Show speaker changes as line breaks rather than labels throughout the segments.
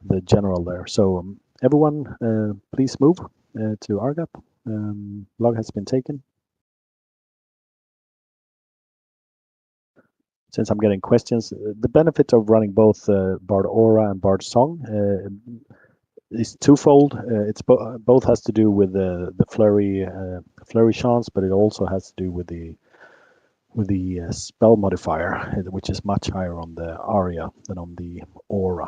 the general there. So everyone, please move to Argap. Log has been taken. Since I'm getting questions, the benefit of running both Bard Aura and Bard Song is twofold. It's both has to do with the flurry chance, but it also has to do with the spell modifier, which is much higher on the Aria than on the Aura.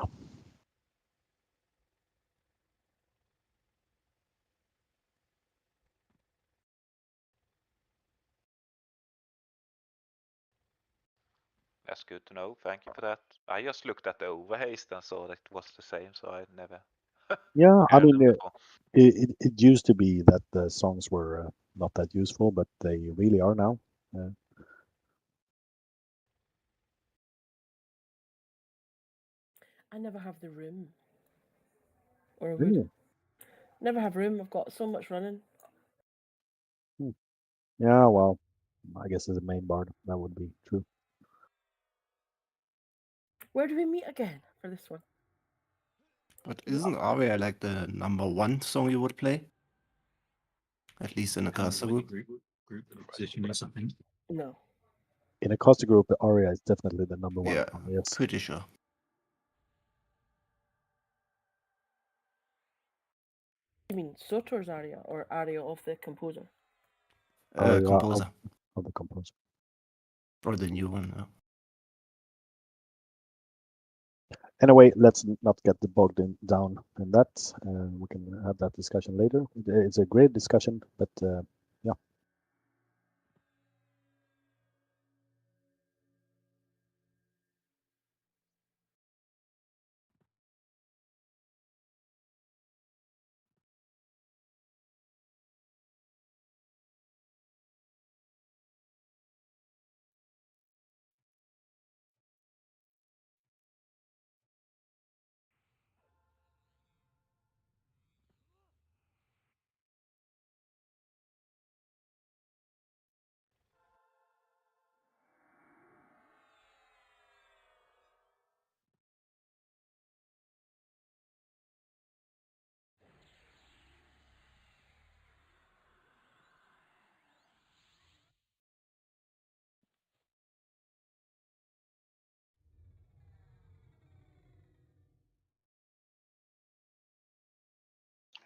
That's good to know. Thank you for that. I just looked at the overhaste and saw that it was the same, so I never.
Yeah, I
heard
mean,
them before.
it used to be that the songs were not that useful, but they really are now.
I never have the room. Or I would.
Really?
Never have room. I've got so much running.
Hmm. Yeah, well, I guess as a main bard, that would be true.
Where do we meet again for this one?
But isn't Aria like the number one song you would play? At least in a caster group.
Group position or something.
No.
In a caster group, the Aria is definitely the number one.
Yeah,
Yes.
pretty sure.
You mean Sotor's aria or aria of the composer?
Aria
Composer.
of the composer.
Or the new one.
Anyway, let's not get bogged down in that. We can have that discussion later. It's a great discussion, but yeah.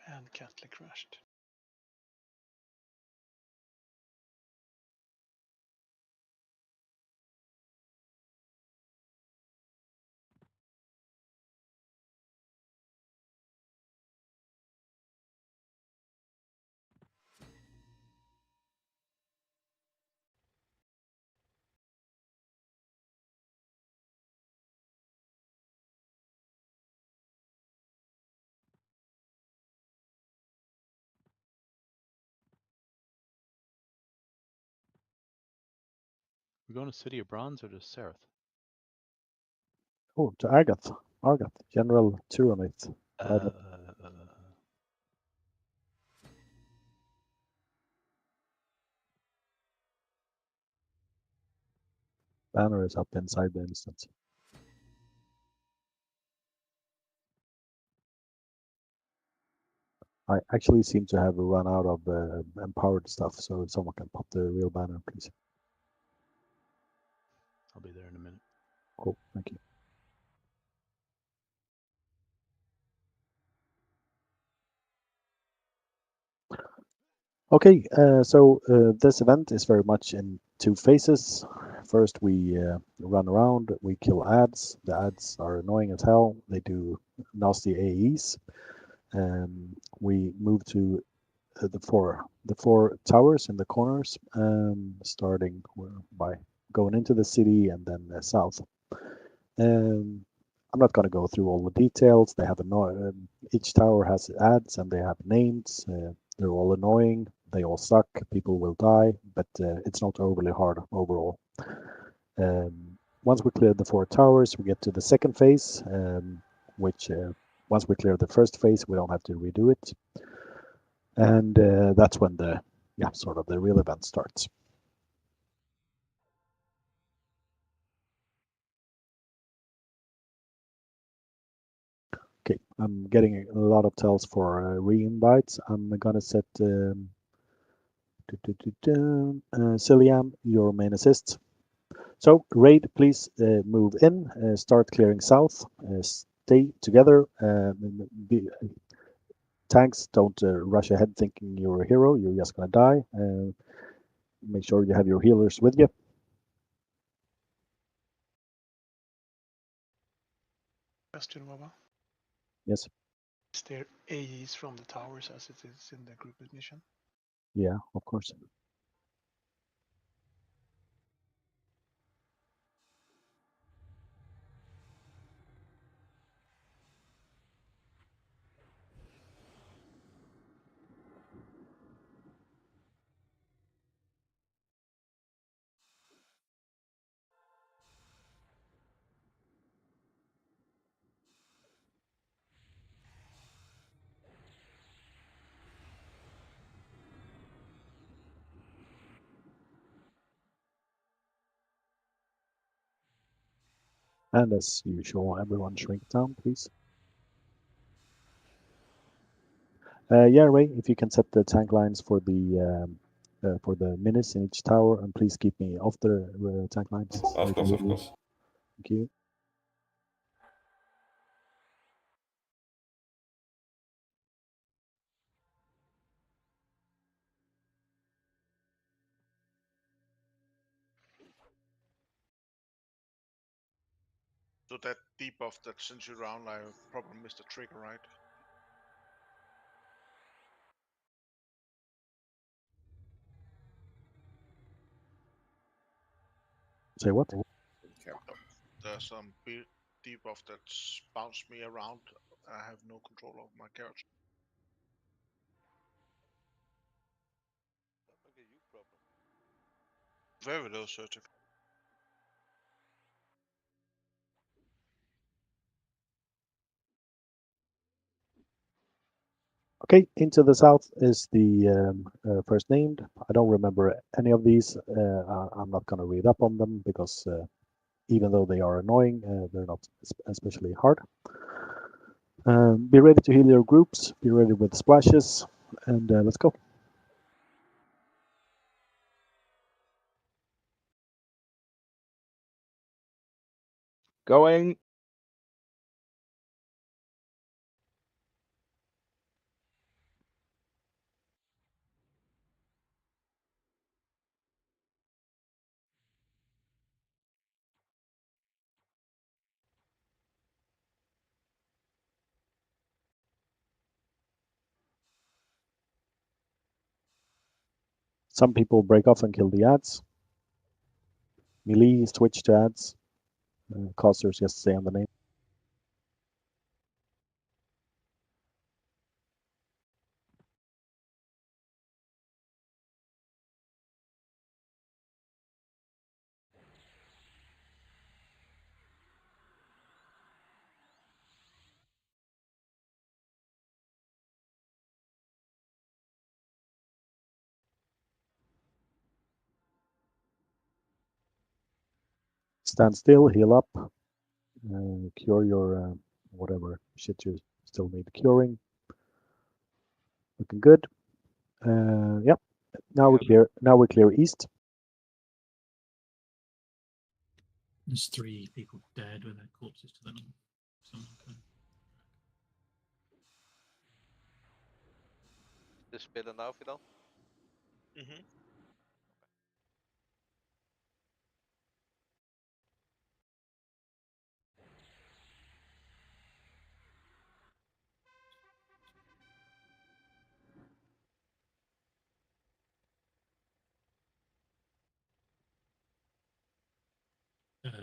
And Catholic crashed. We're going to City of Bronze or to Sereth?
Oh, to Argath. General Tyranite. Banner is up inside the instance. I actually seem to have run out of empowered stuff, so if someone can pop the real banner, please.
I'll be there in a minute.
Cool, thank you. Okay, so this event is very much in two phases. First, we run around, we kill ads. The ads are annoying as hell. They do nasty AEs. We move to the four towers in the corners, starting by going into the city and then south. I'm not going to go through all the details. They have each tower has ads and they have names. They're all annoying. They all suck. People will die, but it's not overly hard overall. Once we clear the four towers, we get to the second phase, which once we clear the first phase, we don't have to redo it. And that's when the real event starts. Okay, I'm getting a lot of tells for re-invites. I'm gonna set Ciliam, your main assist. So, Raid, please move in, start clearing south, stay together. Tanks, don't rush ahead thinking you're a hero, you're just gonna die. Make sure you have your healers with you.
Question, Baba.
Yes,
Is there AEs from the towers as it is in the group mission?
yeah, of course. And as usual, everyone shrink down, please. Yeah, Ray, if you can set the tank lines for the minis in each tower, and please keep me off the tank lines.
Of course, of course.
Thank you.
So that debuff that sends you around, I probably missed a trigger, right?
Say what?
There's some debuff that's bounced me around. I have no control of my character. Very low certificate.
Okay, into the south is the first named. I don't remember any of these. I'm not going to read up on them because even though they are annoying, they're not especially hard. Be ready to heal your groups. Be ready with splashes, and let's go.
Going.
Some people break off and kill the ads. Melee switch to ads. Casters just stay on the name. Stand still, heal up, cure your whatever shit you still need curing. Looking good. Yep. Now we clear. Now we clear east.
There's 3 people dead with their corpses to them. Someone can...
Du spelar now, Fidel?
Mm-hmm.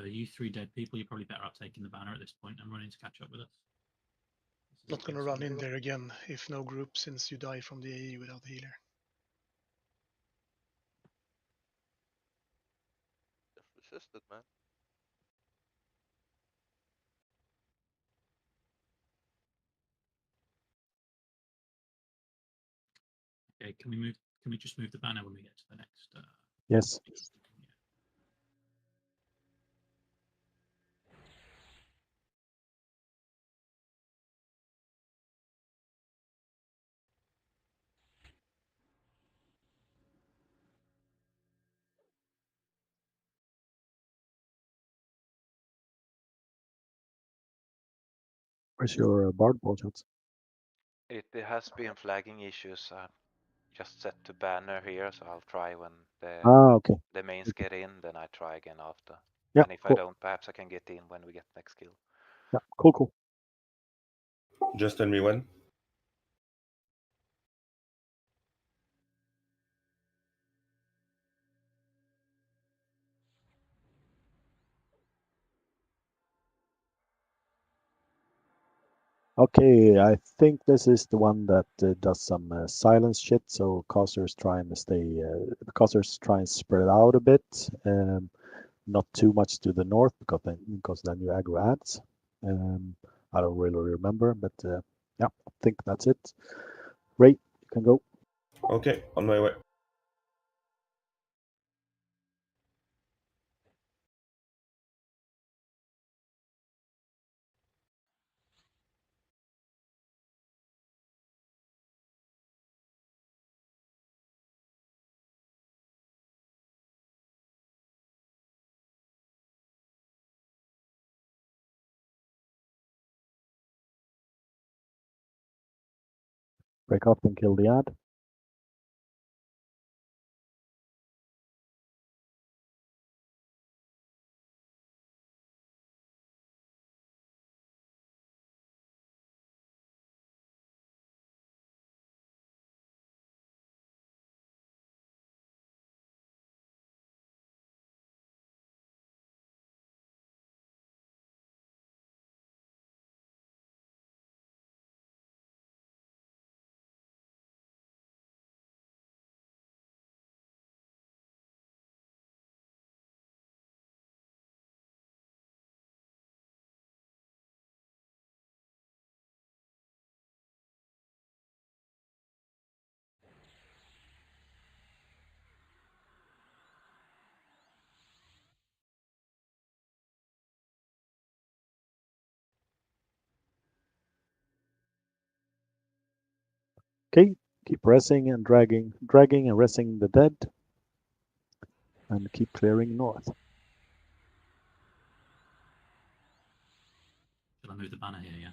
You 3 dead people, you're probably better off taking the banner at this point and running to catch up with us.
Not gonna run in there again if no group, since you die from the AE without healer.
Just resist it, man.
Okay, can we just move the banner when we get to the next
Yes. Where's your bard ball shots?
It has been flagging issues. Just set to banner here, so I'll try when
Okay.
the mains get in, then I try again after.
Yeah,
And if I
cool.
don't, perhaps I can get in when we get next kill.
Yeah, cool.
Just tell me when.
Okay, I think this is the one that does some silence shit. So casters try and spread out a bit, not too much to the north because then you aggro ads. I don't really remember, but yeah, I think that's it. Ray, you can go.
Okay, on my way.
Break up and kill the ad. Okay, keep pressing and dragging and resting the dead, and keep clearing north.
Shall I move the banner here? Yeah.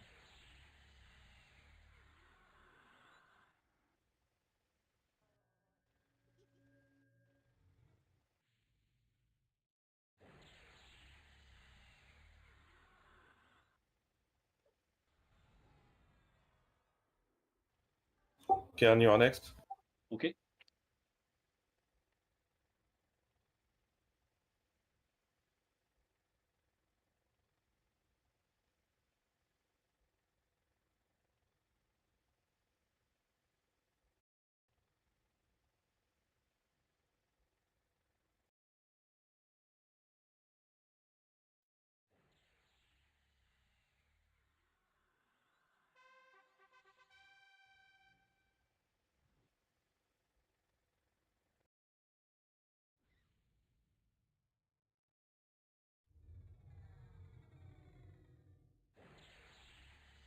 Kian, you are next.
Okay.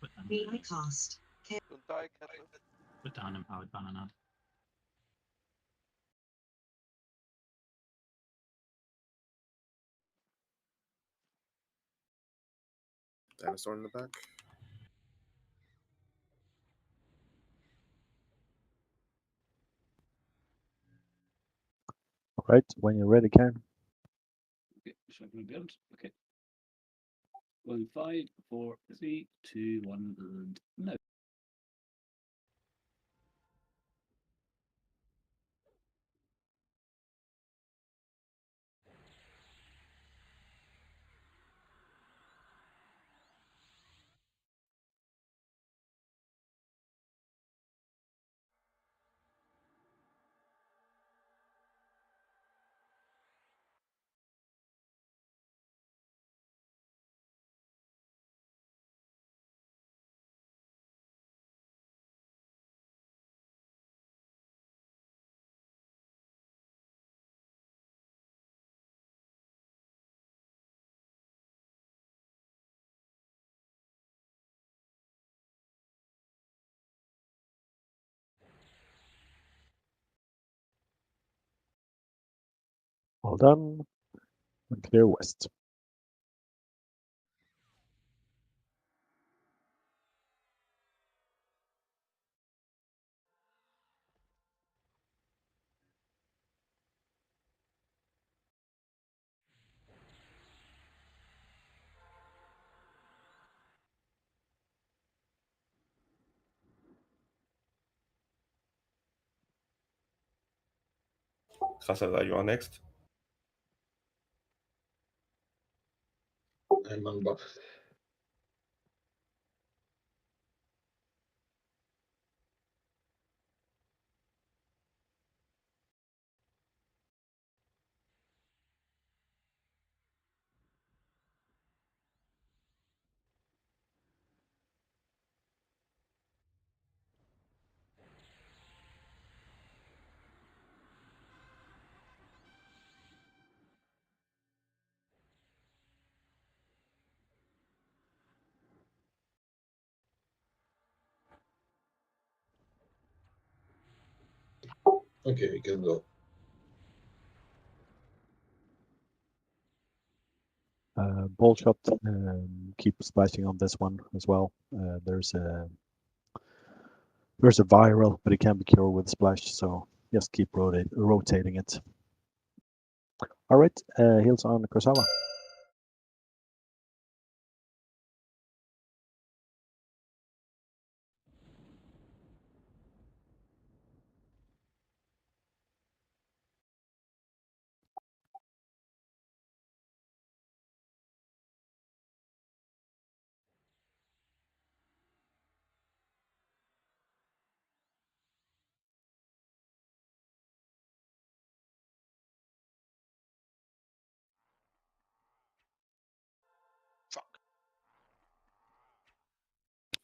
Put down,
Don't die, Cattle.
put down empowered banner now.
Dinosaur in the back.
All right, when you're ready, Karen.
Okay, so I'm going to build. Okay. Well, 5, 4, 3, 2, 1, and no.
All done. And clear west.
Krasala, you are next.
I'm on buff. Okay, we can go.
Bullshot, keep splashing on this one as well. There's a viral, but it can be cured with splash, so just keep rotating it. All right, heals on Kurosawa.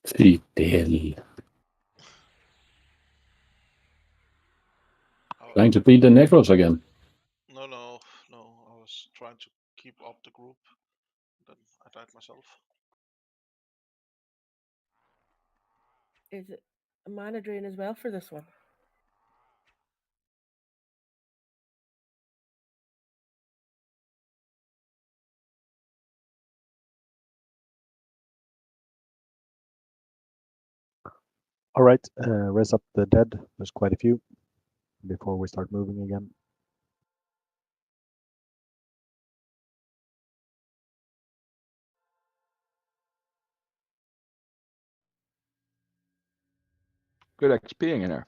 Fidel. Trying to beat the Necros again.
No, I was trying to keep up the group. Then I died myself.
Is it a mana drain as well for this one?
All right, raise up the dead. There's quite a few before we start moving again.
Good XPing in there.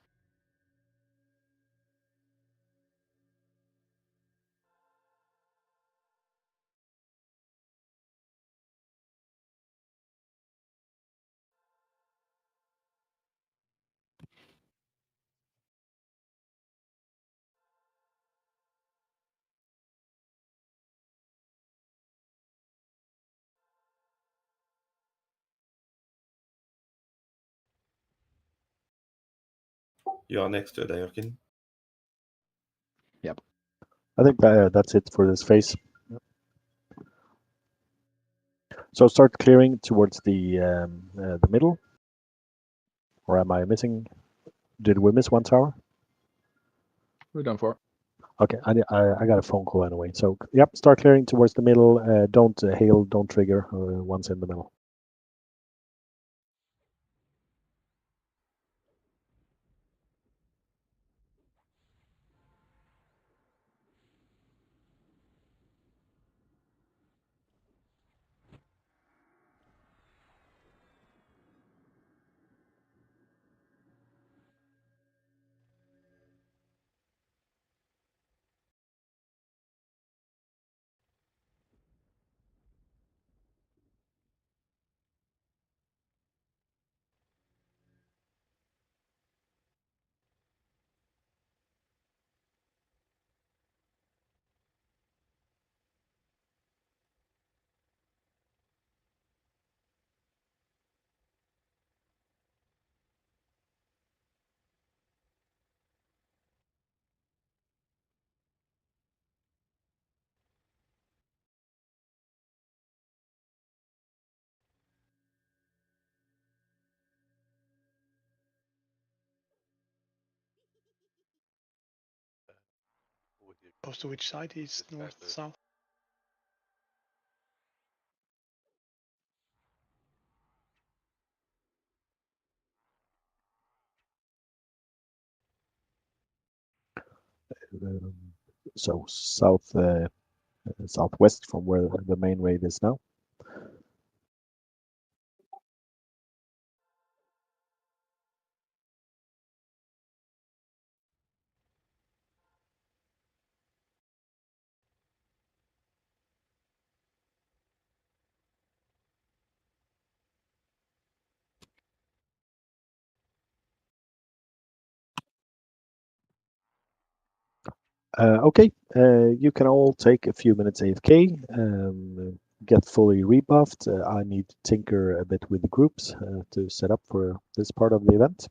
You are next to Dayorkin.
Yep.
I think that's it for this phase. So start clearing towards the middle. Or am I missing? Did we miss one tower?
We're done for.
Okay, I got a phone call anyway. So yep, start clearing towards the middle. Don't hail, don't trigger once in the middle.
Goes to which side? East, north, south?
So southwest from where the main raid is now. Okay, you can all take a few minutes AFK, get fully rebuffed. I need to tinker a bit with the groups to set up for this part of the event.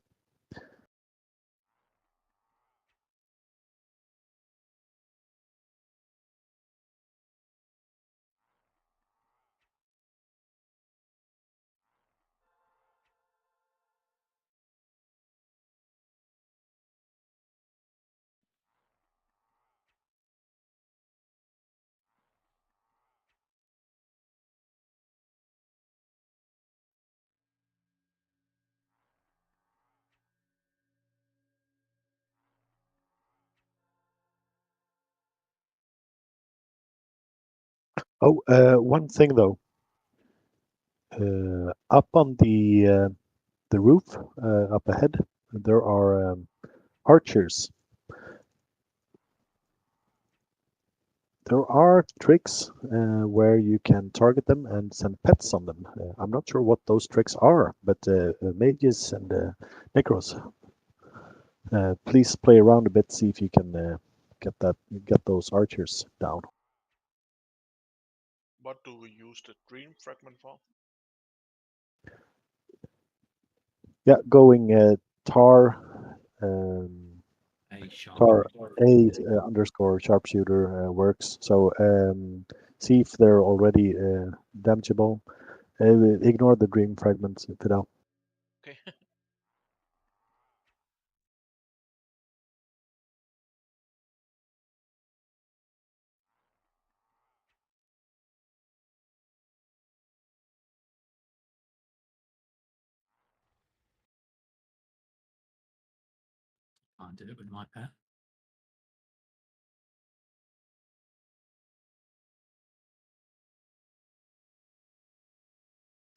Oh, one thing though. Up on the roof, up ahead, there are archers. There are tricks where you can target them and send pets on them. I'm not sure what those tricks are, but mages and necros, please play around a bit, see if you can get those archers down.
What do we use the dream fragment for?
Yeah, going tar. Tar A underscore sharpshooter works. So see if they're already damageable. Ignore the dream fragments, Fidel.
Okay.
Can't do it with my pet.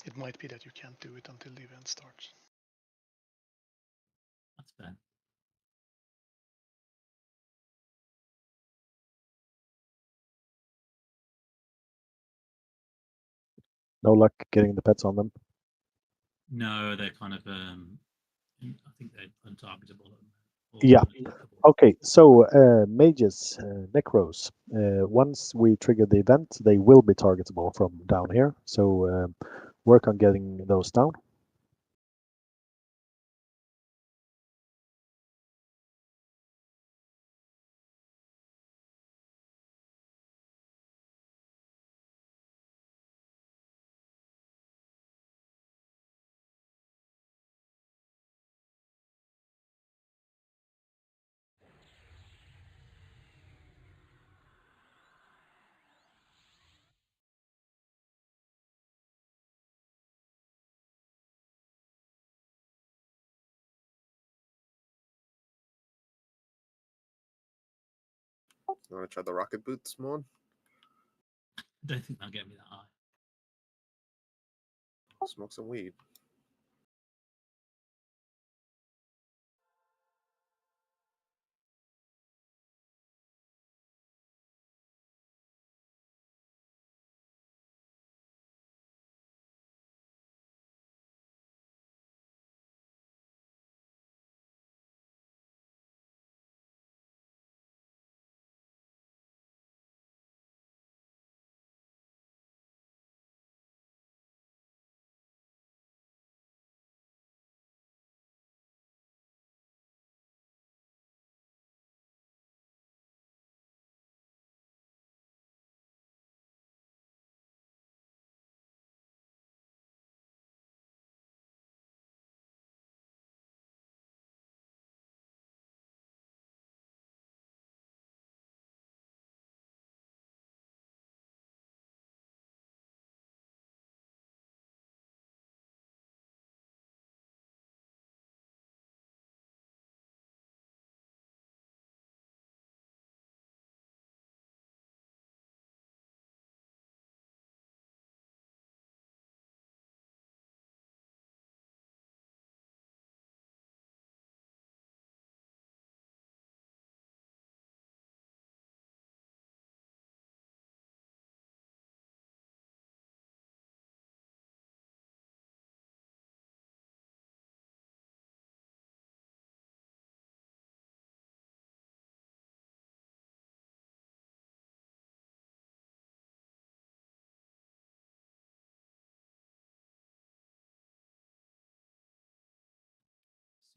It might be that you can't do it until the event starts.
That's fair.
No luck getting the pets on them.
No, they're kind of. I think they're untargetable.
Yeah. Okay, so mages, necros, once we trigger the event, they will be targetable from down here. So work on getting those down.
You want to try the rocket boots mod?
I don't think they'll get me that high.
Smoke some weed.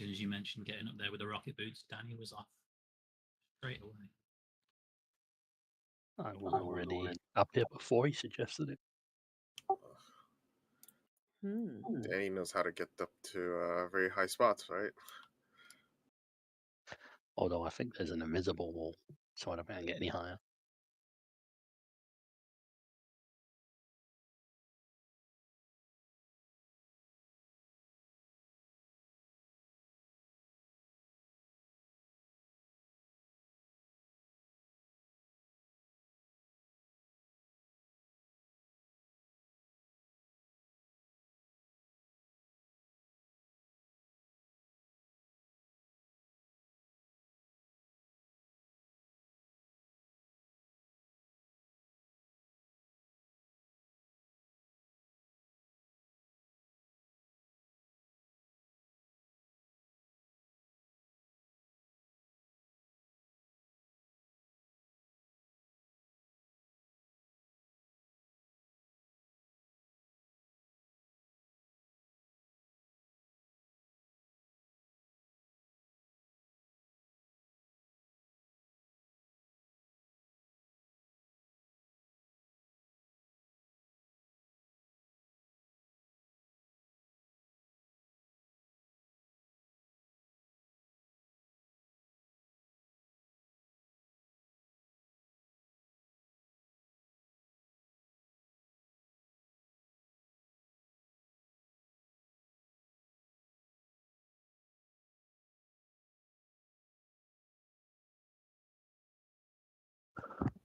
soon as you mentioned getting up there with the rocket boots, Danny was off straight away.
I was already up here before he suggested it.
Danny knows how to get up to very high spots, right?
Although I think there's an invisible wall, so I don't think I can get any higher.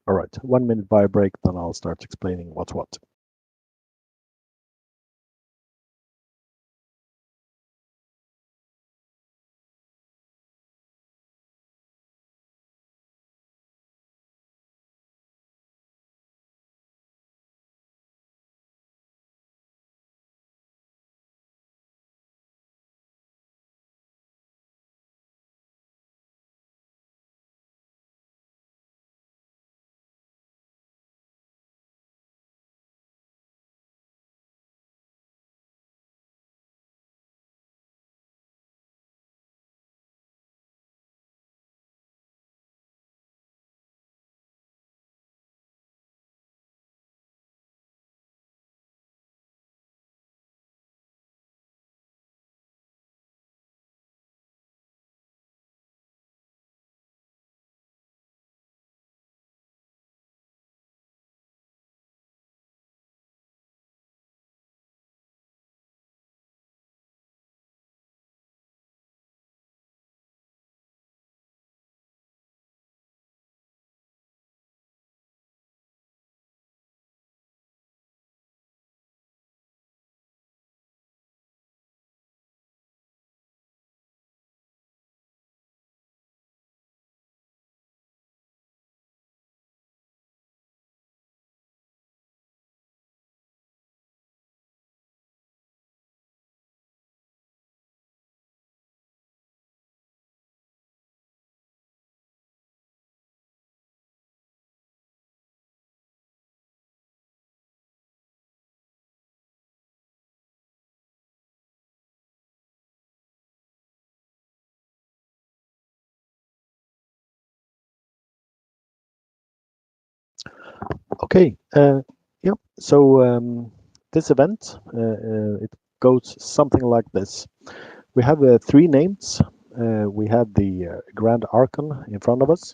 All right, 1 minute bio break, then I'll start explaining what's what. Okay, yeah, so this event, it goes something like this. We have 3 names. We have the Grand Archon in front of us.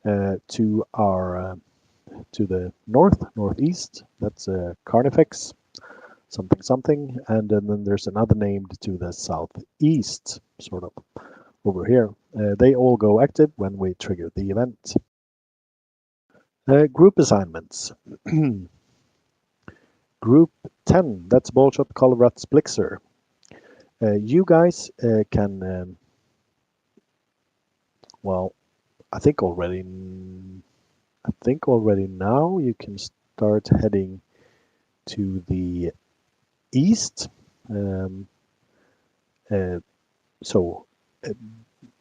To our to the northeast, that's Carnifex, something something, and then there's another named to the southeast, sort of over here. They all go active when we trigger the event. Group assignments. Group 10, that's Ballshot, Colrats, Blixer. You guys can, well, I think already now you can start heading to the east. So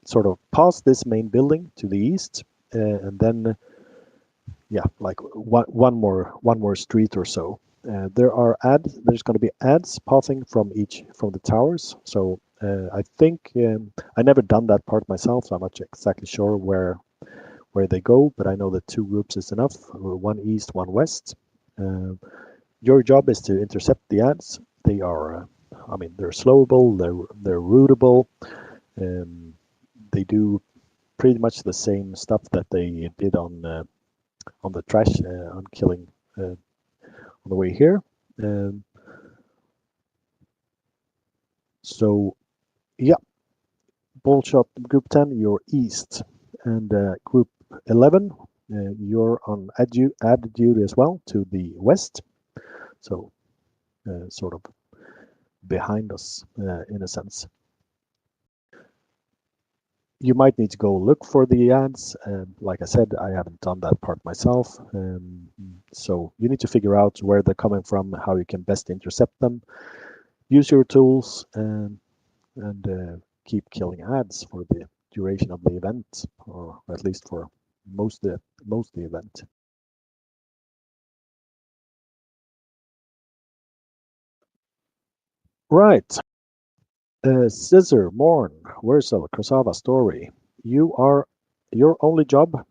sort of past this main building to the east, and then yeah, like one more street or so. There's going to be ads passing from the towers. So I think I never done that part myself, so I'm not exactly sure where they go, but I know that 2 groups is enough, 1 east, 1 west. Your job is to intercept the ads. They are, I mean, they're slowable, they're rootable. They do pretty much the same stuff that they did on the trash, on killing on the way here. So, yeah, ball shot group 10, you're east, and group 11, you're on ad duty as well to the west. So, sort of behind us in a sense. You might need to go look for the ads. Like I said, I haven't done that part myself. So you need to figure out where they're coming from, how you can best intercept them. Use your tools and keep killing ads for the duration of the event, or at least for most of the event. Right. Scissor, Morn, Wurzel, Krasava, Story. Your only job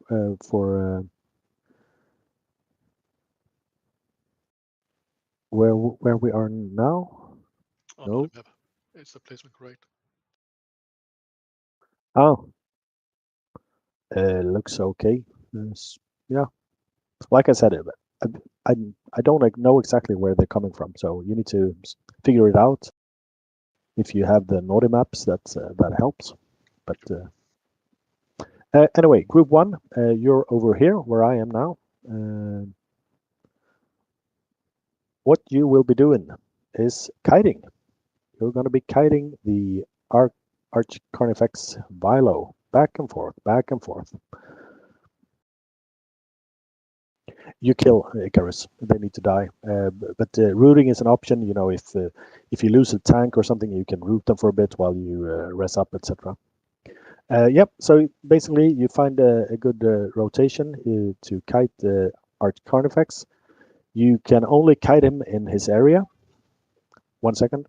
for where we are now.
On
No.
the map. It's the placement correct.
Oh, looks okay. Yeah, like I said, I don't know exactly where they're coming from, so you need to figure it out. If you have the naughty maps, that helps. But anyway, group 1, you're over here where I am now. What you will be doing is kiting. You're going to be kiting the Arch Carnifex Vilo back and forth, back and forth. You kill Icarus; they need to die. But rooting is an option. You know, if you lose a tank or something, you can root them for a bit while you res up, etc. Yep. So basically, you find a good rotation to kite the Arch Carnifex. You can only kite him in his area. 1 second.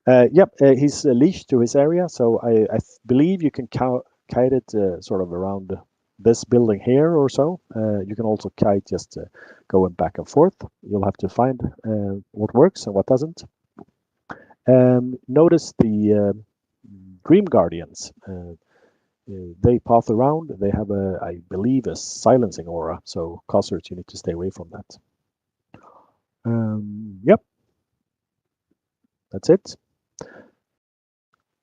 Yep, he's leashed to his area, so I believe you can kite it sort of around this building here or so. You can also kite just going back and forth. You'll have to find what works and what doesn't. Notice the Dream Guardians. They path around. They have I believe, a silencing aura. So Cossards, you need to stay away from that. Yep, that's it.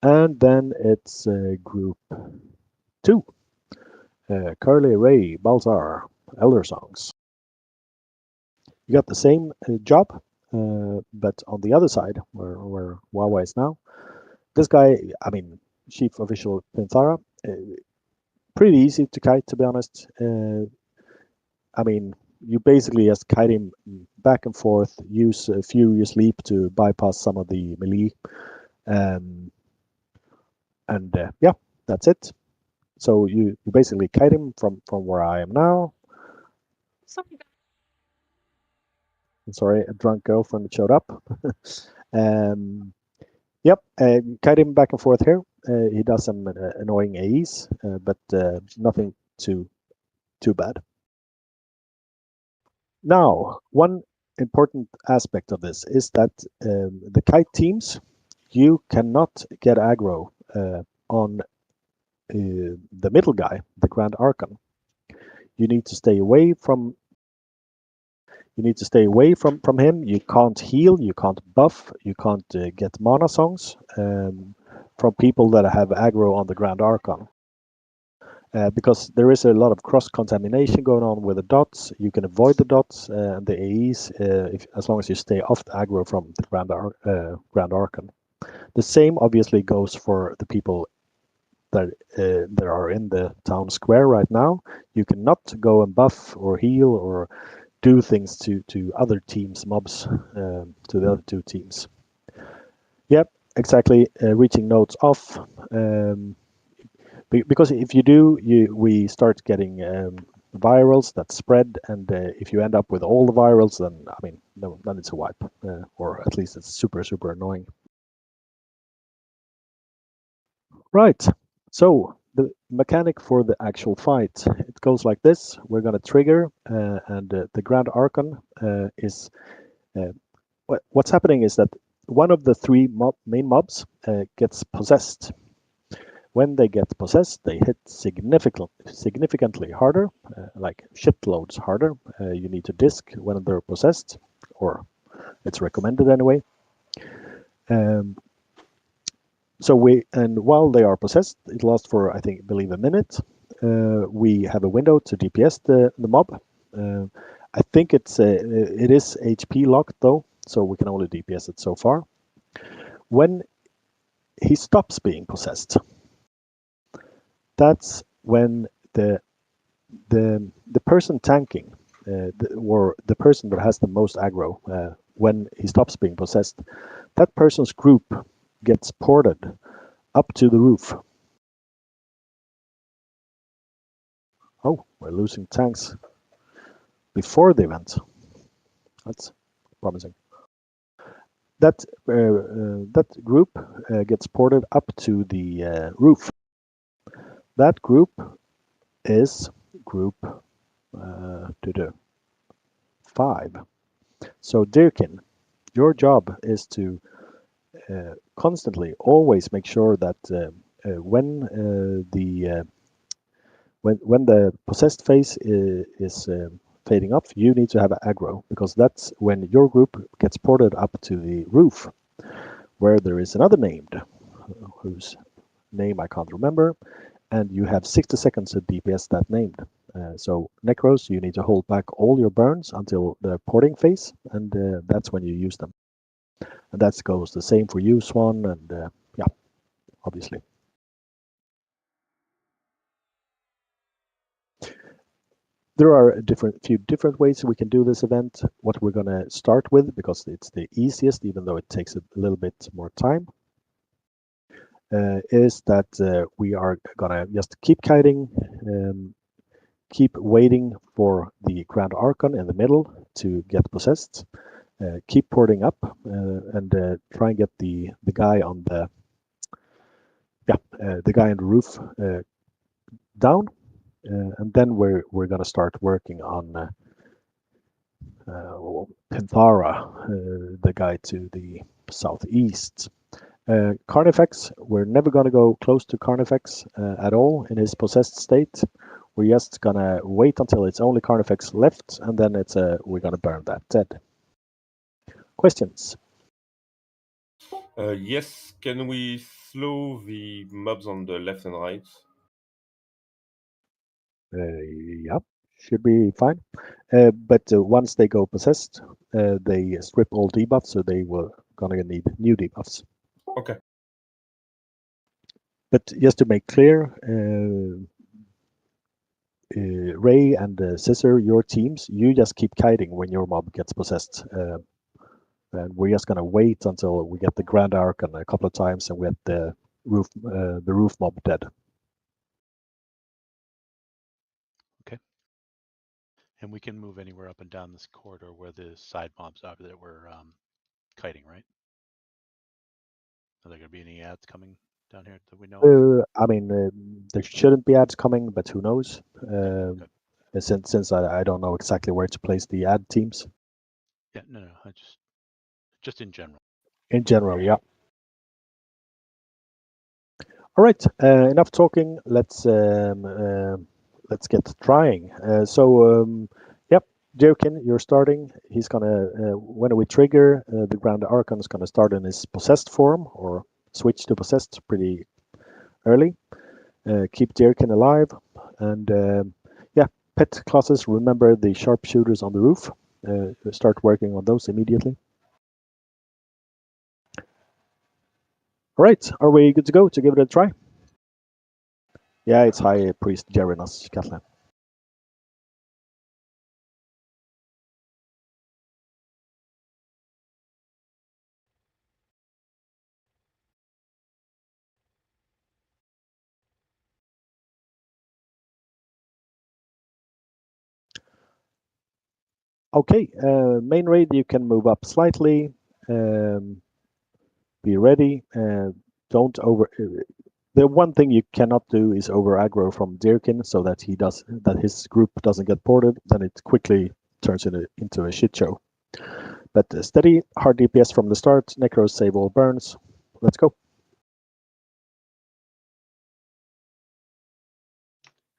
And then it's group 2. Carly, Ray, Balzar, Elder Songs. You got the same job, but on the other side, where Wawa is now. This guy, I mean, Chief Official Pinthara, pretty easy to kite, to be honest. I mean, you basically just kite him back and forth, use Furious Leap to bypass some of the melee. And yeah, that's it. So you basically kite him from where I am now. I'm sorry, a drunk girlfriend showed up. Yep, kite him back and forth here. He does some annoying AEs, but nothing too bad. Now, one important aspect of this is that the kite teams, you cannot get aggro on the middle guy, the Grand Archon. You need to stay away from him. You can't heal, you can't buff, you can't get mana songs from people that have aggro on the Grand Archon. Because there is a lot of cross-contamination going on with the dots. You can avoid the dots and the AEs as long as you stay off the aggro from the Grand Archon. The same obviously goes for the people that are in the town square right now. You cannot go and buff or heal or do things to other teams' mobs, to the other 2 teams. Yep, exactly. Reaching nodes off. Because if you do, we start getting virals that spread, and if you end up with all the virals, then I mean, no, then it's a wipe, or at least it's super annoying. Right. So the mechanic for the actual fight, it goes like this. We're going to trigger, and the Grand Archon is. What's happening is that one of the three main mobs gets possessed. When they get possessed, they hit significantly harder, like shitloads harder. You need to disc when they're possessed, or it's recommended anyway. So while they are possessed, it lasts for I believe a minute. We have a window to DPS the mob. I think it is HP locked though, so we can only DPS it so far. When he stops being possessed, that's when the person tanking, or the person that has the most aggro, when he stops being possessed, that person's group gets ported up to the roof. Oh, we're losing tanks before the event. That's promising. That group gets ported up to the roof. That group is group 5. So Dirkin, your job is to constantly always make sure that when the possessed phase is fading off, you need to have aggro, because that's when your group gets ported up to the roof, where there is another named, whose name I can't remember, and you have 60 seconds to DPS that named. So Necros, you need to hold back all your burns until the porting phase, and that's when you use them. And that goes the same for you, Swan, and yeah, obviously. There are a few different ways we can do this event. What we're going to start with, because it's the easiest, even though it takes a little bit more time, is that we are going to just keep kiting, keep waiting for the Grand Archon in the middle to get possessed, keep porting up, and try and get the guy on the guy on the roof down, and then we're going to start working on Penthara, the guy to the southeast. Carnifex, we're never going to go close to Carnifex at all in his possessed state. We're just going to wait until it's only Carnifex left, and then we're going to burn that dead. Questions?
Yes, can we slow the mobs on the left and right?
Yeah, should be fine. But once they go possessed, they strip all debuffs, so they will gonna need new debuffs.
Okay.
But just to make clear, Ray and Scissor, your teams, you just keep kiting when your mob gets possessed. And we're just gonna wait until we get the Grand Archon a couple of times and we get the roof mob dead.
Okay. And we can move anywhere up and down this corridor where the side mobs are that we're kiting, right? Are there going to be any ads coming down here that we know of?
I mean, there shouldn't be ads coming, but who knows? Since I don't know exactly where to place the ad teams.
Yeah, no, I just in general.
In general, yeah. All right, enough talking. Let's get trying. Yep, Jokin, you're starting. He's gonna when we trigger, the Grand Archon is gonna start in his possessed form or switch to possessed pretty early. Keep Jokin alive, and yeah, pet classes. Remember the sharpshooters on the roof. Start working on those immediately. All right, are we good to go to give it a try? Yeah, it's High Priest Jerinas, Kathleen. Okay, main raid, you can move up slightly. Be ready. Don't over. The one thing you cannot do is over aggro from Dirkin, so that his group doesn't get ported. Then it quickly turns into a shit show. But steady, hard DPS from the start. Necros save all burns. Let's go.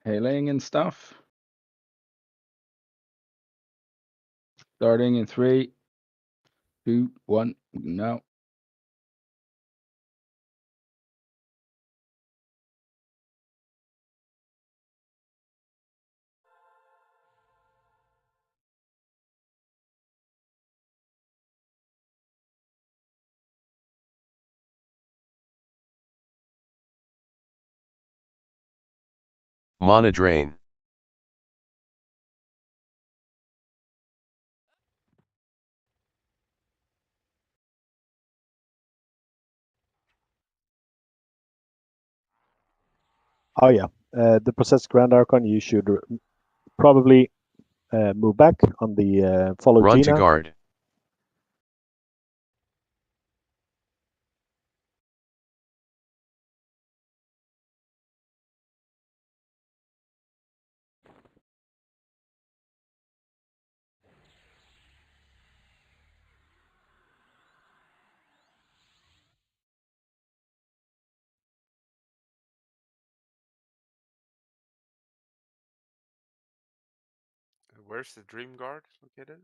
Hailing and stuff. Starting in 3, 2, 1, now.
Mana drain.
Oh yeah, the possessed Grand Archon. You should probably move back on the follow
Run to
Gina.
guard.
Where's the Dream Guard located?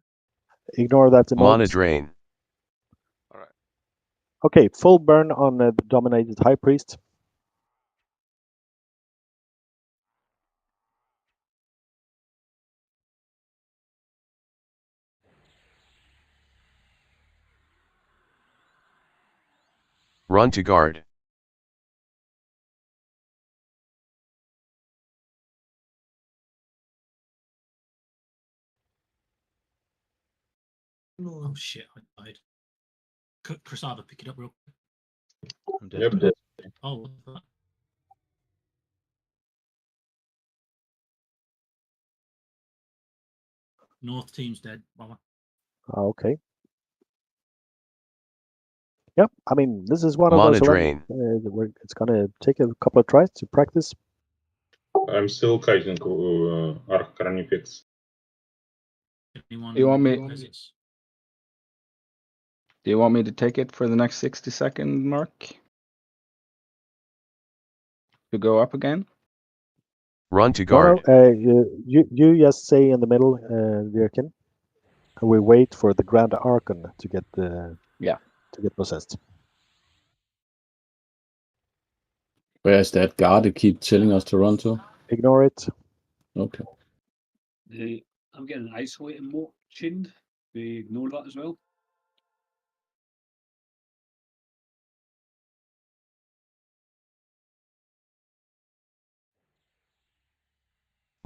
Ignore that emote.
Mana drain.
Alright.
Okay, full burn on the dominated High Priest.
Run to guard.
Oh shit, I died. Crasada, pick it up real quick.
I'm dead.
Yep.
Oh, what the fuck? North team's dead. Bummer.
Okay. Yep, I mean, this is one of
Mana
those
drain.
it's gonna take a couple of tries to practice.
I'm still kiting Arc Carnifex.
Anyone
You want me?
visits?
Do you want me to take it for the next 60-second mark? To go up again?
Run to
No,
guard.
you just stay in the middle, Virkin. We wait for the Grand Archon to get possessed.
Where's that guard that keep telling us to run to?
Ignore it.
Okay. I'm getting an isolating moat chinned. We ignore that as well.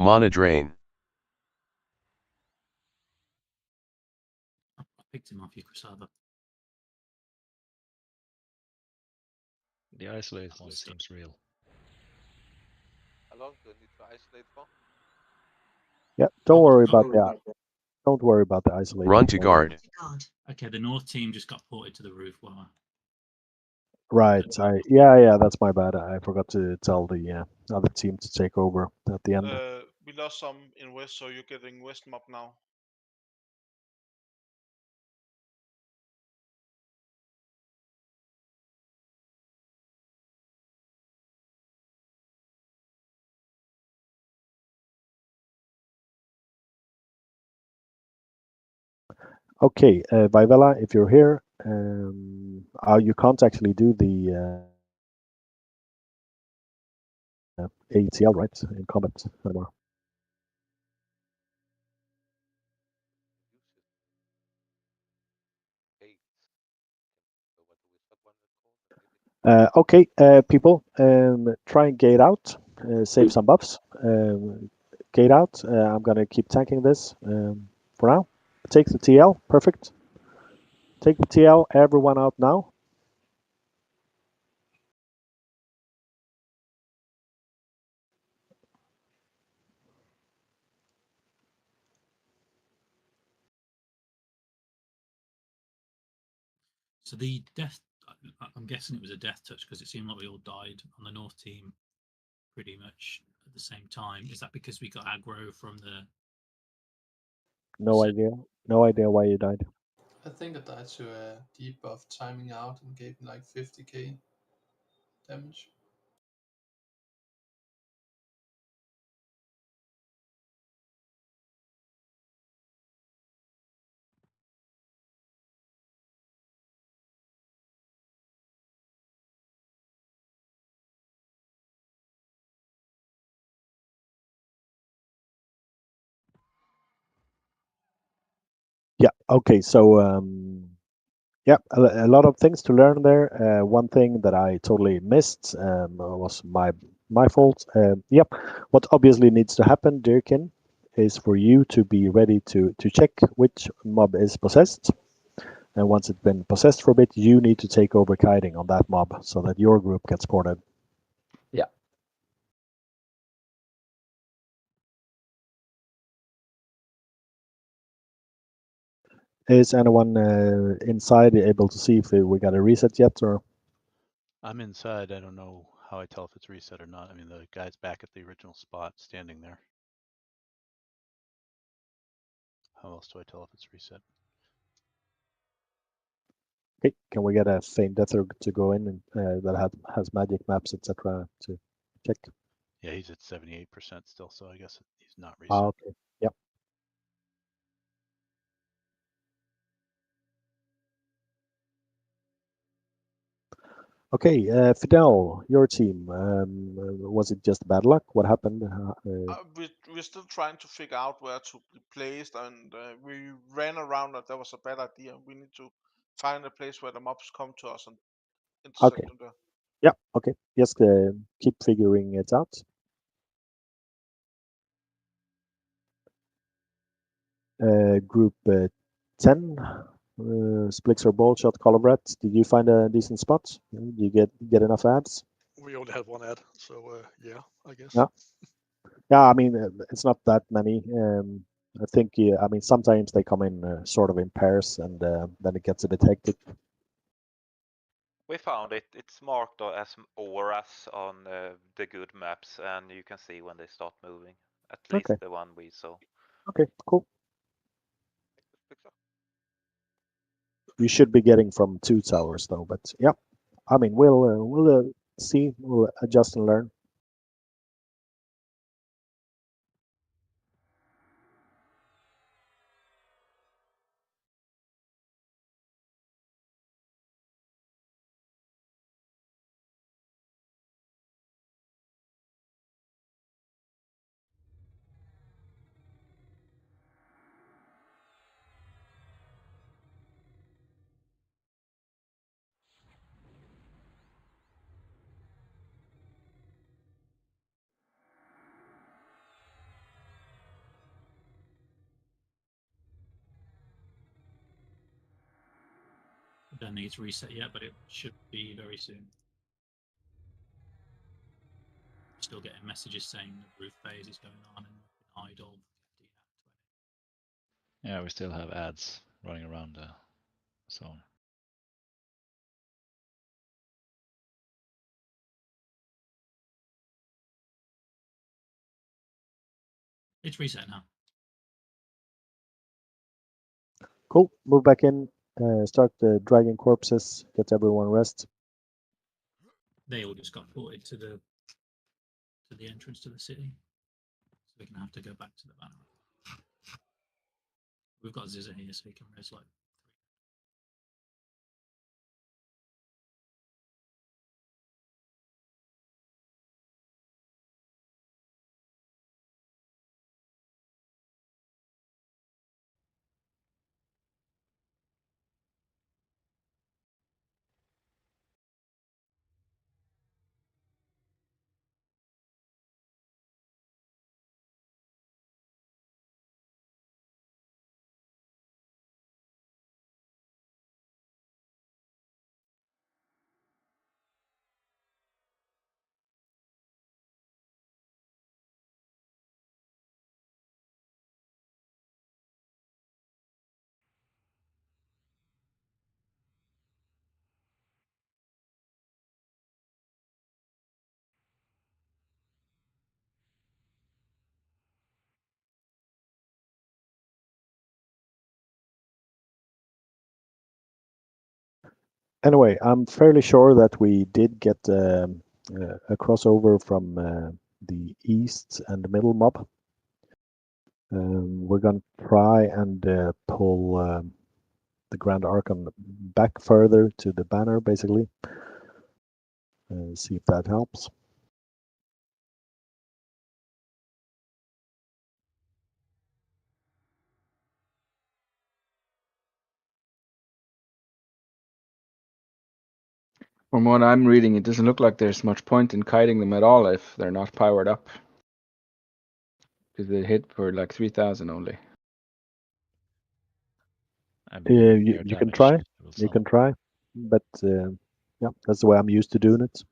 Mana drain.
I picked him off you, Crasada.
The isolated one seems real.
How long do I need to isolate for?
Yeah, don't worry about the isolation.
Run to guard.
Okay, the North team just got ported to the roof. Wow.
Right. Yeah, that's my bad. I forgot to tell the other team to take over at the end.
We lost some in West, so you're getting West mob now.
Okay, Vivella, if you're here, you can't actually do the ATL, right, in combat anymore. Okay, people, try and gate out, save some buffs. Gate out. I'm gonna keep tanking this for now. Take the TL, perfect. Take the TL, everyone out now.
So the death, I'm guessing it was a death touch because it seemed like we all died on the North team pretty much at the same time. Is that because we got aggro from the...
No idea. No idea why you died.
I think I died to a debuff timing out and gave me like 50k damage.
Yeah. Okay. So yeah, a lot of things to learn there. One thing that I totally missed was my fault. Yep. What obviously needs to happen, Dirkin, is for you to be ready to check which mob is possessed. And once it's been possessed for a bit, you need to take over kiting on that mob so that your group gets ported.
Yeah.
Is anyone inside able to see if we got a reset yet, or?
I'm inside. I don't know how I tell if it's reset or not. I mean, the guy's back at the original spot, standing there. How else do I tell if it's reset?
Okay, can we get a faint deather to go in and that has magic maps, etc. to check?
Yeah, he's at 78% still, so I guess he's not reset.
Ah, okay. Yep. Okay, Fidel, your team. Was it just bad luck? What happened?
We're still trying to figure out where to be placed, and we ran around that was a bad idea. We need to find a place where the mobs come to us and intersect
Okay.
them there.
Yeah. Okay. Just keep figuring it out. Group 10, Splixer, Ballshot, Colobret. Did you find a decent spot? Did you get enough ads?
We only had one ad, so yeah, I guess.
Yeah. Yeah, I mean, it's not that many. I think, yeah, I mean, sometimes they come in sort of in pairs, and then it gets a bit hectic.
We found it. It's marked as auras on the good maps, and you can see when they start moving. At least
Okay.
the one we saw.
Okay, cool. You should be getting from 2 towers though, but yeah, I mean, we'll see, we'll adjust and learn.
I don't think it's reset yet, but it should be very soon. Still getting messages saying the roof phase is going on and idle.
Yeah, we still have ads running around the zone.
It's reset now.
Cool, move back in, start dragging corpses, get everyone rest.
They all just got ported to the entrance to the city, so we're gonna have to go back to the banner. We've got Zizza here, so we can res like
Anyway, I'm fairly sure that we did get a crossover from the east and the middle mob. We're going to try and pull the Grand Archon back further to the banner, basically. See if that helps.
From what I'm reading, it doesn't look like there's much point in kiting them at all if they're not powered up. Because they hit for like 3,000 only.
You can try. You can try. But yeah, that's the way I'm used to doing it.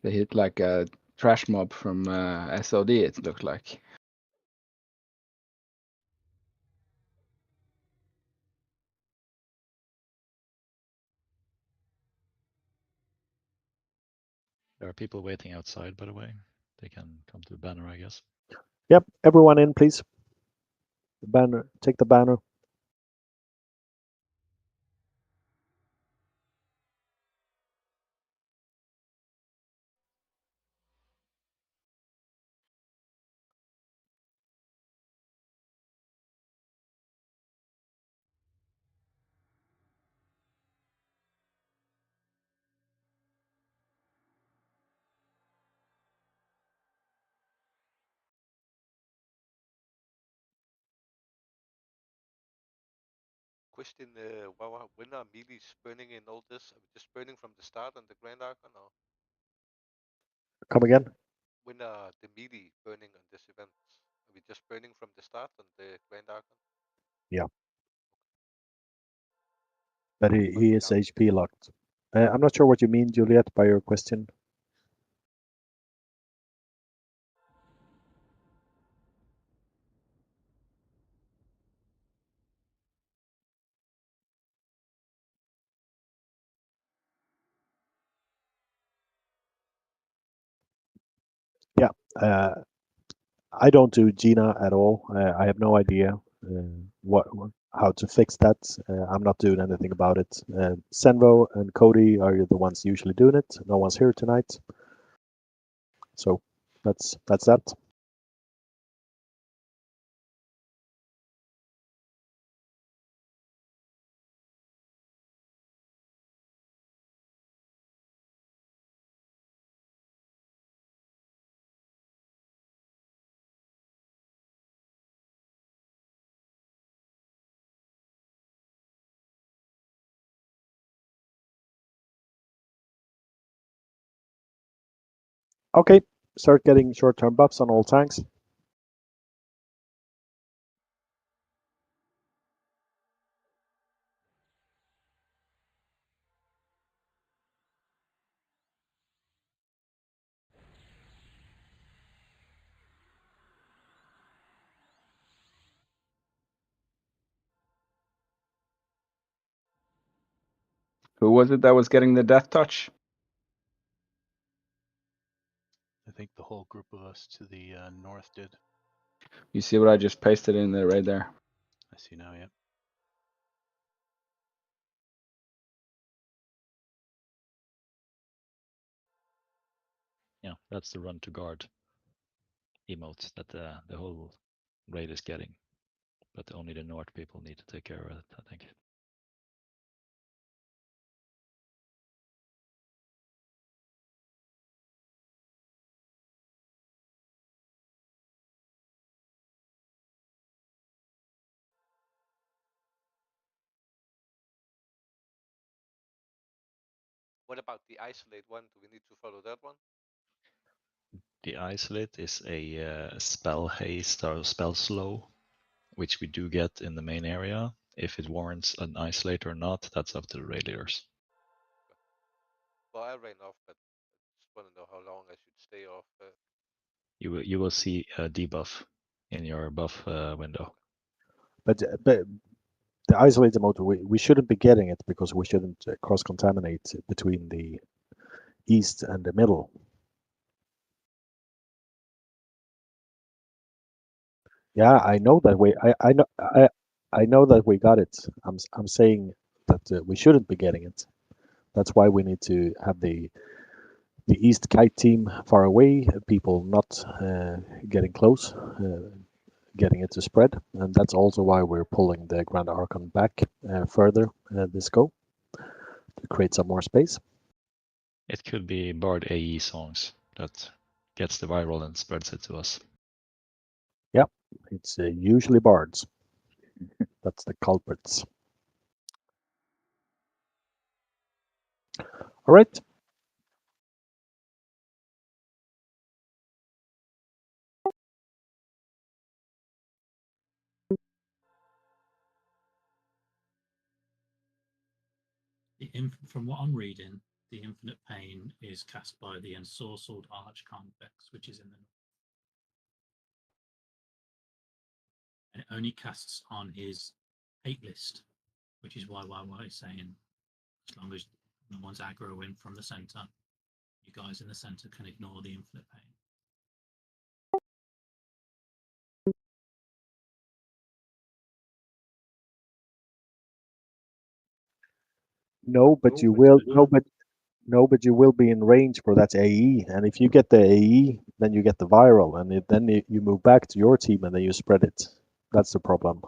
They hit like a trash mob from SOD, it looked like.
There are people waiting outside, by the way. They can come to the banner, I guess.
Yep, everyone in, please. The banner, take the banner.
Question, when are melees burning in all this? Are we just burning from the start on the Grand Archon, or
Come again?
when are the melee burning on this event? Are we just burning from the start on the Grand Archon?
Yeah. But he is HP locked. I'm not sure what you mean, Juliet, by your question. Yeah, I don't do Gina at all. I have no idea how to fix that. I'm not doing anything about it. Senvo and Cody are the ones usually doing it. No one's here tonight, so that's that. Okay, start getting short-term buffs on all tanks.
Who was it that was getting the death touch?
I think the whole group of us to the north did.
You see what I just pasted in there right there?
I see now, yeah.
Yeah, that's the run to guard emotes that the whole raid is getting. But only the North people need to take care of it, I think.
What about the isolate one? Do we need to follow that one?
The isolate is a spell haste or spell slow, which we do get in the main area. If it warrants an isolate or not, that's up to the raid leaders.
Well, I ran off, but I just want to know how long I should stay off.
You will see a debuff in your buff window.
But the isolated motor, we shouldn't be getting it because we shouldn't cross-contaminate between the east and the middle. Yeah, I know that I know that we got it. I'm saying that we shouldn't be getting it. That's why we need to have the East Kite team far away, people not getting close, getting it to spread, and that's also why we're pulling the Grand Archon back further this go to create some more space.
It could be Bard AE songs that gets the viral and spreads it to us.
Yeah, it's usually bards. That's the culprits. All right.
From what I'm reading, the Infinite Pain is cast by the Ensorcelled Archconvex, which is in the north. And it only casts on his hate list, which is why is saying as long as no one's aggro in from the center, you guys in the center can ignore the Infinite Pain.
No, but you will. No, but you will be in range for that AE, and if you get the AE, then you get the viral, and then you move back to your team, and then you spread it. That's the problem.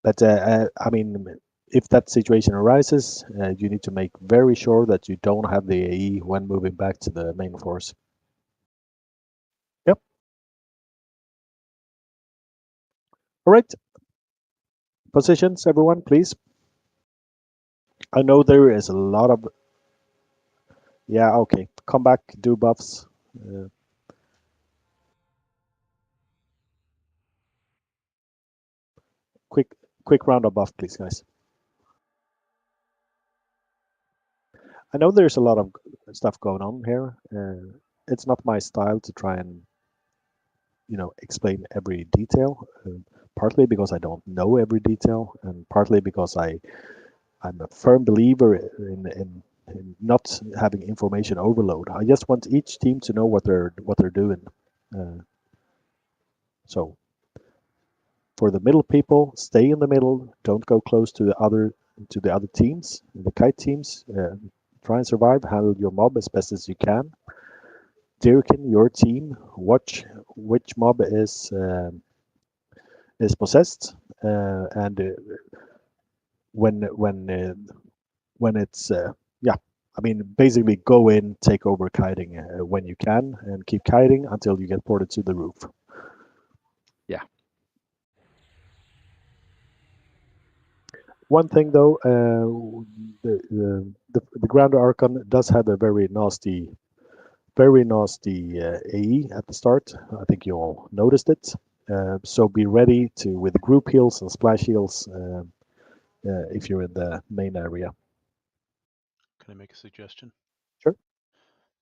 But I mean, if that situation arises, you need to make very sure that you don't have the AE when moving back to the main force. Yep. All right. Positions, everyone, please. I know there is a lot of. Yeah, okay. Come back, do buffs. Quick round of buff, please, guys. I know there's a lot of stuff going on here. It's not my style to try and, explain every detail. Partly because I don't know every detail, and partly because I'm a firm believer in not having information overload. I just want each team to know what they're doing. So for the middle people, stay in the middle. Don't go close to the other teams, the kite teams. Try and survive. Handle your mob as best as you can. Dirkin, your team, watch which mob is possessed, and when it's I mean, basically go in, take over kiting when you can, and keep kiting until you get ported to the roof. Yeah. One thing though, the Grand Archon does have a very nasty AE at the start. I think you all noticed it. So be ready with group heals and splash heals if you're in the main area.
Can I make a suggestion?
Sure.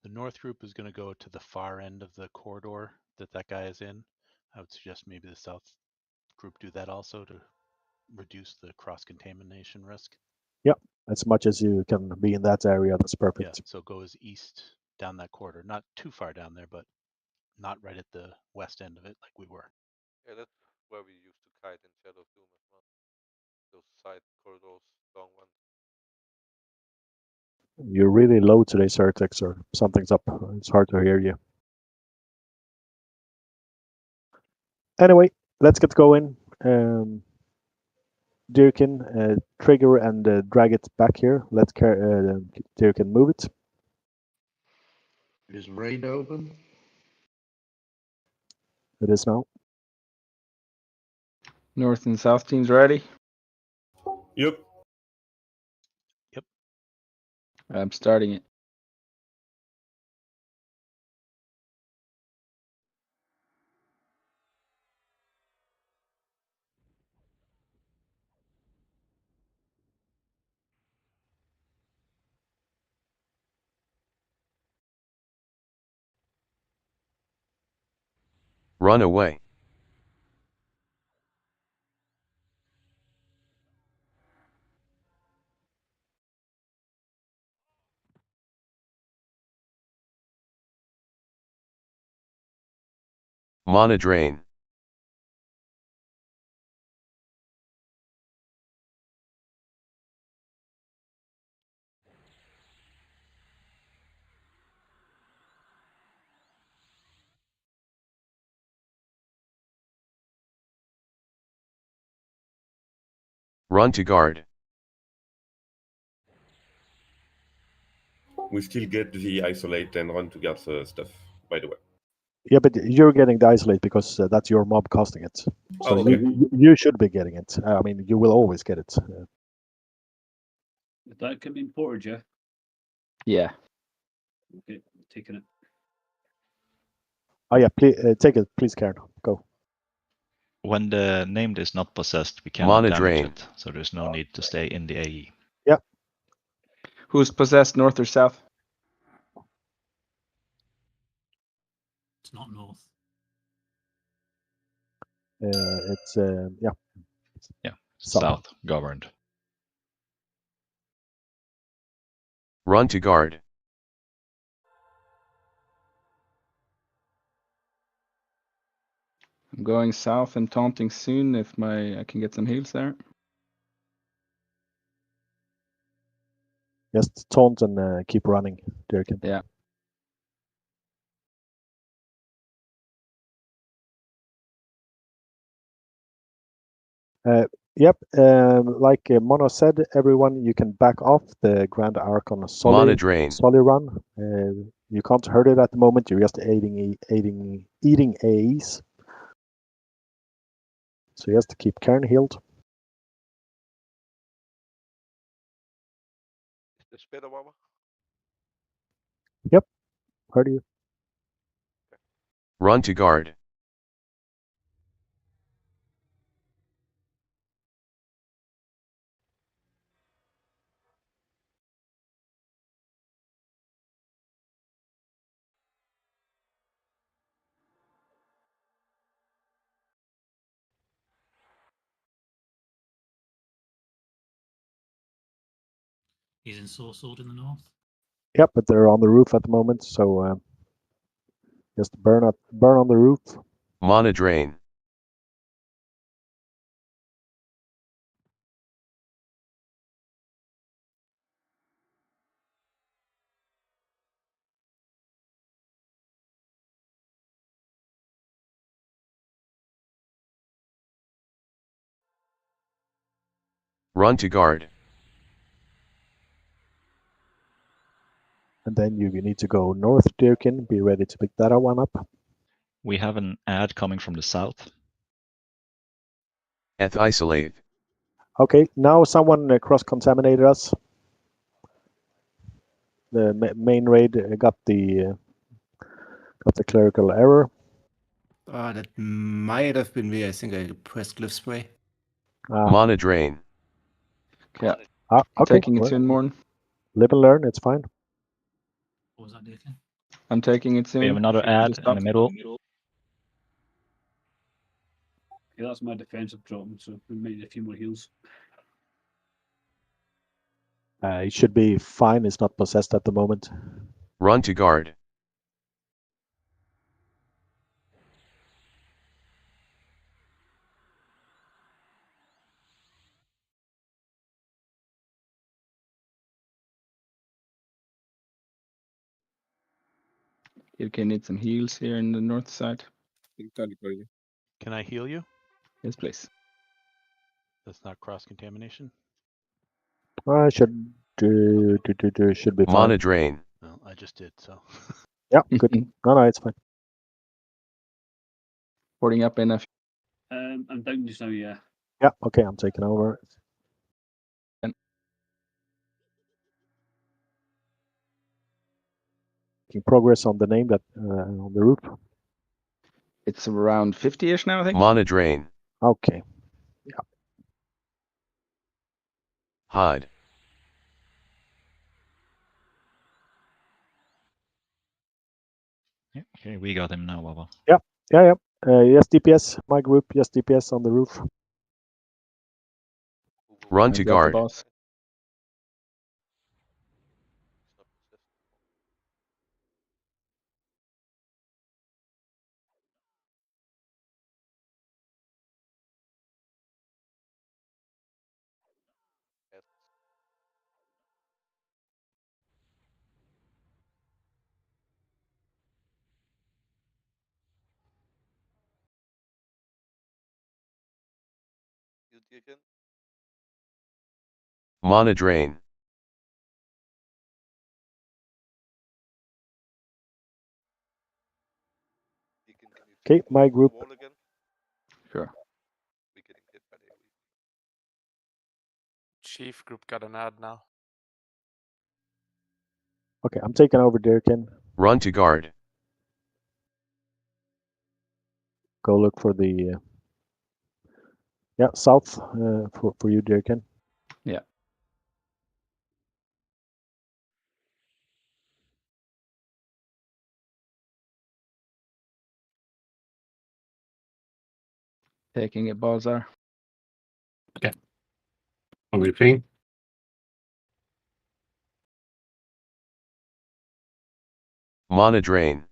The north group is going to go to the far end of the corridor that guy is in. I would suggest maybe the south group do that also to reduce the cross-contamination risk.
Yeah, as much as you can be in that area, that's perfect.
Yeah, so go as east down that corridor. Not too far down there, but not right at the west end of it like we were.
Yeah, that's where we used to kite in Shadow of Doom as well. Those side corridors, long ones.
You're really low today, Certex, or something's up. It's hard to hear you. Anyway, let's get going. Dirkin, trigger and drag it back here. Let Dirkin move it.
Is raid open?
It is now.
North and south teams ready?
Yep.
Yep.
I'm starting it.
Run away. Mana drain. Run to guard.
We still get the isolate and run to guard stuff, by the way.
Yeah, but you're getting the isolate because that's your mob casting it. So
Oh, okay.
you should be getting it. I mean, you will always get it.
That can be imported, yeah?
Yeah.
Okay, taking it.
Oh yeah, please, take it, please, Karen. Go.
When the named is not possessed, we cannot
Mana
damage
drain.
it, so there's no need to stay in the AE.
Yeah.
Who's possessed, north or south?
It's not north.
It's yeah.
Yeah,
South.
south governed.
Run to guard.
I'm going south and taunting soon if I can get some heals there.
Just taunt and keep running, Dirkin.
Yeah.
Yep. Like Mono said, everyone, you can back off the Grand Arc on a
Mana drain.
solid run. You can't hurt it at the moment. You're just eating AEs. So you have to keep Karen healed.
Is the spitter Wawa?
Yep. Heard you.
Run to guard.
He's in Source Sword in the north.
Yep, but they're on the roof at the moment, so just burn on the roof.
Mana drain. Run to guard.
And then you need to go north, Dirkin. Be ready to pick that one up.
We have an ad coming from the south.
Eth isolate.
Okay, now someone cross-contaminated us. The main raid got the clerical error.
That might have been me. I think I pressed glyph spray.
Mana drain.
Yeah.
Okay.
Taking it soon, Morn.
Live and learn. It's fine.
What was that, Dirkin?
I'm taking it soon.
We have another ad in the middle.
Okay, that's my defensive drop, so we might need a few more heals.
It should be fine. It's not possessed at the moment.
Run to guard.
You can need some heals here in the north side.
Can I heal you?
Yes, please.
That's not cross contamination.
Should be fine.
Mana drain.
Well, I just did so.
Yeah, good. No, it's fine.
Porting up enough.
I'm down just now, yeah.
Yeah, okay, I'm taking over. Making progress on the name that on the roof.
It's around 50-ish now, I think.
Mana drain.
Okay. Yeah.
Hide.
Yeah, okay, we got him now, Wawa.
Yeah. Yes, DPS. My group. Yes, DPS on the roof.
Run to guard.
Boss.
You again?
Mana drain.
Okay, my group.
Sure.
Chief group got an ad now.
Okay, I'm taking over Dirkin.
Run to guard.
Go look for the south for you, Dirkin.
Yeah. Taking it, Balzar.
Okay. I'm going to ping.
Mana drain.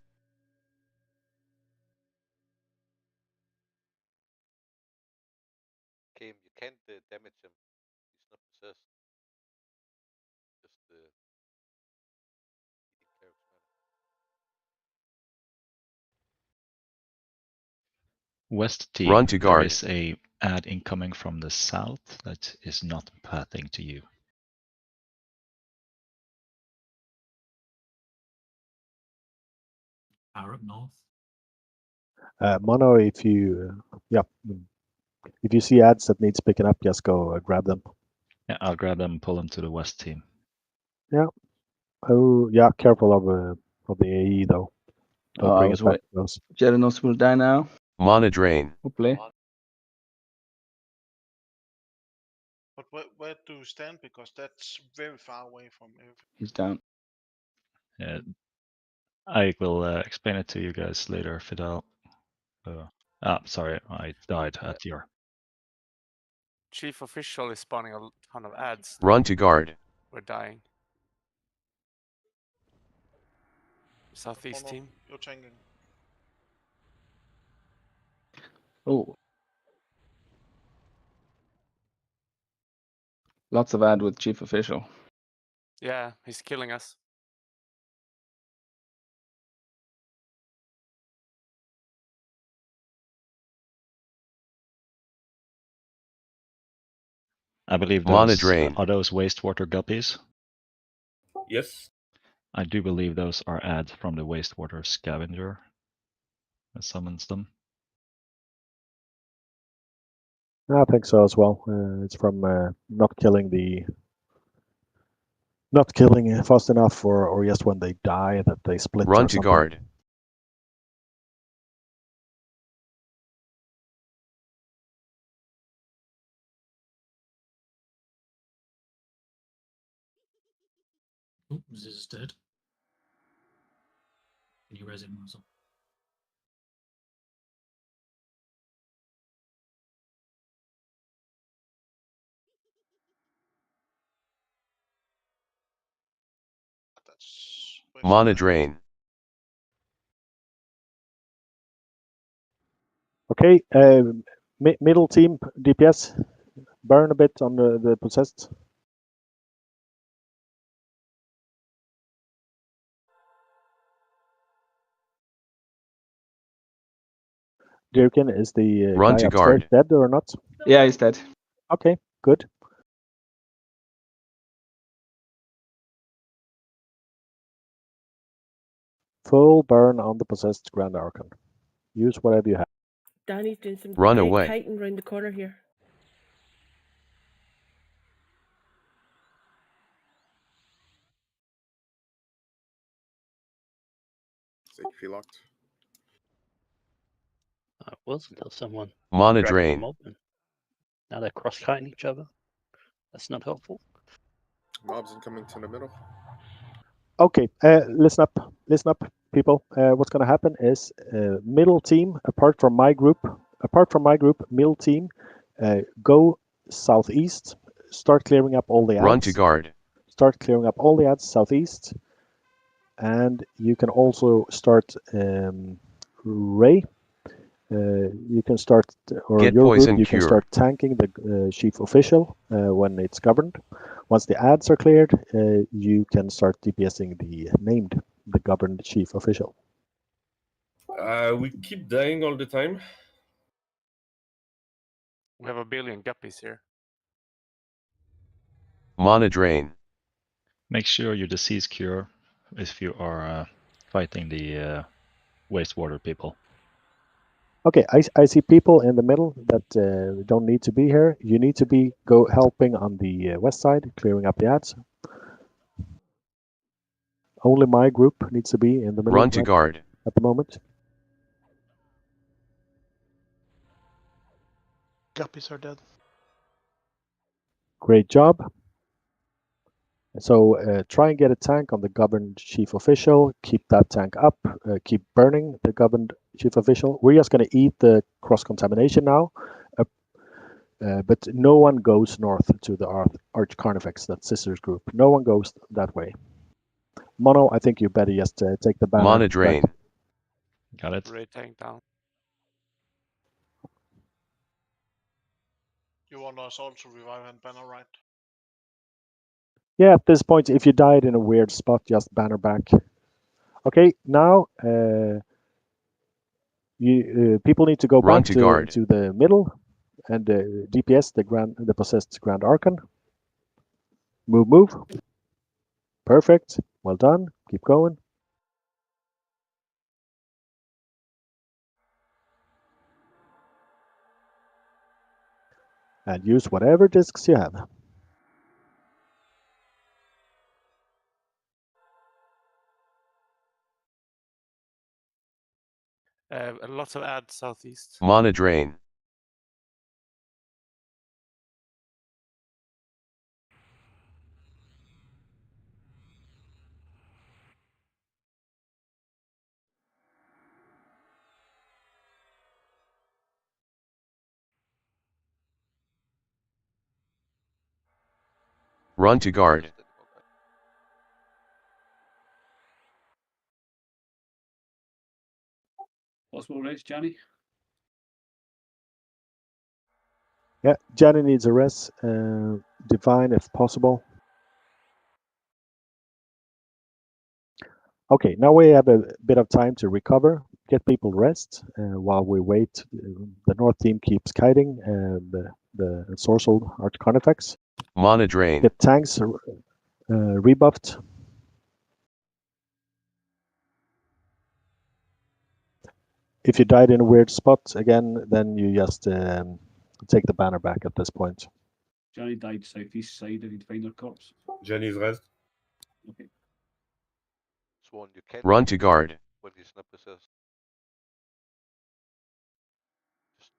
Kim, you can't damage him. He's not possessed. Just taking care of his mana.
West team,
Run to
there
guard.
is a ad incoming from the south that is not pathing to you.
Power up north.
Mono, if you if you see ads that needs picking up, just go grab them.
Yeah, I'll grab them and pull them to the west team.
Yeah. Oh, yeah. Careful of the AE though. Don't bring it back to us.
Jeranos will die now.
Mana drain.
Hopefully.
But where do you stand? Because that's very far away from everything.
He's down.
I will explain it to you guys later, Fidel. Sorry, I died at your.
Chief official is spawning a ton of ads.
Run to guard.
We're dying. Southeast team.
You're tanking.
Oh. Lots of ad with chief official.
Yeah, he's killing us.
I believe
Mana
those
drain.
are those wastewater guppies.
Yes.
I do believe those are ads from the wastewater scavenger that summons them.
I think so as well. It's from not killing fast enough, or just when they die that they split.
Run
or
to
something.
guard.
Oh, Ziz is dead. Can you res him, Muzzle?
That's
Mana drain.
Okay, middle team DPS. Burn a bit on the possessed. Dirkin, is the
Run
guy
to
upstairs
guard.
dead or not?
Yeah, he's dead.
Okay, good. Full burn on the possessed Grand Archon. Use whatever you have.
Danny's doing some
Run
big
away.
kiting round the corner here.
Safety locked.
I was until someone
Mana
dragged the
drain.
mob and now they're cross-kiting each other. That's not helpful.
Mobs incoming to the middle.
Okay, listen up, people. What's going to happen is middle team, apart from my group, middle team, go southeast. Start clearing up all the ads.
Run to guard.
Start clearing up all the ads southeast, and you can also start Ray. You can start, or
Get
your
poison
group, you
cure.
can start tanking the chief official when it's governed. Once the ads are cleared, you can start DPSing the governed chief official.
We keep dying all the time.
We have a billion guppies here.
Mana drain.
Make sure you disease cure if you are fighting the wastewater people.
Okay, I see people in the middle that don't need to be here. You need to be helping on the west side, clearing up the ads. Only my group needs to be in the middle
Run to guard.
at the moment.
Guppies are dead.
Great job. So try and get a tank on the governed chief official. Keep that tank up. Keep burning the governed chief official. We're just going to eat the cross-contamination now. But no one goes north to the Arch Carnifex, that Sisters group. No one goes that way. Mono, I think you better just take the banner.
Mana drain.
back.
Got it.
Ray tank down.
You want us all to revive and banner, right?
Yeah, at this point, if you died in a weird spot, just banner back. Okay, now people need to go
Run
back
to guard.
to the middle and DPS the possessed Grand Archon. Move. Perfect. Well done. Keep going. And use whatever discs you have.
A lot of ads southeast.
Mana drain. Run to guard.
Possible race, Johnny?
Yeah, Johnny needs a rest. Divine if possible. Okay, now we have a bit of time to recover, get people rest while we wait. The North team keeps kiting the Sorcelled Arch Carnifex.
Mana drain.
Get tanks rebuffed. If you died in a weird spot again, then you just take the banner back at this point.
Johnny died southeast side. Did he find their corpse?
Johnny's rest.
Okay.
Swan, you can't
Run to guard.
when he's not possessed. Just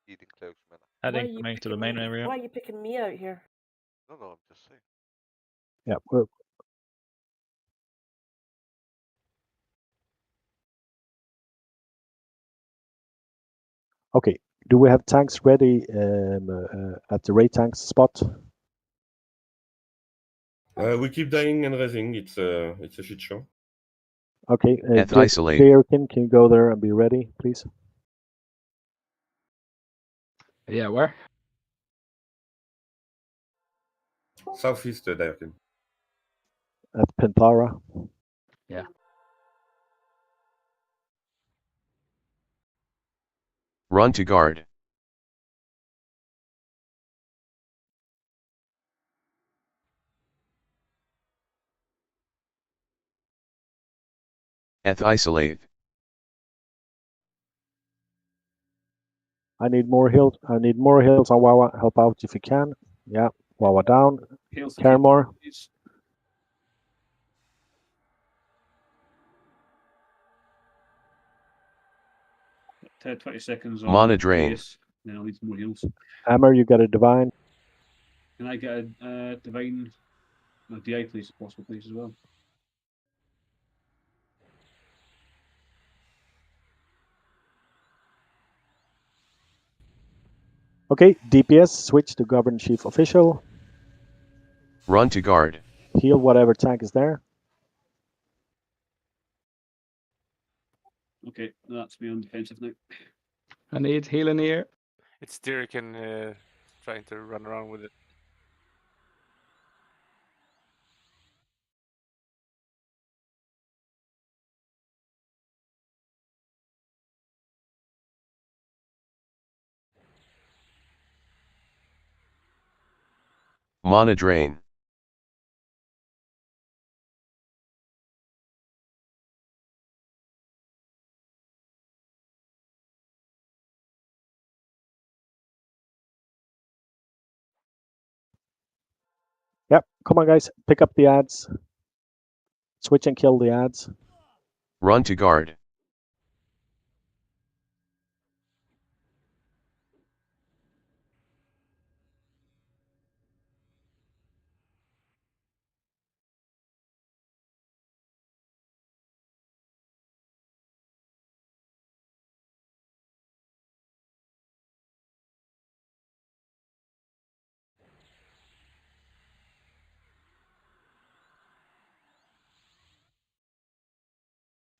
eating cleric's mana.
Heading coming to the main area.
Why are you picking me out here?
No, I'm just saying.
Yeah. Well, okay. Do we have tanks ready at the raid tanks spot?
We keep dying and raising. It's a shit show.
Okay.
Isolate.
Can you go there and be ready, please?
Yeah, where?
Southeast, Dirkin.
At Pentara.
Yeah.
Run to guard. Isolate.
I need more heals. I need more heals on Wawa. Help out if you can. Yeah. Wawa down. Care more.
Please. 20 seconds on
Mana drain.
Chase, then I'll need some more heals.
Hammer, you got a divine.
Can I get a divine DI, please, if possible, please, as well?
Okay, DPS, switch to Governed Chief Official.
Run to guard.
Heal whatever tank is there.
Okay, that's me on defensive now.
I need healing here.
It's Dirkin trying to run around with it.
Mana drain.
Yep, come on, guys, pick up the ads. Switch and kill the ads.
Run to guard.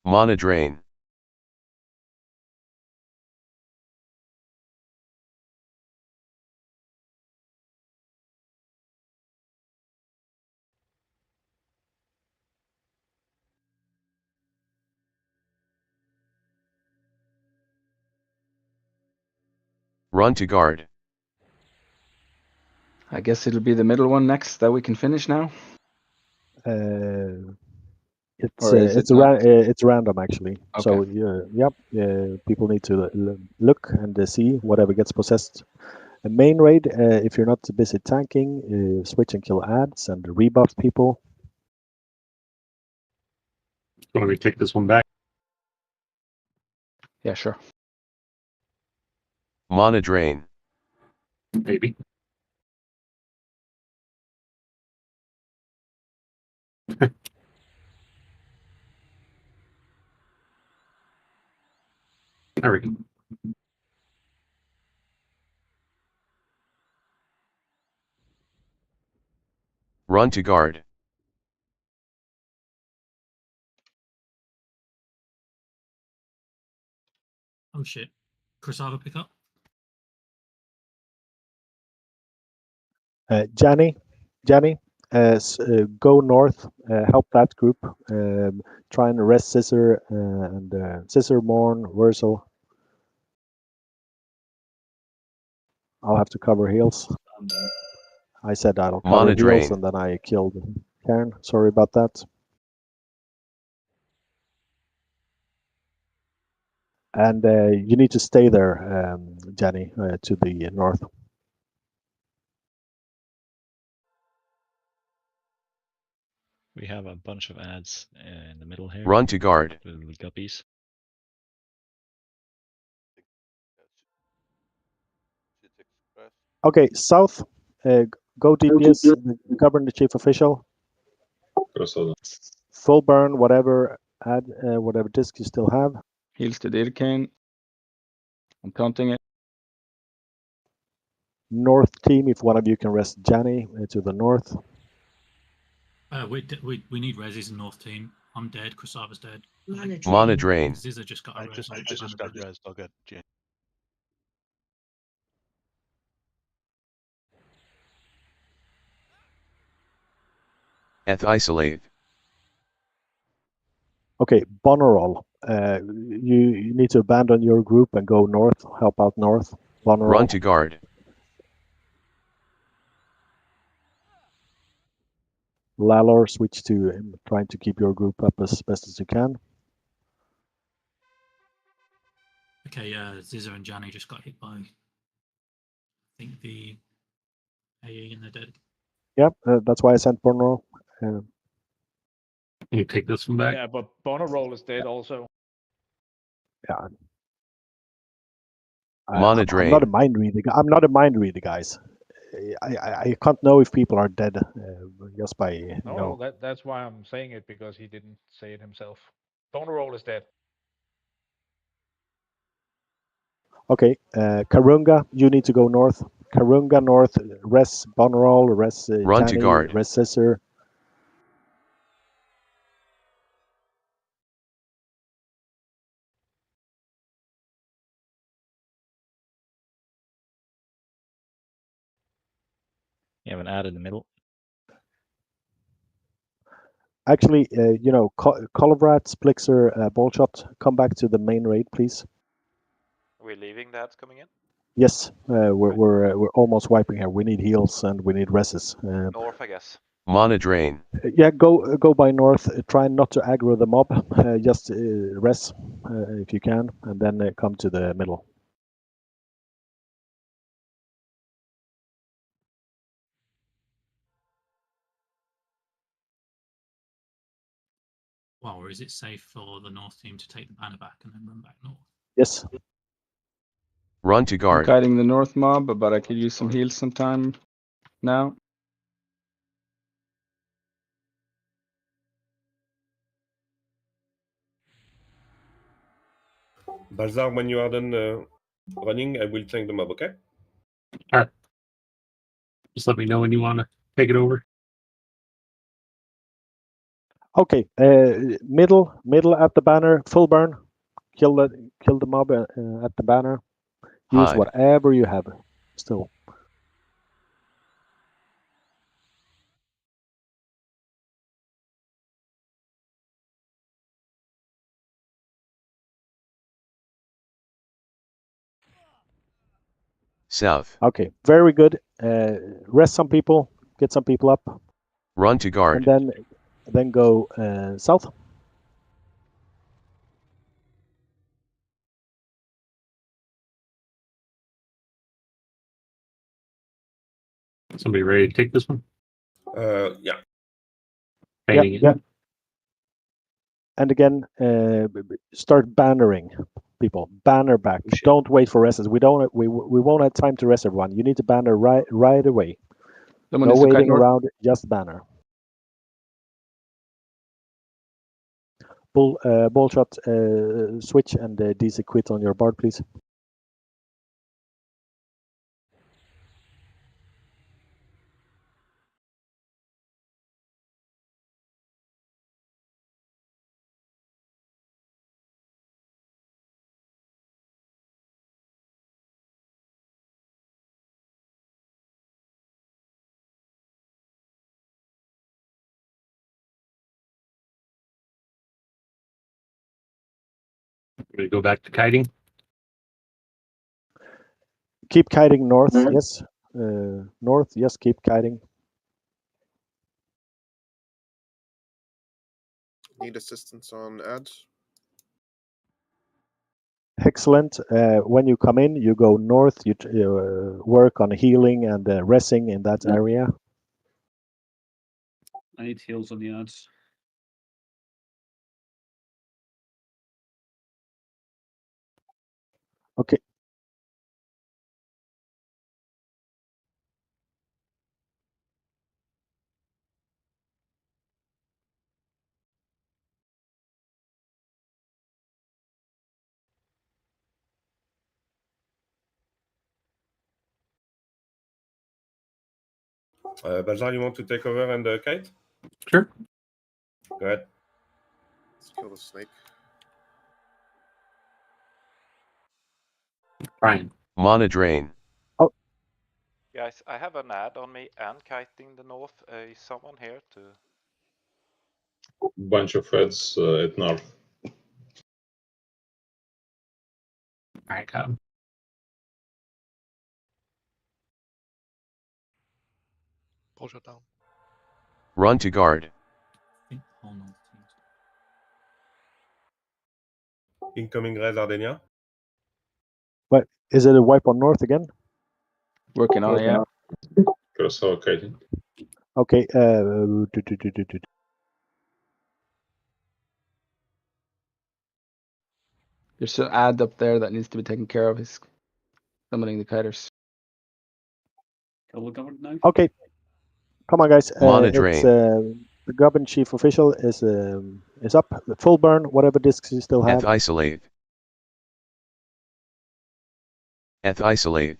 Mana drain. Run to guard.
I guess it'll be the middle one next that we can finish now.
It's
Or is it not?
it's random actually.
Okay.
So yep, people need to look and see whatever gets possessed. A main raid, if you're not busy tanking, switch and kill ads and rebuff people.
Want me to take this one back?
Yeah, sure.
Mana drain.
Maybe. There we go.
Run to guard.
Oh shit. Crosava pick up.
Janny, go north, help that group, try and arrest Scissor and Scissor, Morn, Wursel. I'll have to cover heals. I said I'll cover
Mana
heals
drain.
and then I killed Karen. Sorry about that. And you need to stay there, Jenny, to the north.
We have a bunch of ads in the middle here.
Run to guard.
Little guppies.
Okay, south, go DPS, govern the chief official. Full burn, whatever add, whatever disc you still have.
Heals to Dirkane. I'm counting it.
North team, if one of you can rest Janny to the north.
We need resis in north team. I'm dead. Crosava's dead.
Mana drain.
Zizza just got a res.
I just got res. I'll get Jane.
Eth isolate.
Okay, Bonorol, you need to abandon your group and go north, help out north. Bonorol.
Run to guard.
Lalor, switch to trying to keep your group up as best as you can.
Okay, Zizza and Janny just got hit by, I think, the AE and they're dead.
Yep, that's why I sent Bonorol.
You take this one back.
Yeah, but Bonorol is dead also.
Yeah.
Mana
I'm
drain.
not a mind reader. I'm not a mind reader, guys. I can't know if people are dead just by
No, that's why I'm saying it, because he didn't say it himself. Bonorol is dead.
Okay, Karunga, you need to go north. Karunga north, res Bonorol, res
Run to
Janny,
guard.
res Scissor.
You have an ad in the middle.
Actually, Colivrat, Splixer, Ballshot, come back to the main raid, please.
Are we leaving the ads coming in?
Yes, we're almost wiping here. We need heals and we need reses.
North, I guess.
Mana drain.
Yeah, go by north. Try not to aggro the mob. Just res if you can, and then come to the middle.
Well, or is it safe for the North team to take the banner back and then run back north?
Yes.
Run to
I'm
guard.
kiting the north mob, but I could use some heals sometime now.
Balzar, when you are done running, I will change the mob, okay?
All right. Just let me know when you want to take it over.
Okay. Middle at the banner. Full burn. Kill the mob at the banner. Use
Hide.
whatever you have. Still.
South.
Okay. Very good. Rest some people. Get some people up.
Run to guard.
And then go south.
Somebody ready to take this one?
Yeah.
Painting
Yeah. And again, start bannering people. Banner back. Don't wait for rests. We won't have time to rest everyone. You need to banner right away.
Someone
No
needs to kite
waiting
north.
around. Just banner. Ball shot. Switch and DC quit on your board, please.
Ready to go back to kiting?
Keep kiting north. Yes. North. Yes. Keep kiting.
Need assistance on ads?
Excellent. When you come in, you go north. You work on healing and resting in that area.
I need heals on the ads.
Okay.
Balzar, you want to take over and kite?
Sure.
Go ahead.
Let's kill the snake.
Brian.
Mana drain.
Guys, I have an ad on me and kiting the north. Is someone here to?
Bunch of heads at north.
Alright, got him.
Pull shot down.
Run to guard.
Incoming res Ardenia.
But is it a wipe on north again?
Working on it, yeah.
Kurosawa kiting.
Okay.
There's an ad up there that needs to be taken care of. He's summoning the kiters.
Kill the government now?
Okay. Come on, guys.
Mana
It's
drain.
the Goblin Chief Official is up. Full burn. Whatever discs you still have.
Eth isolate. Eth isolate.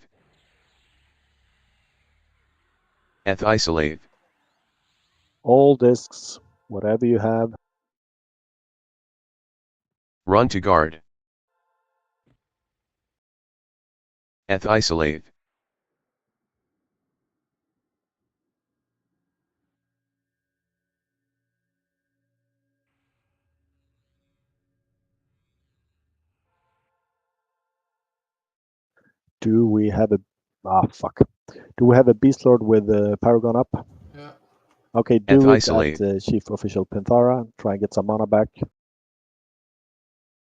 Eth isolate.
All discs. Whatever you have.
Run to guard. Eth isolate.
Do we have a fuck? Do we have a Beast Lord with Paragon up?
Yeah.
Okay, do it
isolate.
at Chief Official Penthara. Try and get some mana back.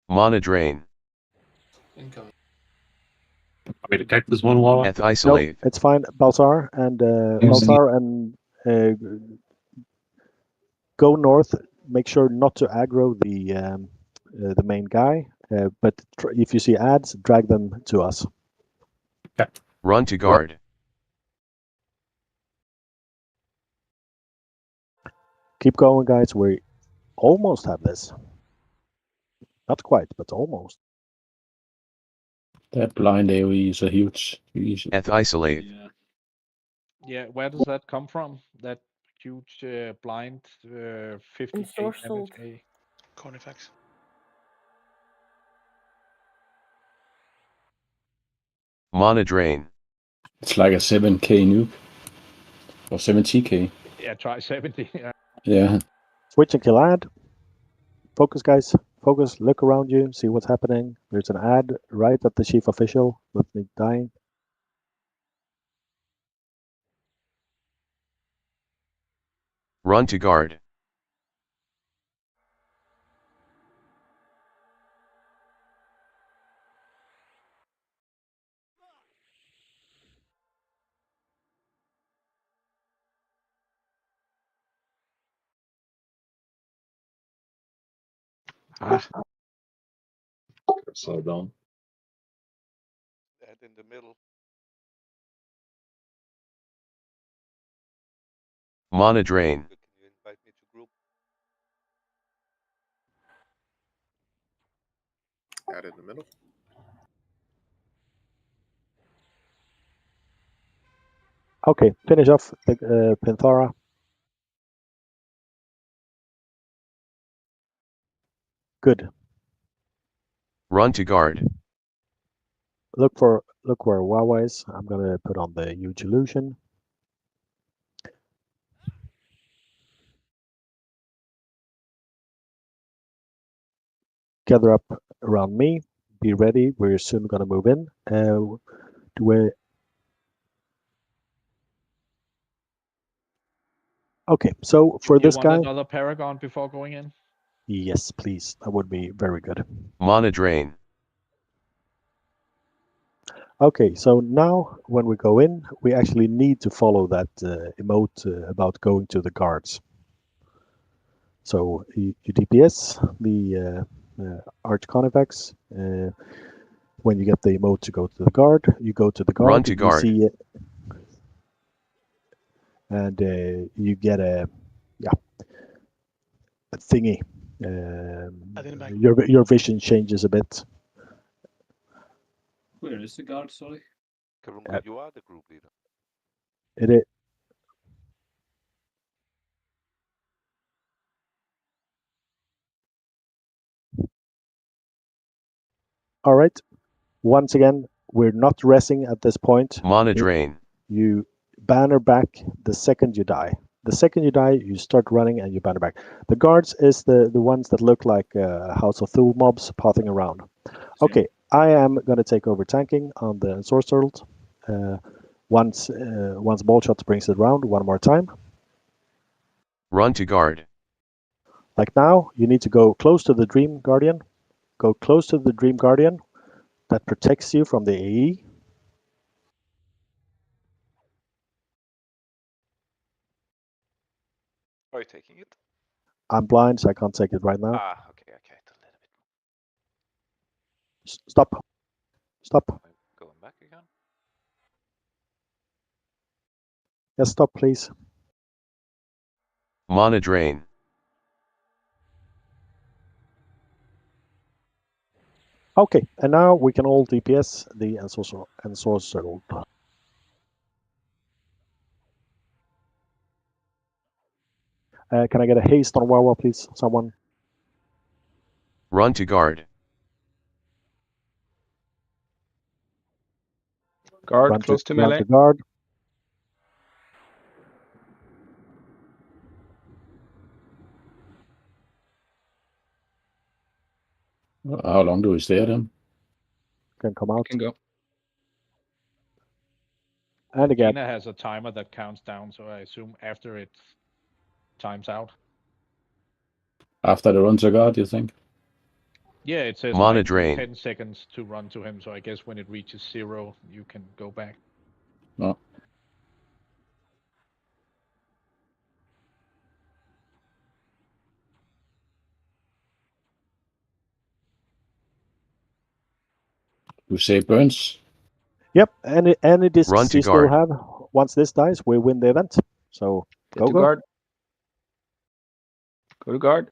Mana drain.
Incoming.
Want me to take this one while
Eth isolate.
No, it's fine. Balzar and go north. make sure not to aggro the main guy, but if you see ads, drag them to us.
Run to guard.
Keep going, guys. We almost have this. Not quite, but almost.
That blind AoE is a huge issue.
Eth isolate.
Yeah, where does that come from? That huge blind 50k
Ensorcelled.
damage.
Carnifex.
Mana drain.
It's like a 7k nuke. Or 70k.
Yeah, try 70.
Yeah.
Switch and kill ad. Focus, guys. Focus. Look around you. See what's happening. There's an ad right at the chief official with me dying.
Run to guard.
Slow down.
That in the middle.
Mana drain.
Can you invite me to group?
Add in the middle.
Okay, finish off the Penthara. Good.
Run to guard.
Look where Wawa is. I'm gonna put on the huge illusion. Gather up around me. Be ready. We're soon gonna move in. Do we? Okay, so for
Do you
this
want
guy,
another Paragon before going in?
yes, please. That would be very good.
Mana drain.
Okay, so now when we go in, we actually need to follow that emote about going to the guards. So you DPS the Arch Convex. When you get the emote to go to the guard, you go to the guard.
Run to guard.
You see it, and you get a thingy. Your vision changes a bit.
Where is the guard, sorry?
Karunga, you are the group leader.
It is. All right. Once again, we're not resting at this point.
Mana drain.
You banner back the second you die. The second you die, you start running and you banner back. The guards is the ones that look like House of Thule mobs pathing around. Okay, I am going to take over tanking on the Ensorcelled. Once Ball Shot brings it around one more time.
Run to guard.
Like now, you need to go close to the Dream Guardian. Go close to the Dream Guardian. That protects you from the AE.
Are you taking it?
I'm blind, so I can't take it right now.
Ah, okay.
Stop. Stop.
Going back again.
Yes, stop, please.
Mana drain.
Okay, and now we can all DPS the Ensorcelled. Can I get a haste on Wawa, please? Someone.
Run to guard.
Guard,
Run
close to
run
melee.
to guard.
How long do we stay then?
Can come out.
Can go.
And again.
Dana has a timer that counts down, so I assume after it times out.
After the run to guard, you think?
Yeah, it says
Mana
like
drain.
10 seconds to run to him, so I guess when it reaches 0, you can go back.
No. We say burns.
Yep, any discs
Run to
you still
guard.
have, once this dies, we win the event. So
Get to
go.
guard. Go to guard.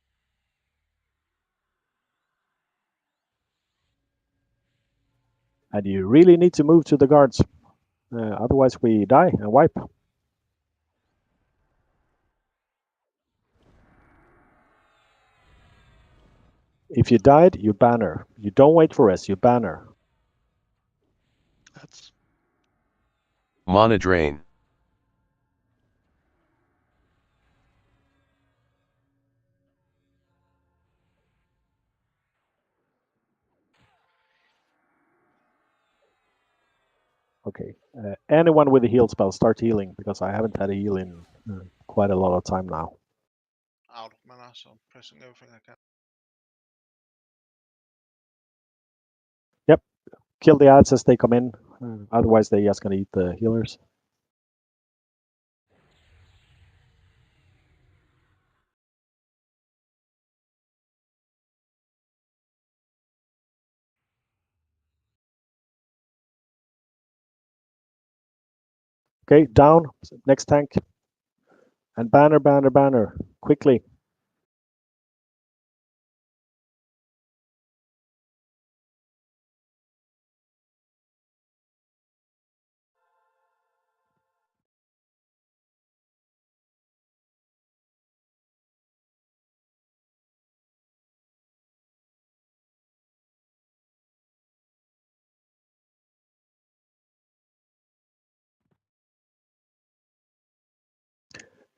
And you really need to move to the guards. Otherwise we die and wipe. If you died, you banner. You don't wait for us, you banner.
That's
Mana drain.
Okay. Anyone with a heal spell, start healing, because I haven't had a heal in quite a lot of time now.
Out of mana, so I'm pressing everything I can.
Yep. Kill the ads as they come in. Otherwise, they're just going to eat the healers. Okay, down. Next tank. And banner, banner, banner. Quickly.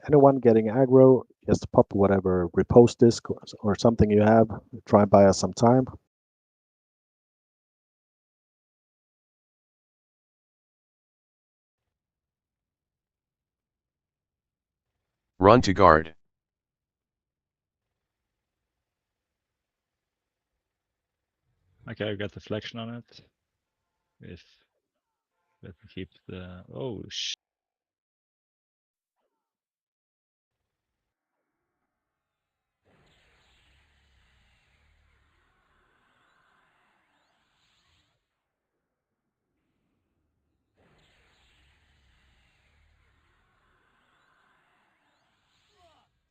Anyone getting aggro, just pop whatever repost disc or something you have. Try and buy us some time.
Run to guard.
Okay, I've got deflection on it. If let me keep the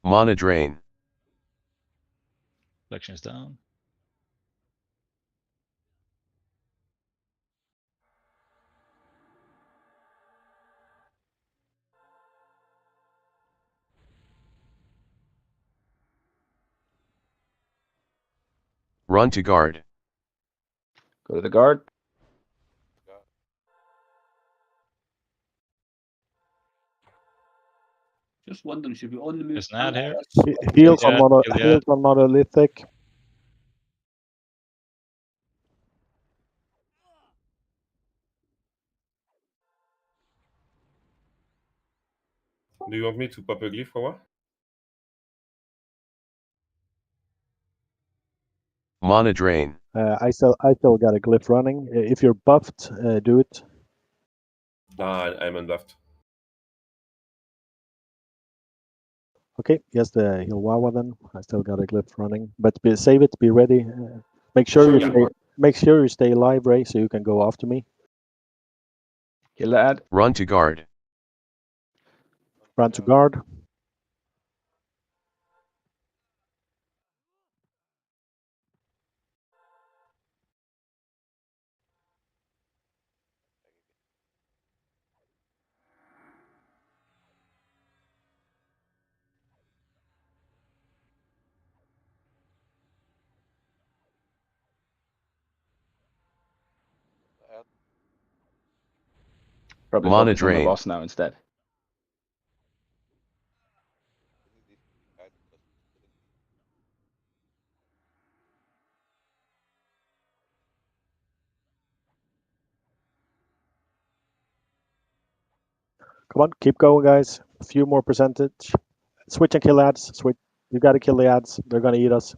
Mana drain.
deflection is down.
Run to guard.
Go to the guard.
Just wondering, should we only move?
There's an ad here.
Heals
Kill
on
the ad.
heals on monolithic.
Do you want me to pop a glyph or what?
Mana drain.
I still got a glyph running. If you're buffed, do it.
Nah, I'm unbuffed.
Okay, yes, the heal Wawa then. I still got a glyph running, but save it. Be ready. Make sure you stay alive, Ray, so you can go after me.
Kill the ad.
Run to guard.
Run to guard.
Probably
Mana
focus on the
drain.
boss now instead.
Come on, keep going, guys. A few more percentage. Switch and kill ads. Switch. You got to kill the ads. They're gonna eat us.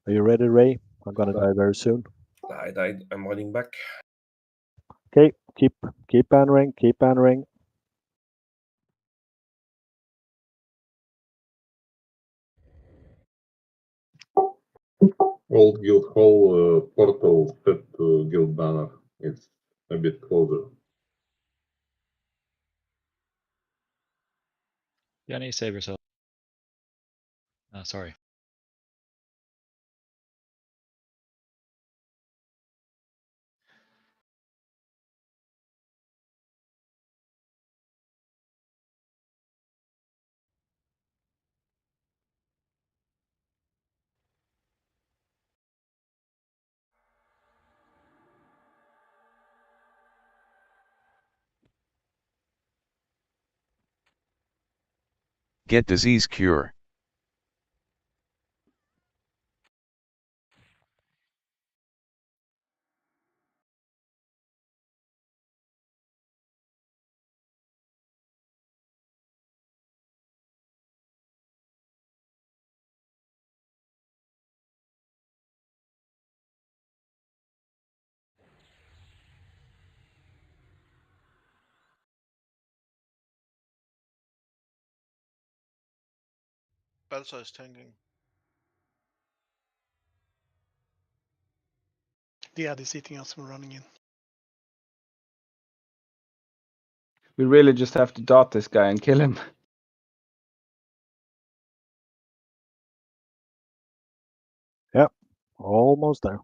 Are you ready, Ray? I'm gonna die very soon.
I died. I'm running back.
Okay, keep bannering, keep bannering.
Old guild hall portal set guild banner. It's a bit closer.
Yanni, save yourself. Sorry.
Get disease cure.
Balsa is tanking.
The ad is eating us from running in.
We really just have to dot this guy and kill him.
Yep, almost there.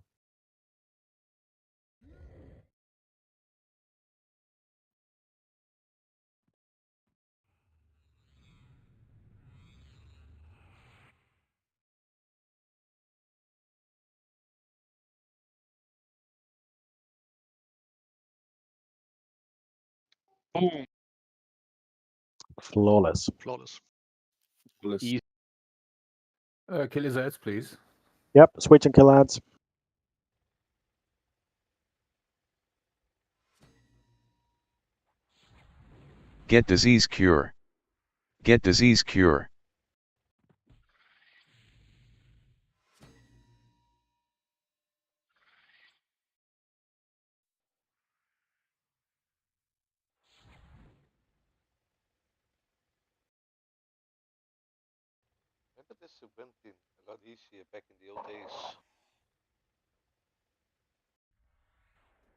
Flawless.
Flawless.
Easy. Kill his ads, please.
Yep, switch and kill ads.
Get disease cure. Get disease cure.
Remember this went in a lot easier back in the old days.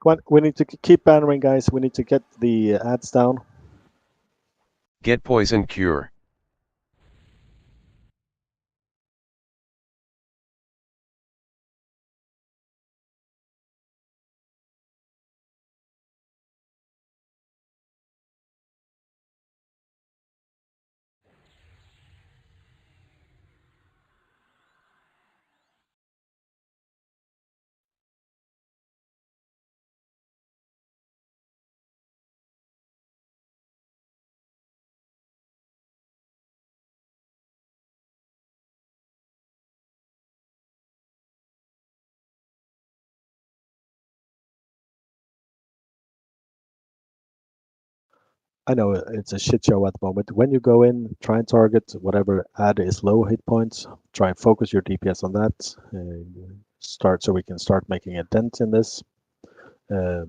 Come on, we need to keep bannering, guys. We need to get the ads down.
Get poison cure.
I know it's a shit show at the moment. When you go in, try and target whatever ad is low hit points. Try and focus your DPS on that. Start so we can start making a dent in this. The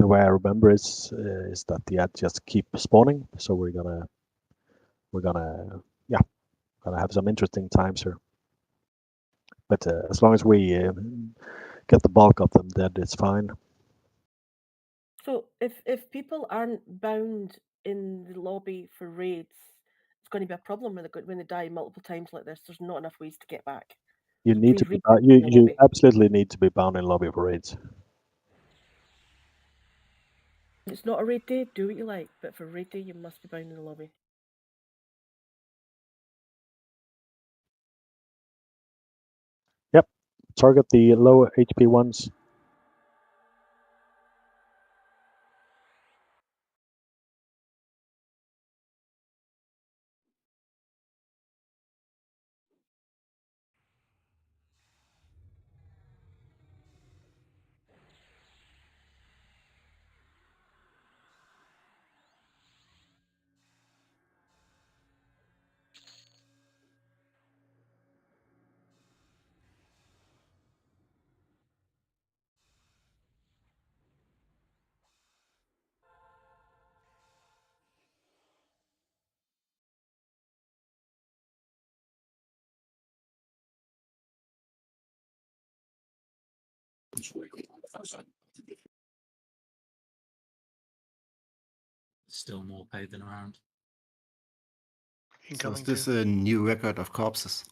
way I remember is that the ads just keep spawning. So we're gonna have some interesting times here. But as long as we get the bulk of them dead, it's fine.
So if people aren't bound in the lobby for raids, it's going to be a problem when they die multiple times like this. There's not enough ways to get back.
You
So
need to
please
be,
reboot
you
the
you
lobby.
absolutely need to be bound in lobby for raids.
It's not a raid day. Do what you like, but for raid day, you must be bound in the lobby.
Yep. Target the low HP ones.
Still more paid than around.
So is
Incoming
this
too.
a new record of corpses?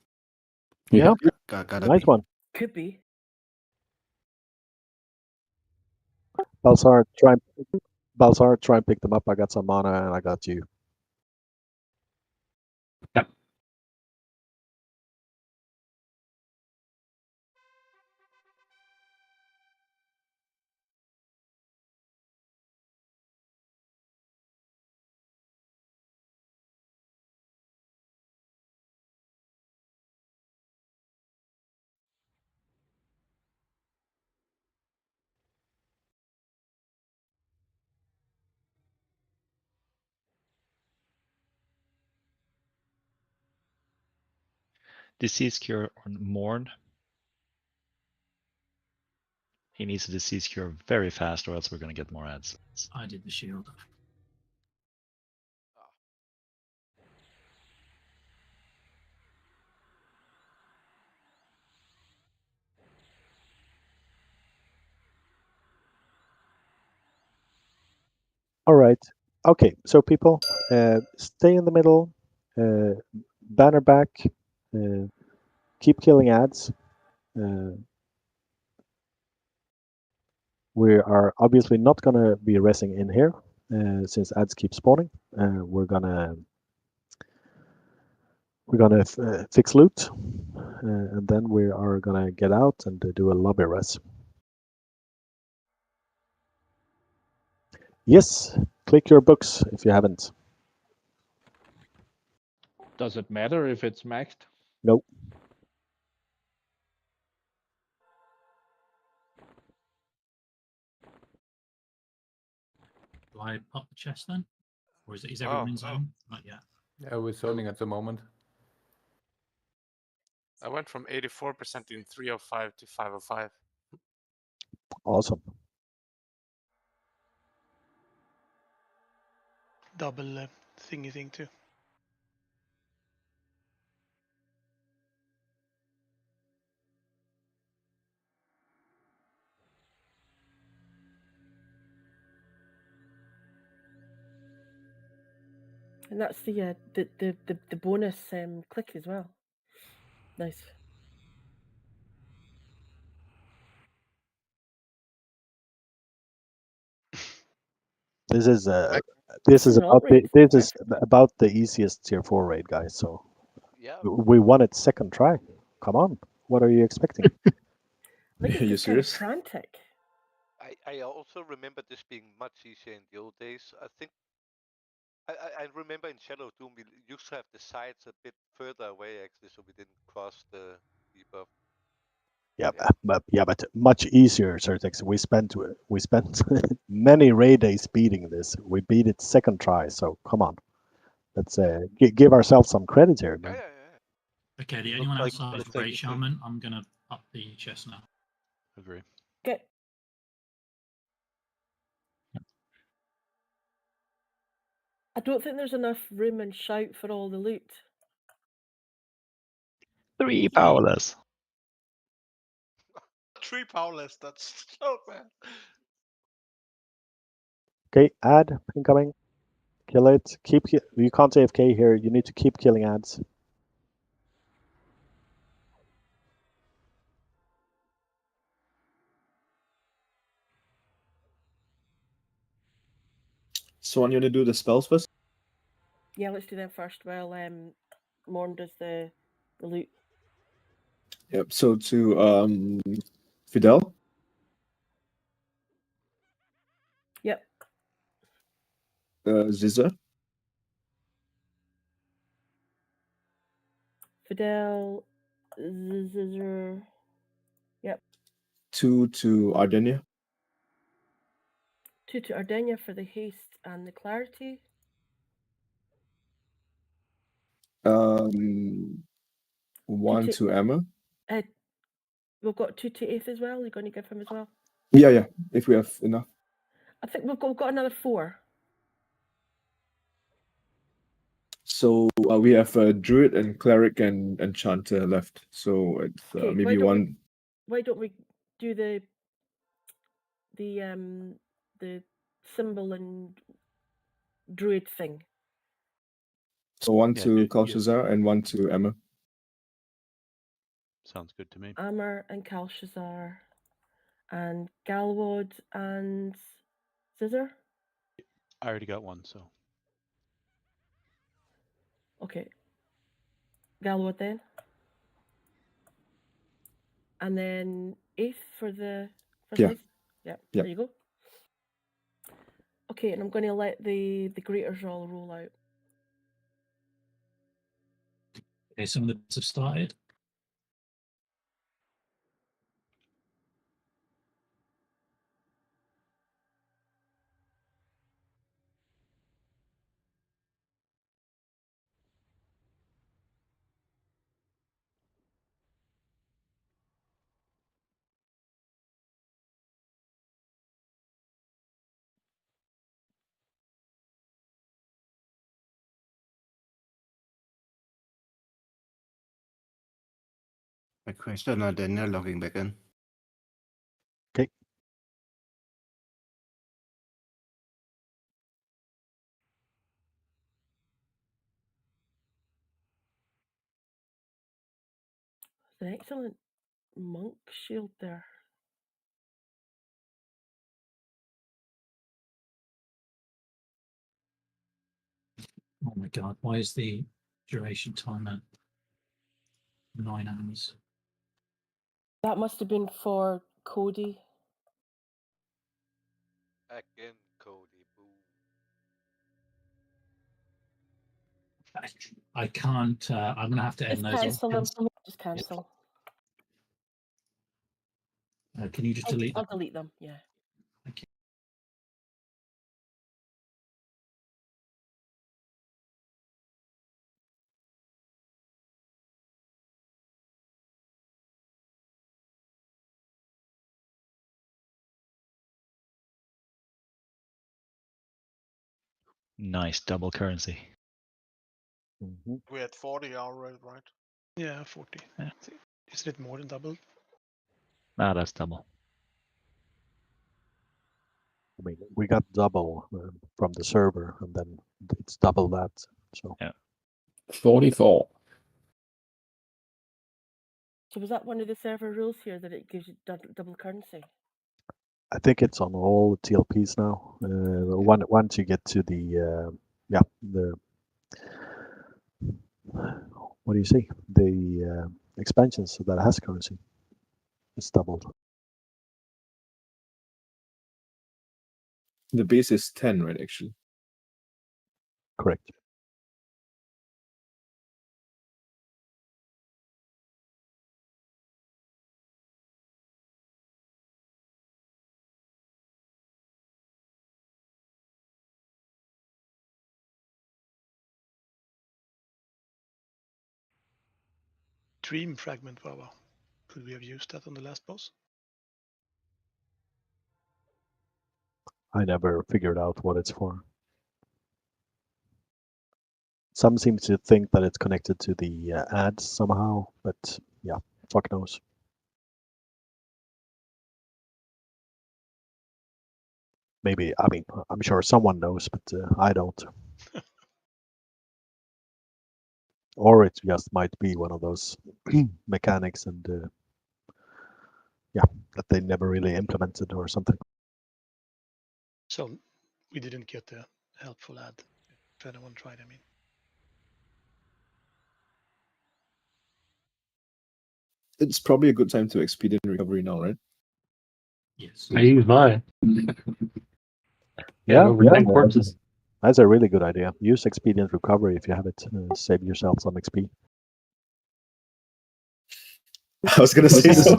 Yeah,
Gotta
nice
be.
one.
Could be.
Balsar, try and pick them up. I got some mana and I got you.
Yeah.
Disease cure on Morn. He needs a disease cure very fast, or else we're gonna get more ads.
I did the shield.
All right. Okay, so people, stay in the middle, banner back, keep killing ads. We are obviously not going to be resting in here since ads keep spawning. We're gonna fix loot, and then we are gonna get out and do a lobby res. Yes, click your books if you haven't.
Does it matter if it's maxed?
Nope.
Do I pop the chest then? Or is everyone in zone? Not yet.
Yeah, we're zoning at the moment.
I went from 84% in 305 to 505.
Awesome.
Double thingy thing too.
And that's the bonus click as well. Nice.
This is
This is an alt raid.
this is about the easiest tier 4 raid, guys. So
Yeah.
we won it second try. Come on, what are you expecting?
I think it's
You
just kind of
serious?
frantic.
I also remember this being much easier in the old days. I think I remember in Shadow Doom we used to have the sides a bit further away actually, so we didn't cross the debuff.
Yeah, but much easier, Certex. We spent many raid days beating this. We beat it second try, so come on. Let's give ourselves some credit here, man.
Okay, the
Looked
anyone
like-
outside
looked
Grey
like-
Shaman, I'm gonna pop the chest now.
Agree.
Okay. I don't think there's enough room and shout for all the loot.
3 powerless.
3 powerless, that's so bad.
Okay, ad incoming. Kill it. You can't AFK here. You need to keep killing ads.
Swan, you want to do the spells first?
Yeah, let's do them first. Well, Morn does the loot.
Yep. So to Fidel.
Yep.
Ziza.
Fidel. Zizzer. Yep.
2 to Ardenia.
2 to Ardenia for the haste and the clarity.
1
to-
to Emma.
We've got 2 to Aeth as well. You're going to give him as well.
Yeah. If we have enough.
I think we've got another 4.
So we have Druid and Cleric and Enchanter left. So it's
Okay,
maybe one.
Why don't we do the the symbol and druid thing.
So one
Yeah,
to
yeah.
Kalshazar and one to Emma.
Sounds good to me.
Amr and Kalshazar, and Galwad and Scissor.
I already got one, so
Okay. Galwad then. And then 8th for the first
Yeah.
knife. Yeah,
Yeah.
there you go. Okay, and I'm going to let the graters all roll out.
Okay, some of the bits have started.
My question are Daniel logging back in.
Okay.
An excellent monk shield there.
Oh my god, why is the duration timer 9 hours?
That must have been for Cody.
Again, Cody. Boo.
I can't. I'm gonna have to
Just
end those.
cancel them. Just cancel.
Can you just delete
I'll
them?
delete them. Yeah.
Thank you.
Nice double currency.
We had 40 already, right?
Yeah, 40.
Yeah.
Isn't it more than double?
Ah, that's double.
I mean, we got double from the server, and then it's double that. So
yeah,
44.
So was that one of the server rules here that it gives you double currency?
I think it's on all TLPs now. Once you get to the the what do you say, the expansions that has currency, it's doubled.
The base is 10, right, actually?
Correct.
Dream fragment, wow. Could we have used that on the last boss?
I never figured out what it's for. Some seem to think that it's connected to the ads somehow, but yeah, fuck knows. Maybe, I mean, I'm sure someone knows, but I don't. Or it just might be one of those mechanics and that they never really implemented or something.
So we didn't get a helpful ad. If anyone tried, I mean.
It's probably a good time to expedient recovery now, right?
Yes.
I use mine.
Yeah,
over 10 corpses.
That's a really good idea. Use expedient recovery if you have it. Save yourself some XP.
I was gonna say so.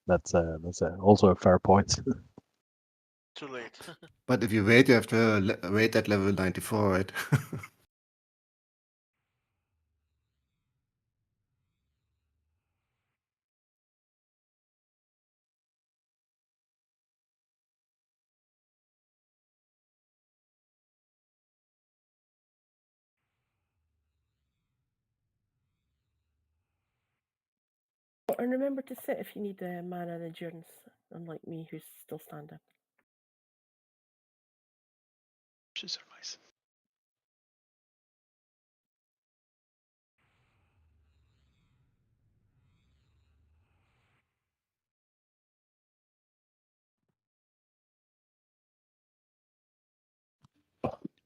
That's also a fair point.
Too late.
But if you wait, you have to wait at level 94, right?
And remember to sit if you need mana and endurance. unlike me, who's still standing.
She's mice.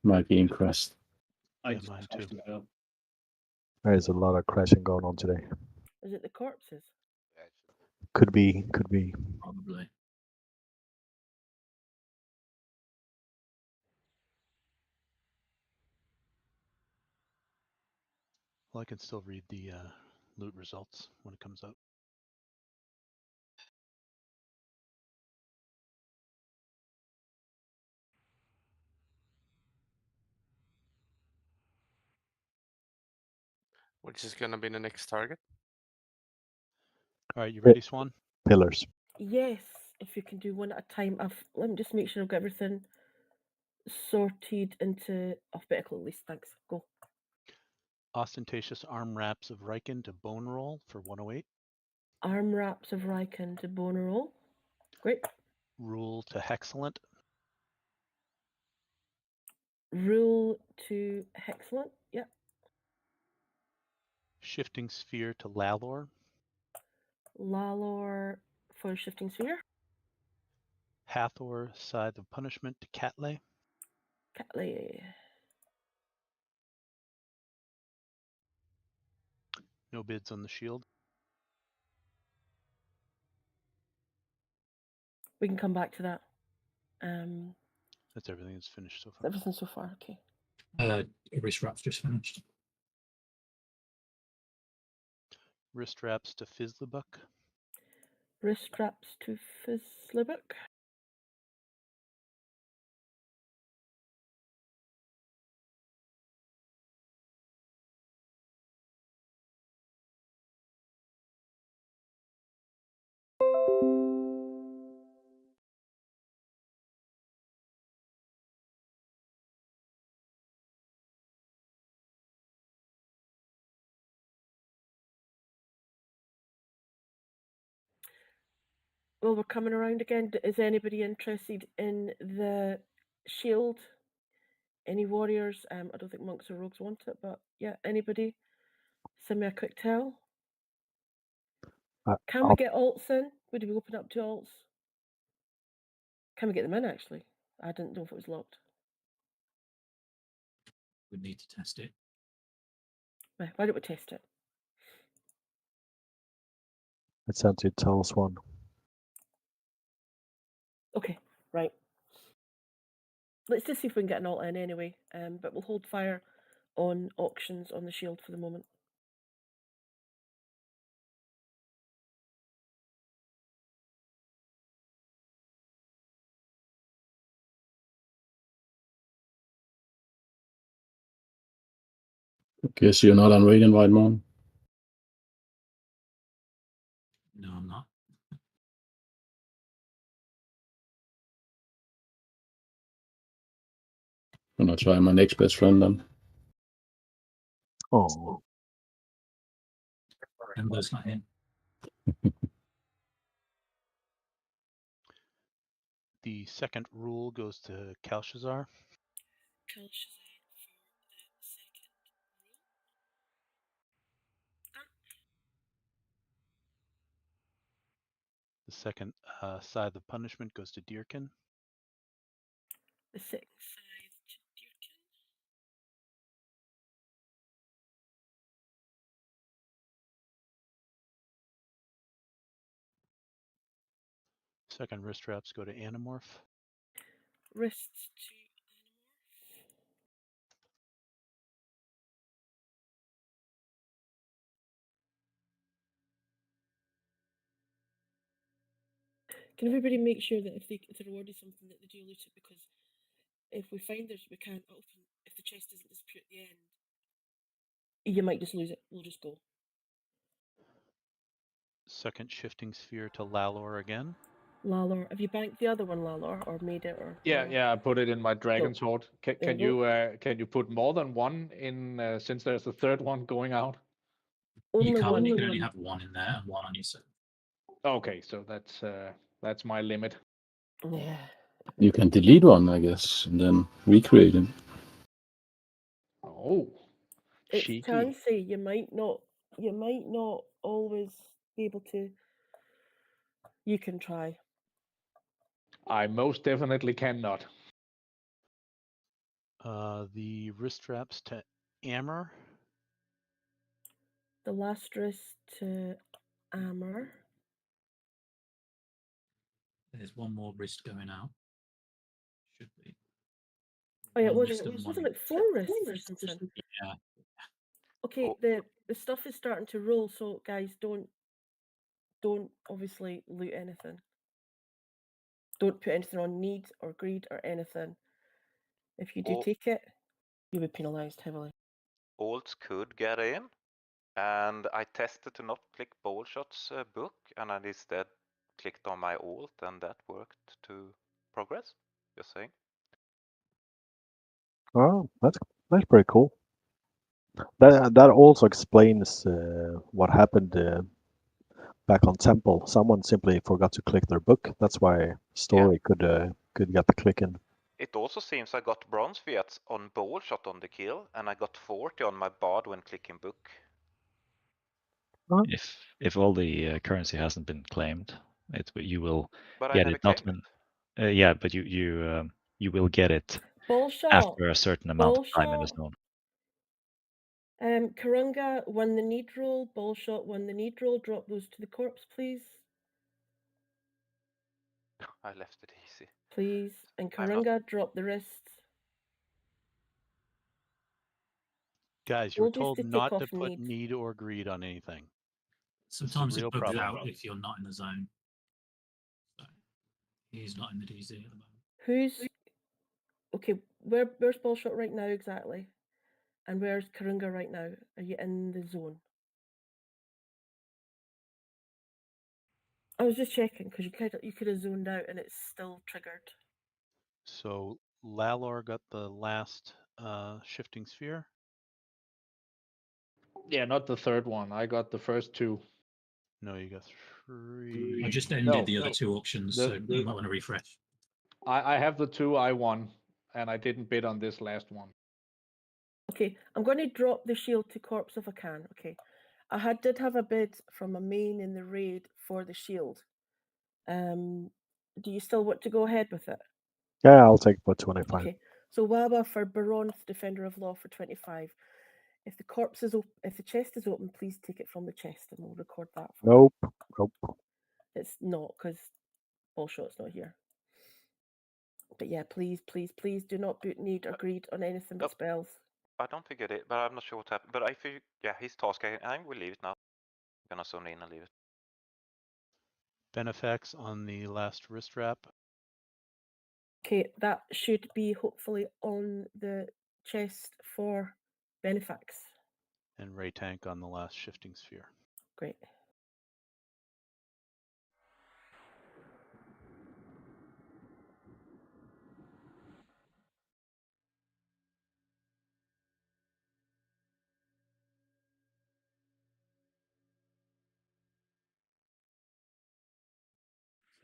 My game crashed.
I
Yeah,
just
mine
crashed
too.
as well.
There's a lot of crashing going on today.
Is it the corpses?
Could be, could be.
Probably.
Well, I can still read the loot results when it comes up.
Which is gonna be the next target?
All right, you ready, Swan?
Pillars.
Yes, if you can do one at a time. Let me just make sure I've got everything sorted into alphabetical list. Thanks. Go.
Ostentatious arm wraps of Riken to bone roll for 108.
Arm wraps of Riken to bone roll. Great.
Rule to Hexcellent.
Rule to Hexcellent. Yep.
Shifting sphere to Lalor.
Lalor for shifting sphere.
Hathor scythe of punishment to Catley.
Catley.
No bids on the shield.
We can come back to that.
That's everything that's finished so far.
Everything so far. Okay.
Wrist wrap's just finished.
Wrist wraps to Fizzlebuck.
Wrist straps to Fizzlebuck. Well, we're coming around again. Is anybody interested in the shield? Any warriors? I don't think monks or rogues want it, but yeah, anybody? Send me a quick tell. Can we get alts in? Would we open up to alts? Can we get them in, actually? I didn't know if it was locked.
We need to test it.
Right, why don't we test it?
It sounds you tell us one.
Okay, right. Let's just see if we can get an alt in anyway. But we'll hold fire on auctions on the shield for the moment.
Okay, so you're not on raid invite, Mon?
No, I'm not.
I'm gonna try my next best friend then.
Oh.
Ember's not in.
The second rule goes to Kalshazar. The second scythe of punishment goes to Deerkin.
The second scythe to Deerkin.
Second wrist wraps go to Animorph.
Wrists to Can everybody make sure that if they're awarded something that they do loot it, because if we find we can't open, if the chest doesn't disappear at the end, you might just lose it. We'll just go.
Second shifting sphere to Lalor again.
Lalor, have you banked the other one, Lalor, or made it, or?
Yeah, I put it in my dragon
Cool.
sword.
There
Can you put more than one in since there's a third one going out?
You
Only
can't.
one.
You can only have one in there and one on your set.
Okay, so that's That's my limit.
Yeah.
You can delete one, I guess, and then recreate it.
Oh,
It's
cheeky.
chancy. You might not always be able to. You can try.
I most definitely cannot.
The wrist straps to Amber.
The last wrist to Amber.
There's one more wrist going out. Should be.
Oh yeah,
One
it
wrist and
was
one.
like 4 wrists or something.
Yeah.
Okay, the stuff is starting to roll, so guys, don't obviously loot anything. Don't put anything on need or greed or anything. If you do
Oh.
take it, you'll be penalised heavily.
Alts could get in, and I tested to not click Bowl Shot's book, and I instead clicked on my alt, and that worked to progress. Just saying.
Oh, that's pretty cool. That also explains what happened back on Temple. Someone simply forgot to click their book. That's why Story could get the click in.
It also seems I got bronze fiats on Bowl Shot on the kill, and I got 40 on my Bard when clicking book.
If all the currency hasn't been claimed, you will
But I
get
never
it. Not
claimed
when, yeah, but you will get it
Ball shot.
after a certain amount
Ball
of time in the
shot.
zone.
Karunga won the need roll. Ball shot won the need roll. Drop those to the corpse, please.
I left it easy.
Please. And
I'm not-
Karunga, drop the wrists.
Guys, you were
Oldies
told
to take
not to
off
put
need.
need or greed on anything.
Sometimes
real
it bugs
problem.
out if you're not in the zone. So he's not in the DZ at the moment.
Who's okay? Where's Ball shot right now exactly? And where's Karunga right now? Are you in the zone? I was just checking because you could have zoned out and it's still triggered.
So Lalor got the last shifting sphere.
Yeah, not the third one. I got the first two.
No, you got 3.
I just ended the other 2 auctions, so you might want to refresh.
I have the 2 I won, and I didn't bid on this last one.
Okay, I'm going to drop the shield to corpse if I can. Okay, I did have a bid from a main in the raid for the shield. Do you still want to go ahead with it?
Yeah, I'll take about 25.
Okay, so Waba for Baronth, Defender of Law for 25. If the corpse is if the chest is open, please take it from the chest, and we'll record that.
Nope.
It's not because Bullshot's not here. But yeah, please do not put need or greed on anything but spells.
I don't think it is, but I'm not sure what happened. But I feel, yeah, his task, I will leave it now. I'm gonna zone in and leave it.
Benefax on the last wrist wrap.
Okay, that should be hopefully on the chest for Benefax.
And Ray Tank on the last shifting sphere.
Great.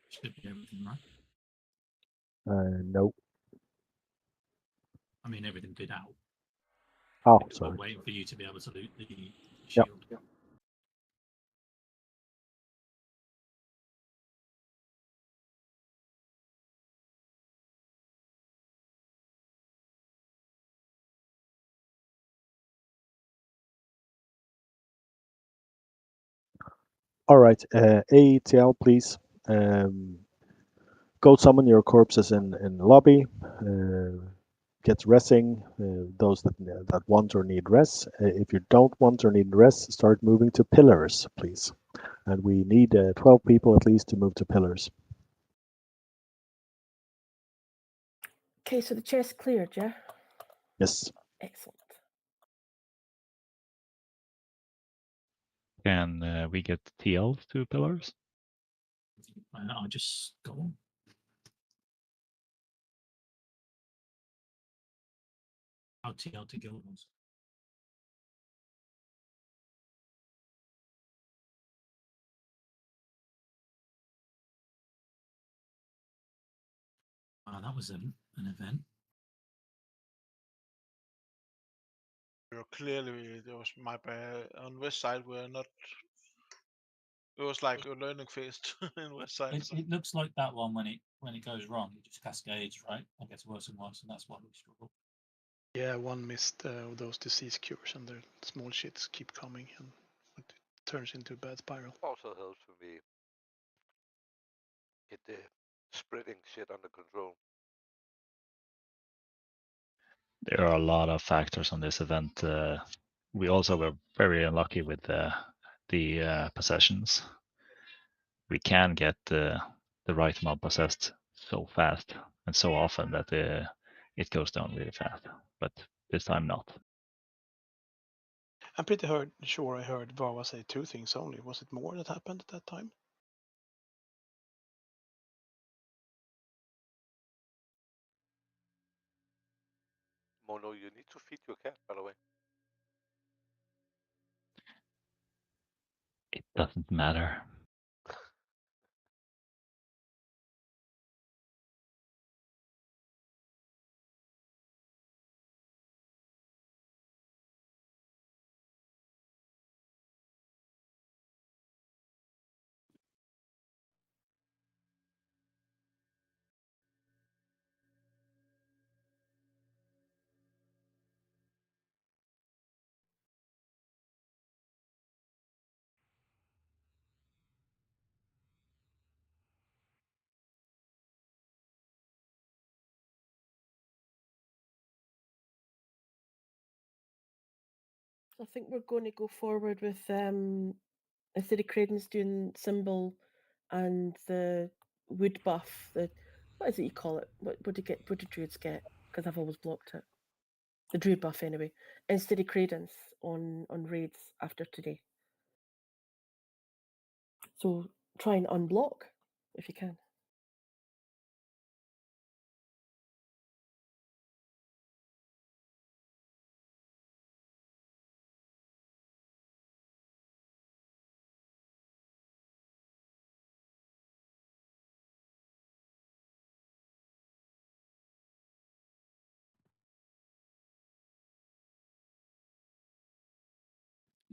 Should be everything, right?
Nope.
I mean, everything did out.
Oh,
We're
sorry.
waiting for you to be able to loot the shield.
Yep. All right, AETL, please. Go summon your corpses in lobby. Get resting. Those that want or need rest. If you don't want or need rest, start moving to pillars, please. And we need 12 people at least to move to pillars.
Okay, so the chest cleared, yeah?
Yes.
Excellent.
Can we get TL to pillars?
I'll just go on. I'll TL to guild ones. Wow, that was an event.
Clearly, it was my bad. On west side, we're not. It was like a learning phase in west side.
It looks like that one when it goes wrong, it just cascades, right? It gets worse and worse, and that's why we struggle.
Yeah, one missed those disease cures, and the small shits keep coming, and it turns into a bad spiral.
Also helps when we get the spreading shit under control.
There are a lot of factors on this event. We also were very unlucky with the possessions. We can get the right mob possessed so fast and so often that it goes down really fast. But this time not.
I'm pretty sure I heard Vava say 2 things only. Was it more that happened at that time?
Mono, you need to feed your cat, by the way.
It doesn't matter.
I think we're going to go forward with instead of Credence doing symbol and the wood buff. The what is it you call it? What do druids get? Because I've always blocked it. The druid buff anyway. Instead of Credence on raids after today. So try and unblock if you can.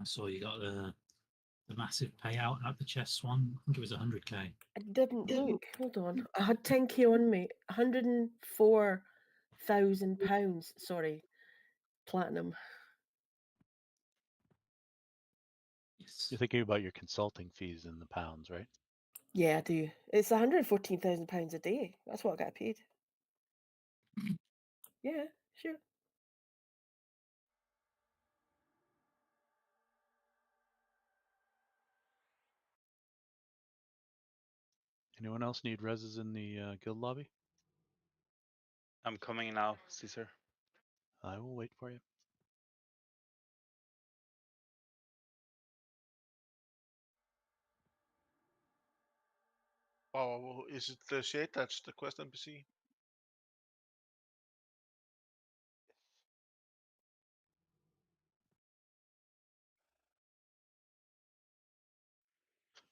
I saw you got the massive payout at the chest one. I think it was 100k.
I didn't look. Hold on. I had 10k on me. £104,000. Sorry, platinum.
Yes.
You're thinking about your consulting fees in the pounds, right?
Yeah, I do. It's £114,000 a day. That's what I get paid. Yeah, sure.
Anyone else need reses in the guild lobby?
I'm coming now, Caesar.
I will wait for you.
Oh, is it the Shade that's the quest NPC?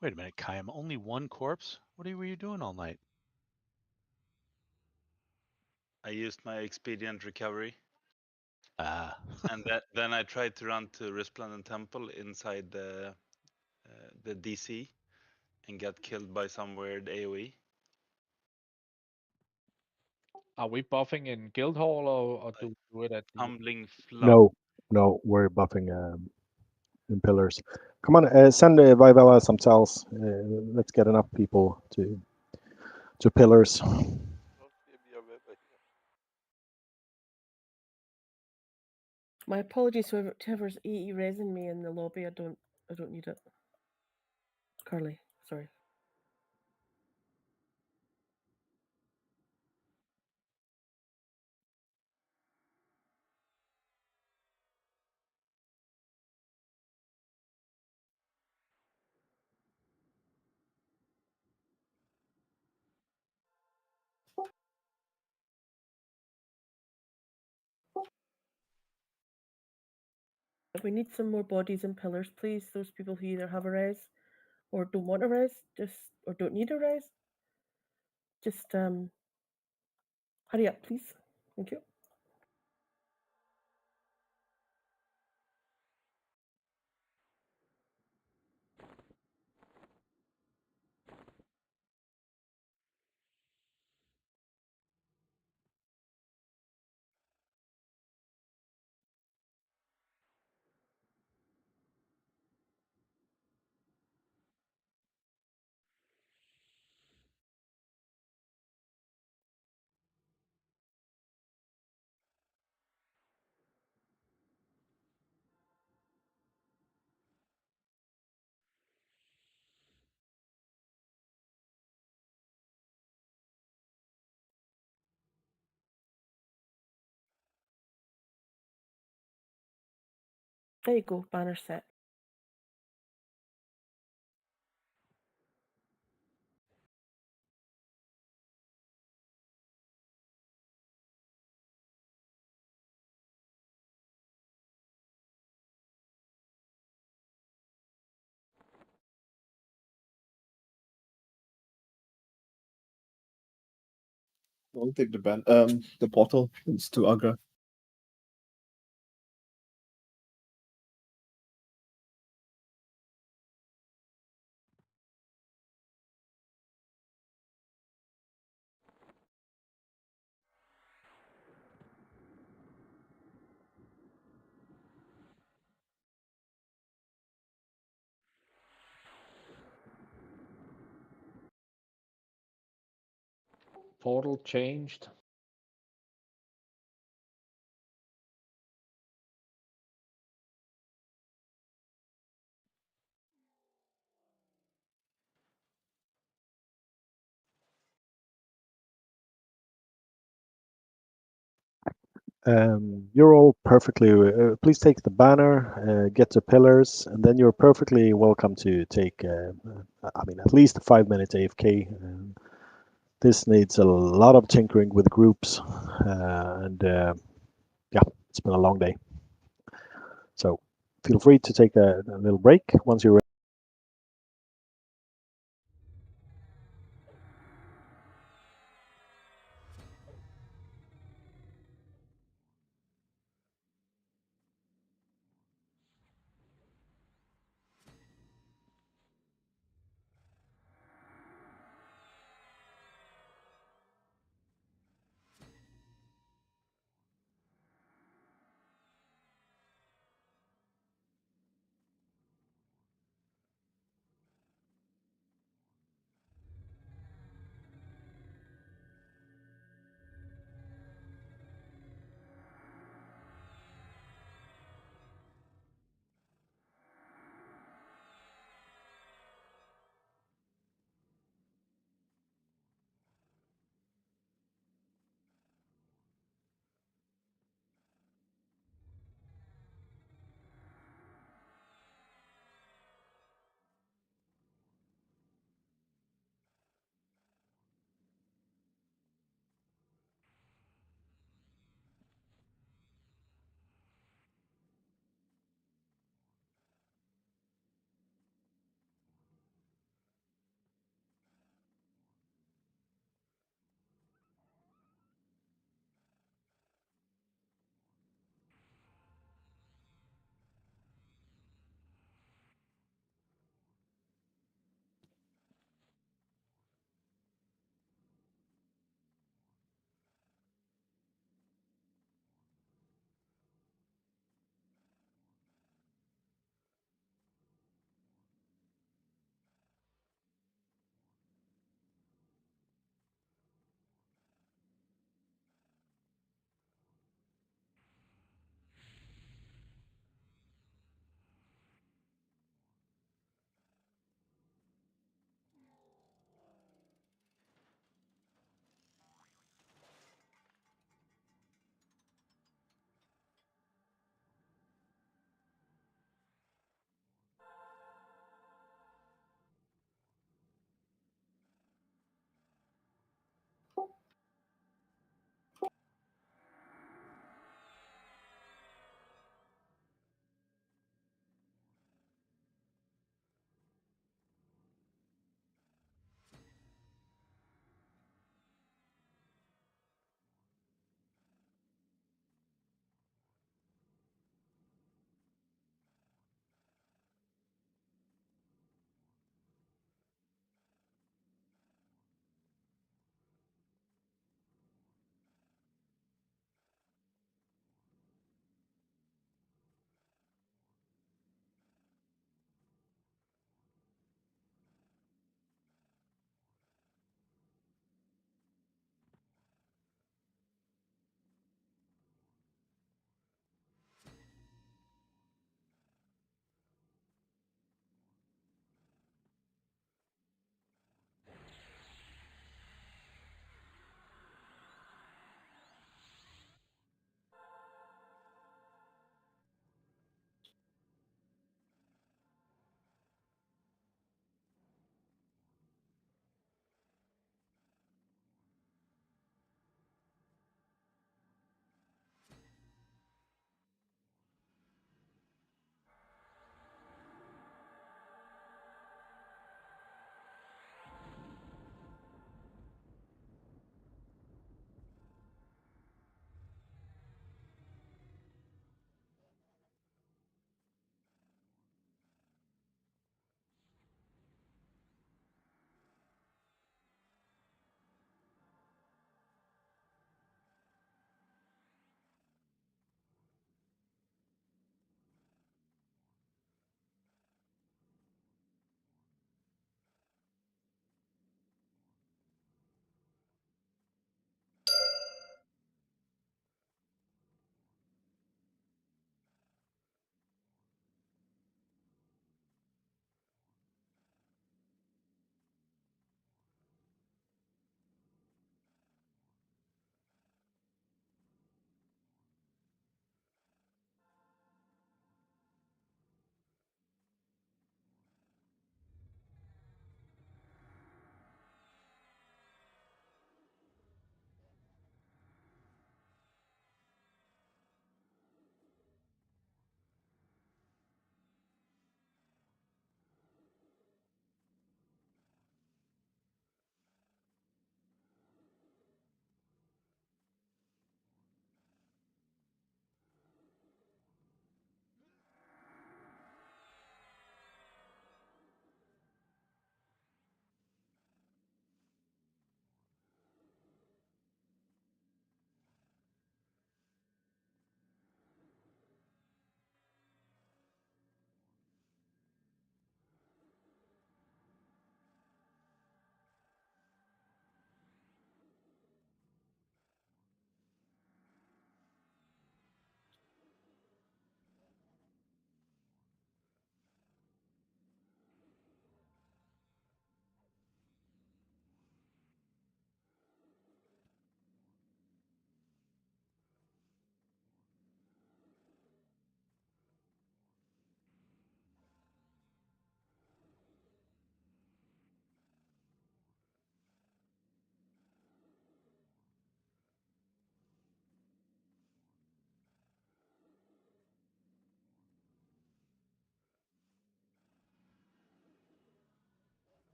Wait a minute, Kayam. Only one corpse? What were you doing all night?
I used my expedient recovery.
Ah.
And then I tried to run to Resplendent Temple inside the DC and got killed by some weird AoE.
Are we buffing in Guildhall or do we do it at the...
Tumbling flow.
No, we're buffing in pillars. Come on, send Vivella some cells. Let's get enough people to pillars.
My apologies to whoever's EE resin me in the lobby. I don't need it. Carly, sorry. We need some more bodies and pillars, please. Those people who either have a res or don't want a res, or don't need a res. Just Hurry up, please. Thank you. There you go, banner set.
I'll take the portal. It's too aggro.
Portal changed.
You're all perfectly. Please take the banner, get the pillars, and then you're perfectly welcome to take. I mean, at least a 5 minute AFK. This needs a lot of tinkering with groups, and yeah, it's been a long day. So feel free to take a little break once you're ready.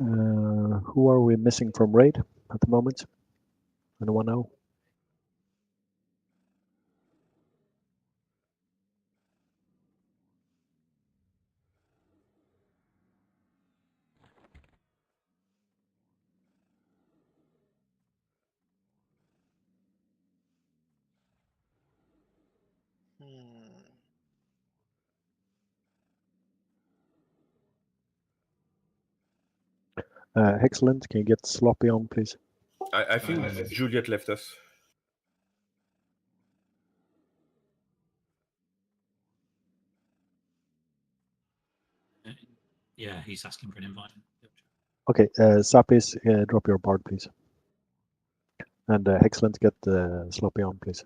Who are we missing from raid at the moment? Anyone know? Excellent. Can you get Sloppy on, please?
I think Juliet left us.
Yeah, he's asking for an invite.
Okay, Sapis, drop your board, please. And excellent, get Sloppy on, please.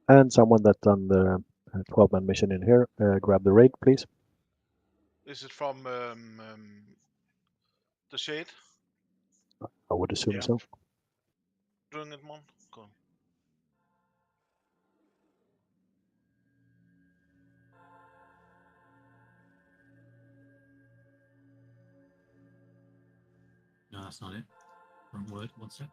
And someone that done the 12-man mission in here, grab the raid, please.
Is it from the shade?
I would assume so.
Doing it, Mon? Cool.
No, that's not it. Wrong word. One sec.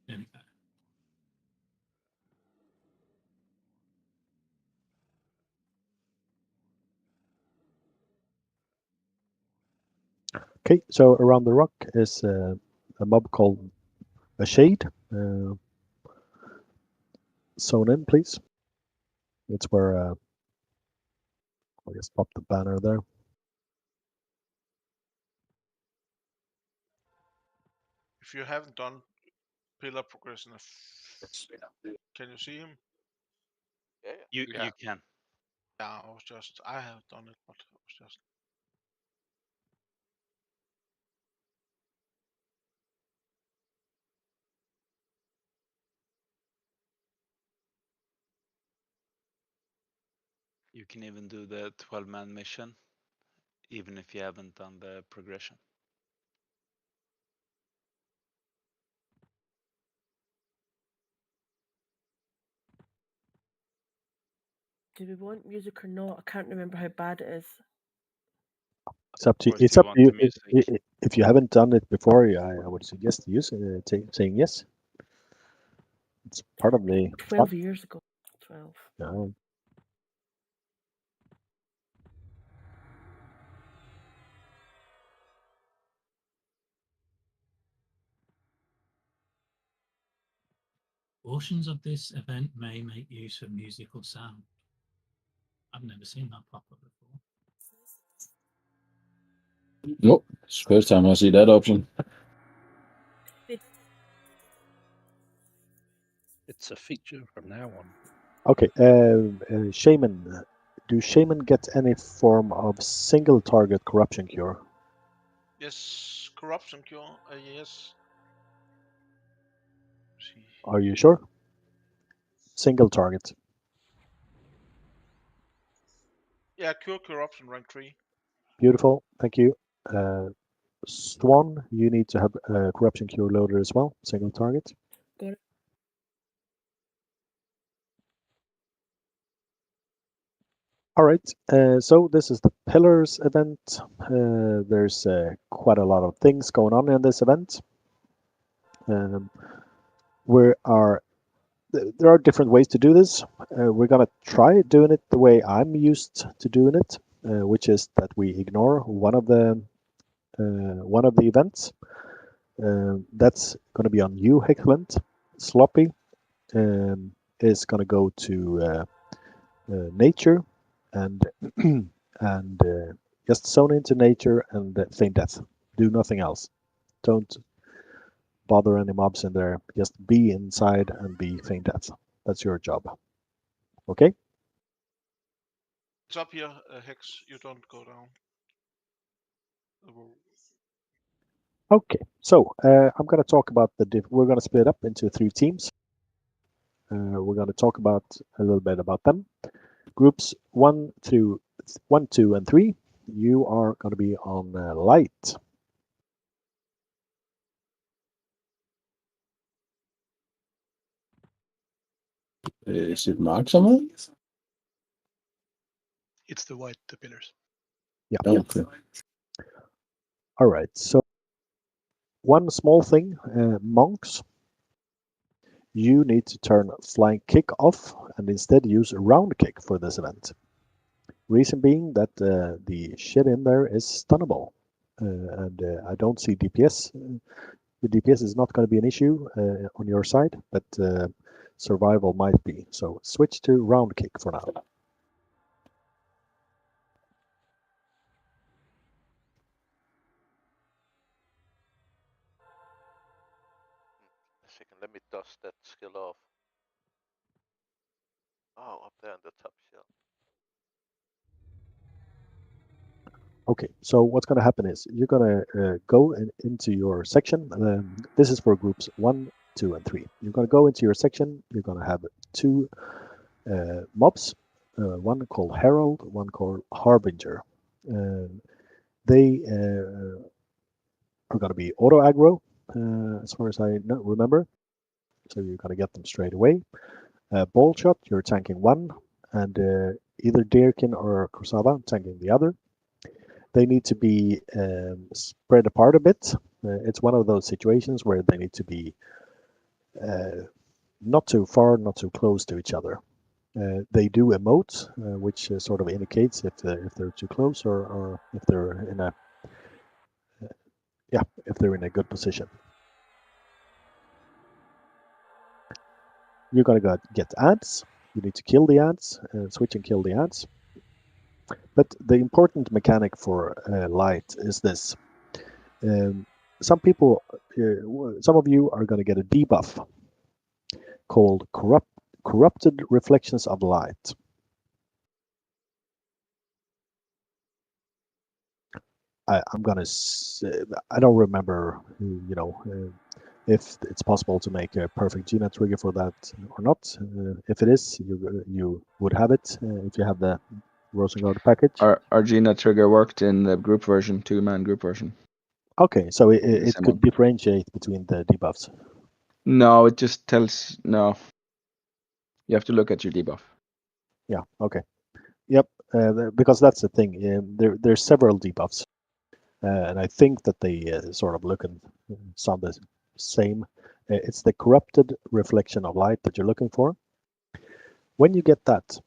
There we go.
Okay, so around the rock is a mob called a shade. Zone in, please. It's where I guess pop the banner there.
If you haven't done pillar progression, can you see him?
You can.
Yeah, I have done it, but I was just.
You can even do the 12-man mission, even if you haven't done the progression.
Do we want music or not? I can't remember how bad it is.
It's up to
Of course
it's
you
up to
want
you.
the music.
If you haven't done it before, I would suggest saying yes. It's part of the
12
fun.
years ago. 12.
Yeah.
Portions of this event may make use of music or sound. I've never seen that pop up before.
Nope, it's the first time I see that option.
It's a feature from now on.
Okay, Shaman. Do Shaman get any form of single target corruption cure?
Yes, corruption cure. Yes.
Are you sure? Single target.
Yeah, cure corruption rank 3.
Beautiful. Thank you. Swan, you need to have a corruption cure loader as well. Single target.
Got it.
All right. So this is the Pillars event. There's quite a lot of things going on in this event. There are different ways to do this. We're gonna try doing it the way I'm used to doing it, which is that we ignore one of the events. That's going to be on you, Heckland. Sloppy is going to go to nature and and just zone into nature and feign death. Do nothing else. Don't bother any mobs in there. Just be inside and be feign death. That's your job. Okay?
It's up here, Hex. You don't go down.
Okay, so I'm going to talk about we're going to split up into 3 teams. We're going to talk about a little bit about them. Groups 1, 2, and 3. You are going to be on light.
Is it marked somewhere?
It's the white pillars.
Yeah.
Okay.
All right. So one small thing, monks. You need to turn flying kick off and instead use round kick for this event. Reason being that the shit in there is stunnable, and I don't see DPS. The DPS is not going to be an issue on your side, but survival might be. So switch to round kick for now.
A second, let me dust that skill off. Oh, up there on the top shelf.
Okay, so what's going to happen is you're going to go into your section. This is for groups 1, 2, and 3. You're going to go into your section. You're going to have 2 mobs, one called Herald, one called Harbinger. They are going to be auto aggro, as far as I remember. So you're going to get them straight away. Ball shot, you're tanking 1, and either Deerkin or Kursava tanking the other. They need to be spread apart a bit. It's one of those situations where they need to be not too far, not too close to each other. They do emote, which sort of indicates if they're too close or if they're in a if they're in a good position. You're gonna get ads. You need to kill the ads, switch and kill the ads. But the important mechanic for light is this. Some people, some of you are going to get a debuff called corrupted reflections of light. I'm going to, I don't remember, if it's possible to make a perfect Gina trigger for that or not. If it is, you would have it if you have the Rosengard package.
Our Gina trigger worked in the group version, 2-man group version.
Okay, so it could differentiate between the debuffs.
No, it just tells no. You have to look at your debuff.
Yeah. Okay. Yep. Because that's the thing. There's several debuffs, and I think that they sort of look and sound the same. It's the corrupted reflection of light that you're looking for. When you get that,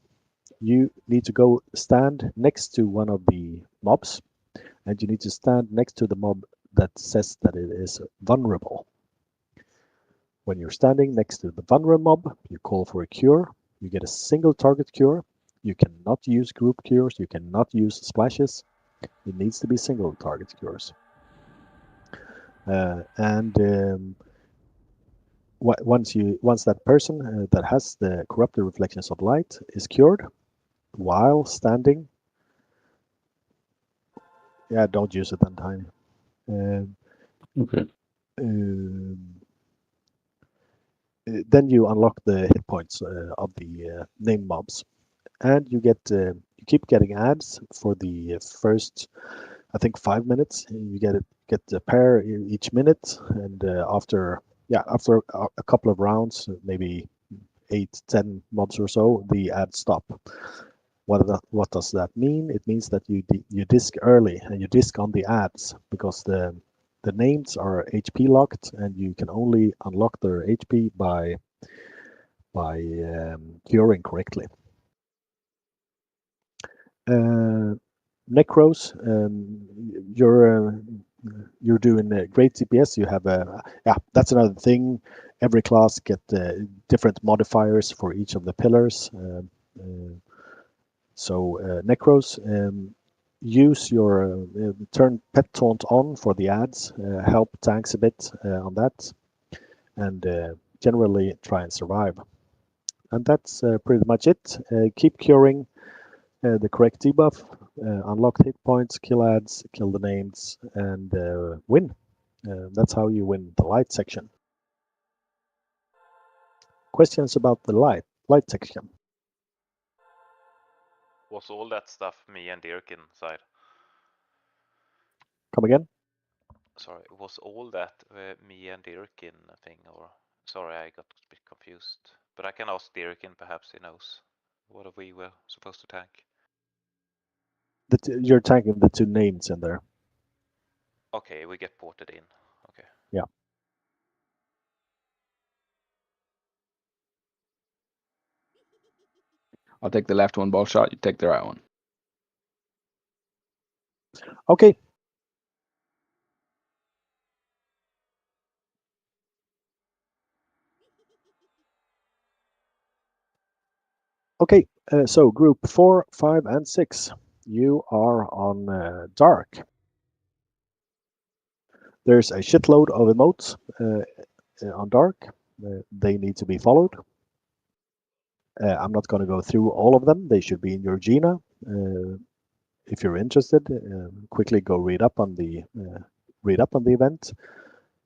you need to go stand next to one of the mobs, and you need to stand next to the mob that says that it is vulnerable. When you're standing next to the vulnerable mob, you call for a cure. You get a single target cure. You cannot use group cures. You cannot use splashes. It needs to be single target cures. Once that person that has the corrupted reflections of light is cured while standing, yeah, don't use it then, Tiny.
Okay.
Then you unlock the hit points of the named mobs, and you get you keep getting ads for the first, I think, 5 minutes. You get a pair each minute, and after a couple of rounds, maybe 8-10 mobs or so, the ads stop. What does that mean? It means that you disc early and you disc on the ads because the names are HP locked, and you can only unlock their HP by curing correctly. Necros, you're doing great CPS. You have that's another thing. Every class get different modifiers for each of the pillars. So Necros, use your turn Pet Taunt on for the ads. Help tanks a bit on that. and generally try and survive. And that's pretty much it. Keep curing the correct debuff, unlock hit points, kill ads, kill the names, and win. That's how you win the light section. Questions about the light section?
Was all that stuff me and Dirk inside?
Come again?
Sorry, was all that me and Dirkin thing, or sorry, I got a bit confused. But I can ask Dirkin, perhaps he knows what we were supposed to tank.
You're tanking the two names in there.
Okay, we get ported in. Okay.
Yeah.
I'll take the left one, ball shot. You take the right one.
Okay. Okay, so group 4, 5, and 6, you are on dark. There's a shitload of emotes on dark. They need to be followed. I'm not going to go through all of them. They should be in your Gina. If you're interested, quickly go read up on the event.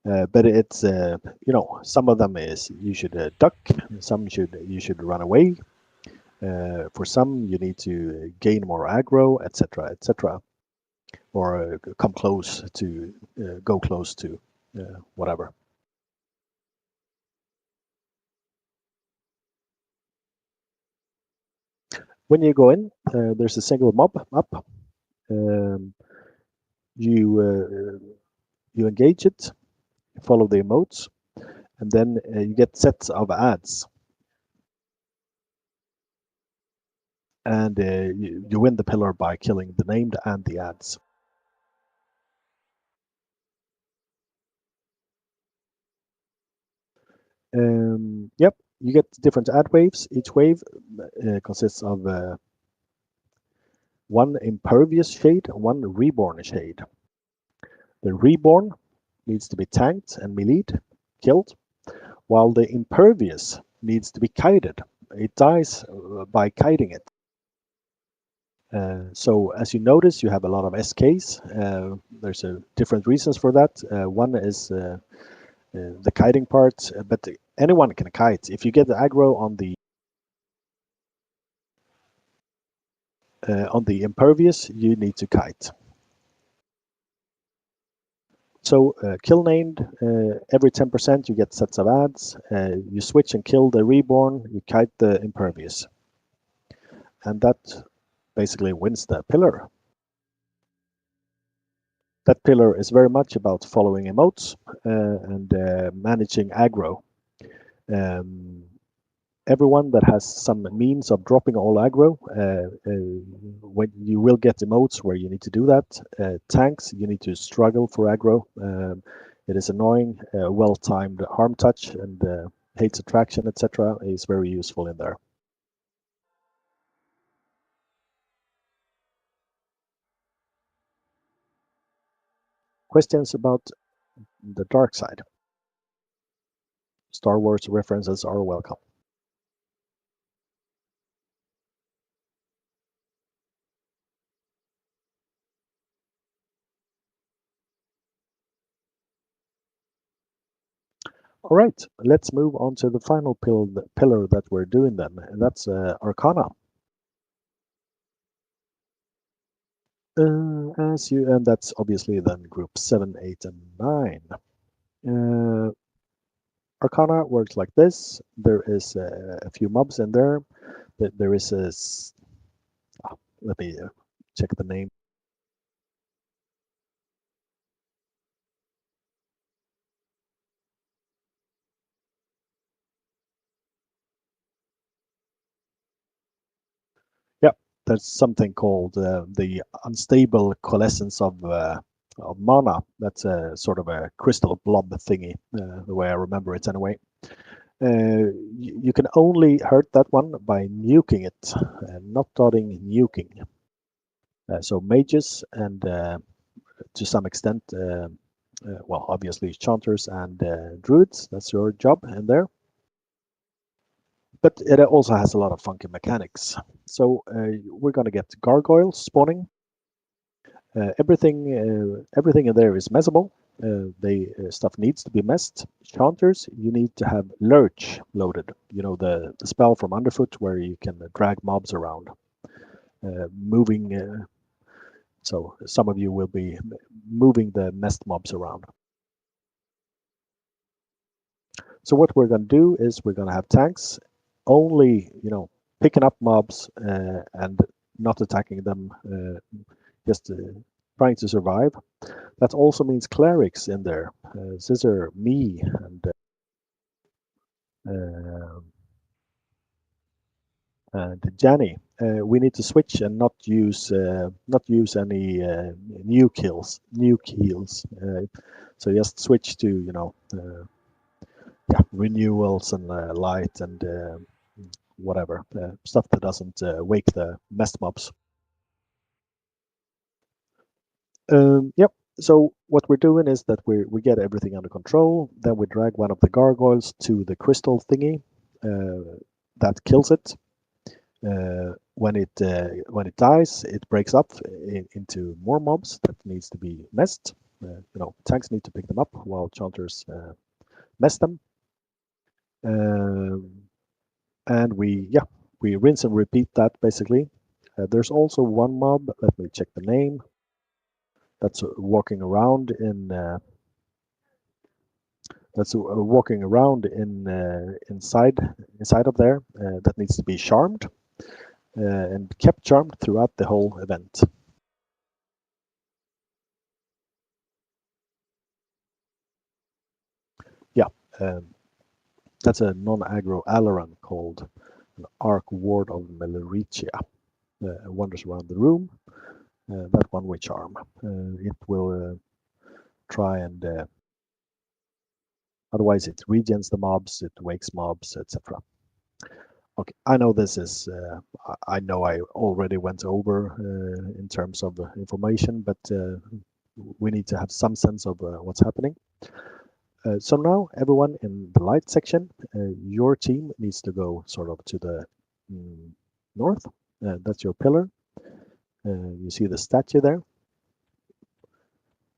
But it's some of them is you should duck, some you should run away. For some, you need to gain more aggro, etc., etc., or come close to, go close to, whatever. When you go in, there's a single mob up. You engage it, follow the emotes, and then you get sets of ads. And you win the pillar by killing the named and the ads. Yep, you get different ad waves. Each wave consists of one impervious shade, one reborn shade. The reborn needs to be tanked and meleeed, killed, while the impervious needs to be kited. It dies by kiting it. So as you notice, you have a lot of SKs. There's different reasons for that. One is the kiting part, but anyone can kite. If you get the aggro on the impervious, you need to kite. So kill named, every 10% you get sets of ads. You switch and kill the reborn, you kite the impervious. And that basically wins the pillar. That pillar is very much about following emotes and managing aggro. Everyone that has some means of dropping all aggro, when you will get emotes where you need to do that. Tanks, you need to struggle for aggro. It is annoying. Well-timed harm touch and hates attraction, etc., is very useful in there. Questions about the dark side? Star Wars references are welcome. All right, let's move on to the final pillar that we're doing then, and that's Arcana. And that's obviously then group 7, 8, and 9. Arcana works like this. There is a few mobs in there. There is a... let me check the name. Yeah, there's something called the unstable coalescence of mana. That's a sort of a crystal blob thingy, the way I remember it anyway. You can only hurt that one by nuking it, not dotting, nuking. So mages and to some extent well, obviously Chanters and Druids. That's your job in there. But it also has a lot of funky mechanics. So we're going to get gargoyles spawning. Everything in there is messable. Stuff needs to be messed. Chanters, you need to have lurch loaded. You know, the spell from Underfoot where you can drag mobs around, moving. So some of you will be moving the messed mobs around. So what we're going to do is we're going to have tanks only, picking up mobs and not attacking them, just trying to survive. That also means clerics in there. Scissor, me, and Janny. We need to switch and not use any nuke heals. So just switch to renewals and light and whatever stuff that doesn't wake the messed mobs. Yep. So what we're doing is that we get everything under control. Then we drag one of the gargoyles to the crystal thingy. That kills it. When it dies, it breaks up into more mobs that needs to be messed. Tanks need to pick them up while Chanters mess them. And we rinse and repeat that basically. There's also one mob. Let me check the name. That's walking around in. Inside of there. That needs to be charmed and kept charmed throughout the whole event. Yeah, that's a non-aggro Alaran called an Arc Ward of Melericia. Wanders around the room. That one we charm. It will try and otherwise it regens the mobs, it wakes mobs, etc. Okay, I know this is. I know I already went over in terms of information, but we need to have some sense of what's happening. So now, everyone in the light section, your team needs to go sort of to the north. That's your pillar. You see the statue there.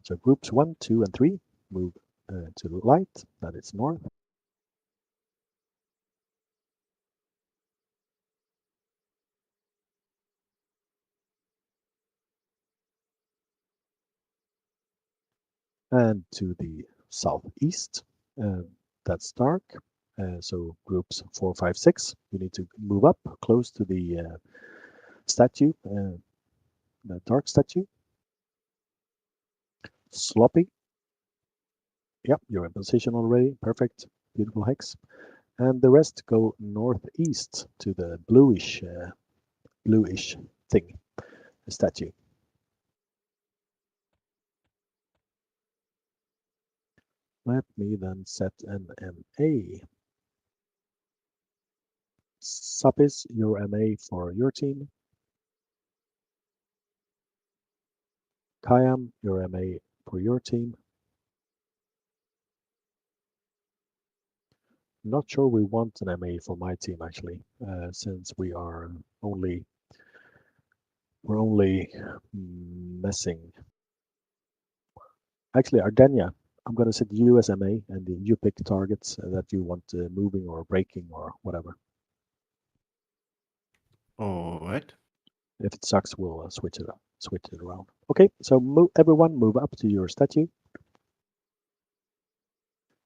So groups 1, 2, and 3 move to the light. That is north. And to the southeast. That's dark. So groups 4, 5, 6, you need to move up close to the statue, the dark statue. Sloppy. Yep, you're in position already. Perfect. Beautiful hex. And the rest go northeast to the bluish thing, the statue. Let me then set an MA. Suppis, your MA for your team. Kayam, your MA for your team. Not sure we want an MA for my team actually, since we're only messing. Actually, Ardenia, I'm going to set you as MA, and you pick targets that you want moving or breaking or whatever.
All right.
If it sucks, we'll switch it around. Okay, so everyone move up to your statue.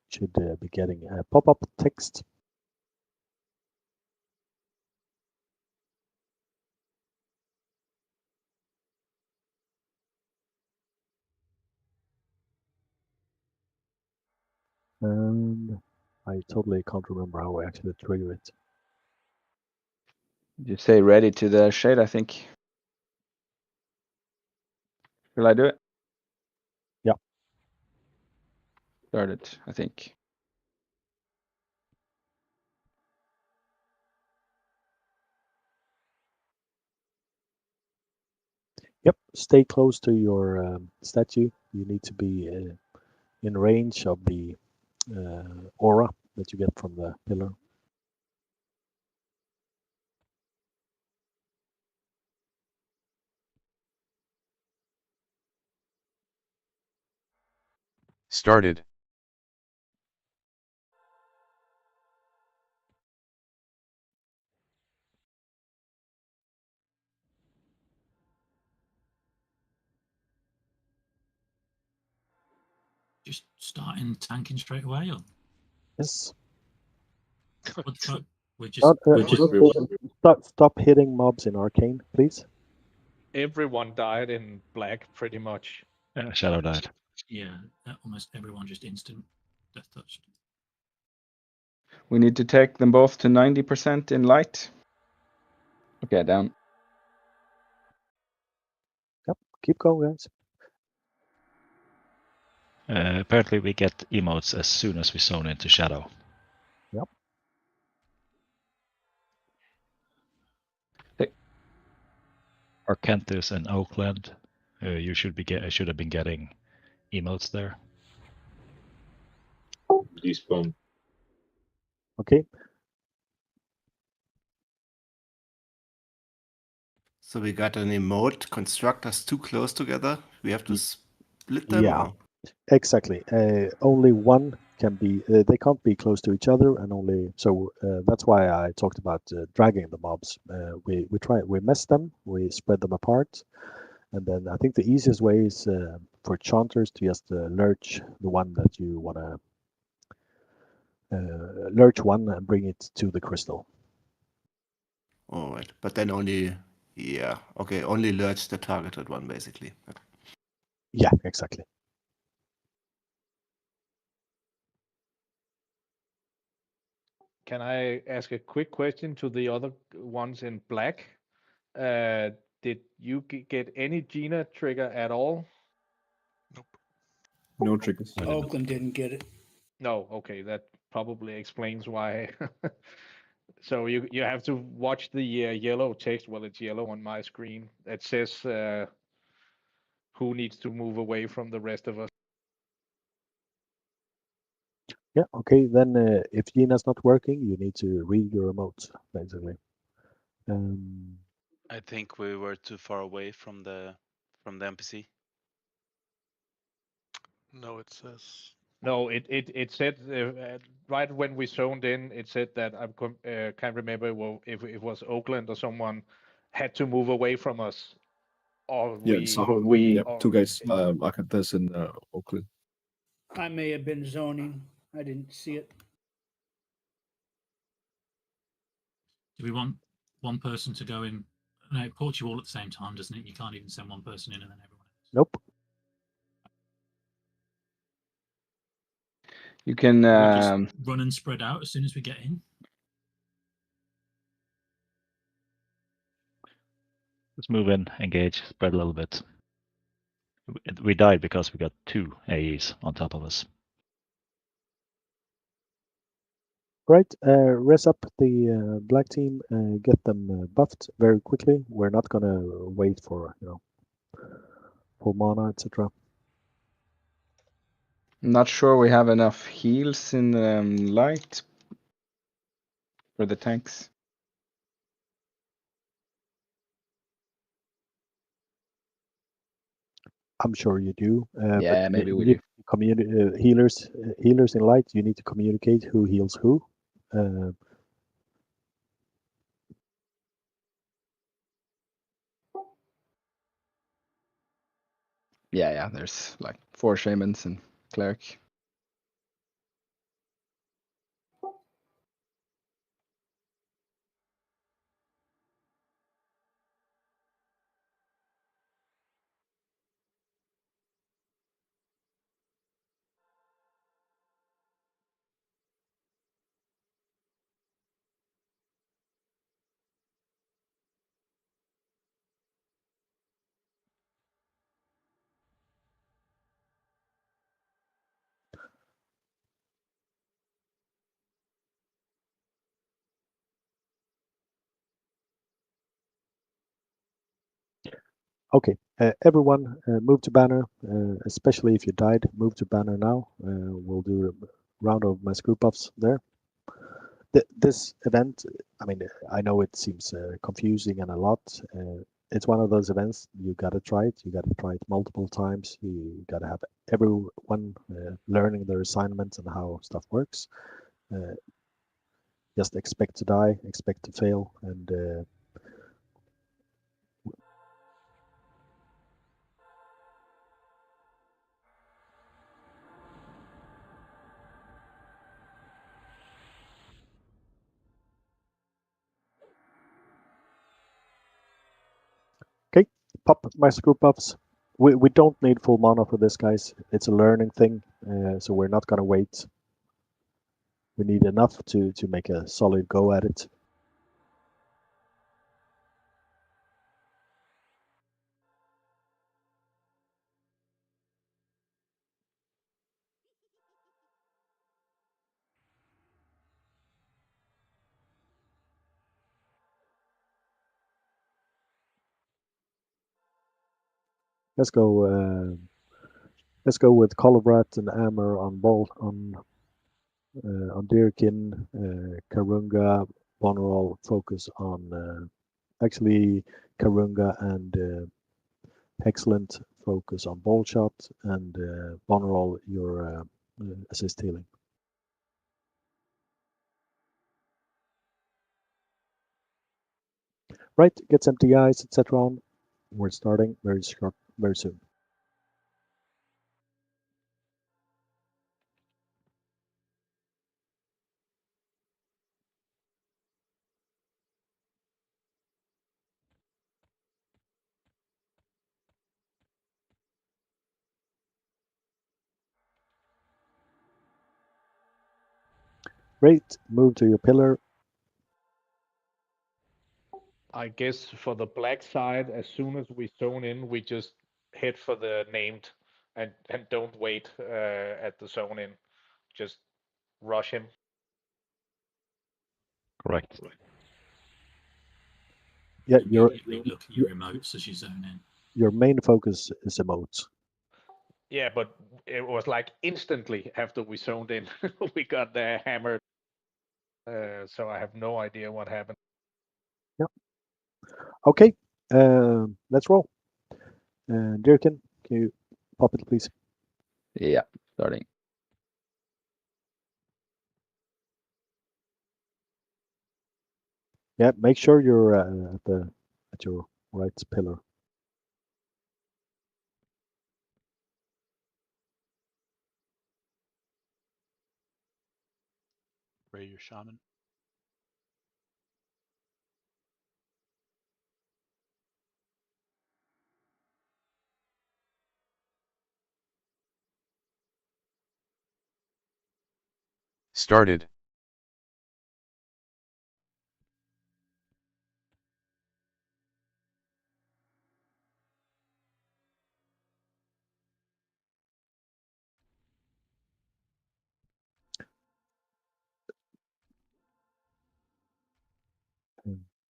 Should be getting a pop-up text. And I totally can't remember how I actually trigger it.
You say ready to the shade, I think. Will I do it?
Yeah.
Start it, I think.
Yep, stay close to your statue. You need to be in range of the aura that you get from the pillar.
Started.
Just starting tanking straight away, or
Yes.
we're just
Stop hitting mobs in arcane, please.
Everyone died in black, pretty much.
Shadow died.
yeah, almost everyone just instant death touched.
We need to take them both to 90% in light. Okay, down.
Yep, keep going, guys.
Apparently we get emotes as soon as we zone into shadow.
Yep.
Arcanthus and Oakland, you should have been getting emotes there.
Despawn.
Okay.
So we got an emote, constructors too close together. We have to split them?
Yeah,
Or?
exactly. Only one can be, they can't be close to each other, and only, so that's why I talked about dragging the mobs. We mess them, we spread them apart, and then I think the easiest way is for chanters to just lurch the one that you want to lurch one and bring it to the crystal.
All right, but then only, yeah, okay, only lurch the targeted one, basically.
Yeah, exactly.
Can I ask a quick question to the other ones in black? Did you get any Gina trigger at all?
No triggers.
Oakland didn't get it.
No, okay, that probably explains why. So you have to watch the yellow text. Well, it's yellow on my screen. It says who needs to move away from the rest of us.
Yeah, okay, then if Gina's not working, you need to read your remote, basically.
I think we were too far away from the NPC.
No, it says.
No, it said right when we zoned in, it said that I can't remember if it was Oakland or someone had to move away from us, or
Yeah,
we.
so
or-
two guys, Arcanthus and Oakland.
I may have been zoning. I didn't see it.
Do we want one person to go in? No, it ports you all at the same time, doesn't it? You can't even send one person in and then everyone else.
Nope.
You can
We just run and spread out as soon as we get in.
Let's move in, engage, spread a little bit. We died because we got 2 AEs on top of us.
Right, res up the black team, get them buffed very quickly. We're not gonna wait for, for mana, etc.
I'm not sure we have enough heals in light for the tanks.
I'm sure you do.
Yeah,
but
maybe we
you
do.
healers in light. You need to communicate who heals who.
Yeah, there's like 4 shamans and cleric.
Okay, everyone move to banner, especially if you died, move to banner now. We'll do a round of mass group ups there. This event, I mean, I know it seems confusing and a lot. It's one of those events, you gotta try it. You gotta try it multiple times. You gotta have everyone learning their assignments and how stuff works. Just expect to die, expect to fail, and okay, pop mass group ups. We don't need full mana for this, guys. It's a learning thing, so we're not gonna wait. We need enough to make a solid go at it. Let's go. Let's go with Colobrat and Amber on Bolt on Deerkin, Karunga, Bonneral focus on actually Karunga and Excellent focus on Ball Shot, and Bonneral your assist healing. Right, gets empty eyes, etc. on. We're starting very short, very soon. Great, move to your pillar.
I guess for the black side, as soon as we zone in, we just head for the named and don't wait at the zone in. Just rush him.
Correct.
Yeah,
Immediately look at your emotes as you zone in.
your main focus is emotes.
Yeah, but it was like instantly after we zoned in, we got hammered. So I have no idea what happened.
Yeah. Okay, let's roll. Dirkin, can you pop it, please?
Yeah, starting.
Yeah, make sure you're at your right pillar.
Ray, your shaman.
Started.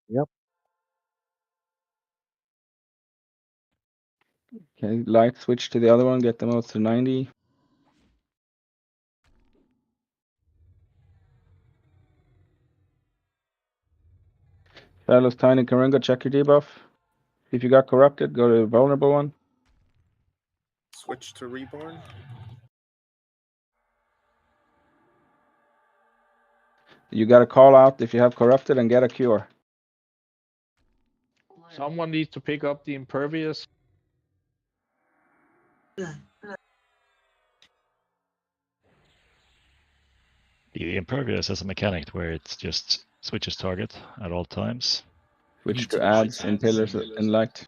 Yep.
Okay, light switch to the other one, get them out to 90. Fellows, Tiny Karunga, check your debuff. If you got corrupted, go to the vulnerable one.
Switch to Reborn.
You got to call out if you have corrupted and get a cure.
Someone needs to pick up the impervious.
The impervious has a mechanic where it just switches target at all times.
Switch to ads in pillars and light.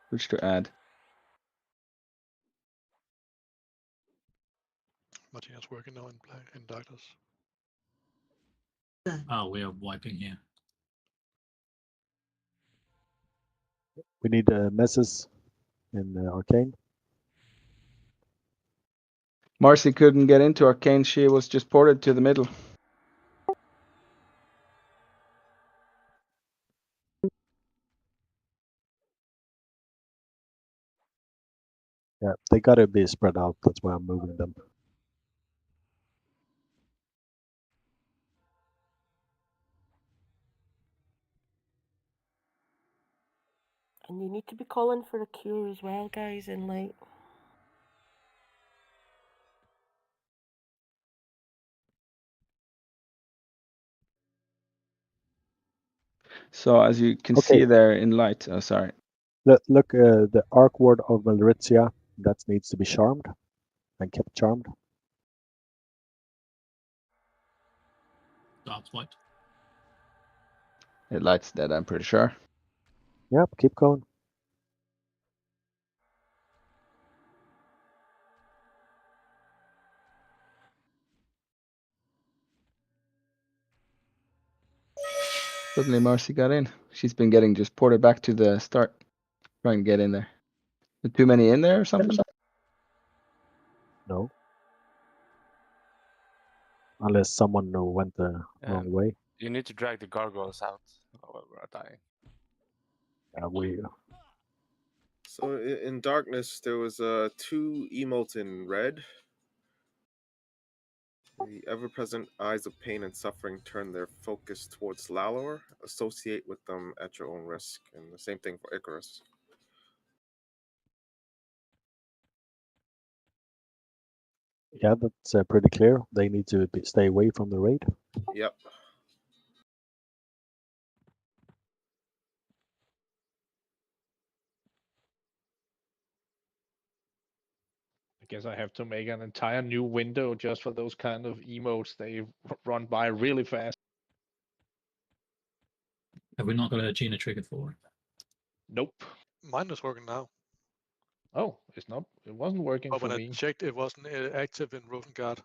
Switch to add.
Martina's working now in darkness.
Oh, we are wiping here.
We need messes in Arcane.
Marcy couldn't get into Arcane. She was just ported to the middle.
Yeah, they gotta be spread out. That's why I'm moving them.
And you need to be calling for a cure as well, guys, in light.
So as you can
Okay.
see there in light, oh sorry.
Look, the Arc Ward of Malritzia, that needs to be charmed and kept charmed.
Dark's white.
It light's dead, I'm pretty sure.
Yep, keep going.
Suddenly Marcy got in. She's been getting just ported back to the start. Trying to get in there. Are too many in there or something?
No. Unless someone went the wrong way.
You need to drag the gargoyles out while we're dying.
We
So in darkness, there was 2 emotes in red. The ever-present eyes of pain and suffering turn their focus towards Lalor. Associate with them at your own risk, and the same thing for Icarus.
Yeah, that's pretty clear. They need to stay away from the raid.
Yep.
I guess I have to make an entire new window just for those kind of emotes. They run by really fast.
Have we not got a Gina trigger for it?
Nope.
Mine is working now.
Oh, it's not. It wasn't working
But
for
when
me.
I checked, it wasn't active in Rosengard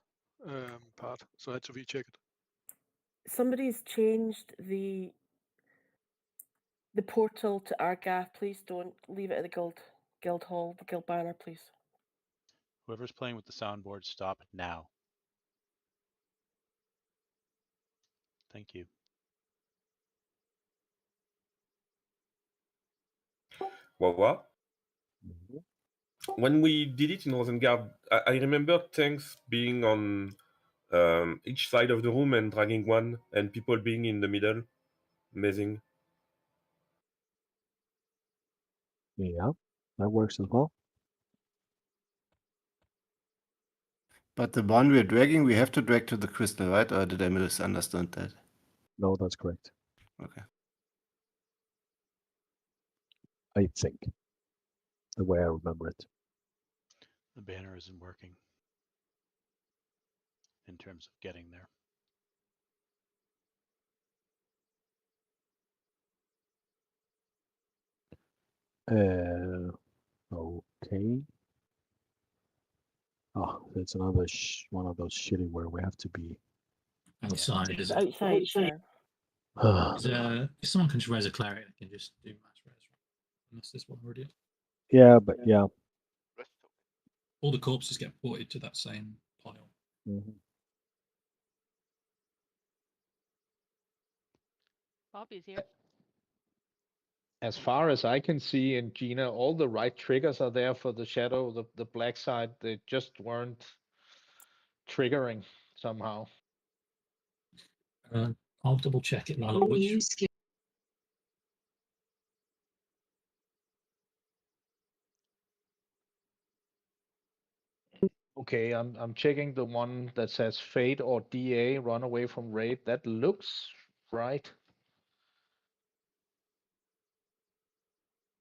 part, so I had to recheck it.
Somebody's changed the portal to Argath. Please don't leave it at the guild hall, the guild banner, please.
Whoever's playing with the soundboard, stop now. Thank you.
What? When we did it in Rosengard, I remember tanks being on each side of the room and dragging one, and people being in the middle. Amazing.
Yeah, that works as well.
But the one we're dragging, we have to drag to the crystal, right? Or did I misunderstand that?
No, that's correct.
Okay.
I think. The way I remember it.
The banner isn't working in terms of getting there.
Okay. Oh, it's another one of those shitty where we have to be
Outside, is it?
Outside, sir.
If someone can just raise a cleric, I can just do mass res. Unless this one already.
Yeah, but yeah.
All the corpses get ported to that same pile.
Bobby's here.
As far as I can see in Gina, all the right triggers are there for the shadow, the black side. They just weren't triggering somehow.
I'll double check it, Lalo.
Okay, I'm checking the one that says Fate or DA, run away from raid. That looks right.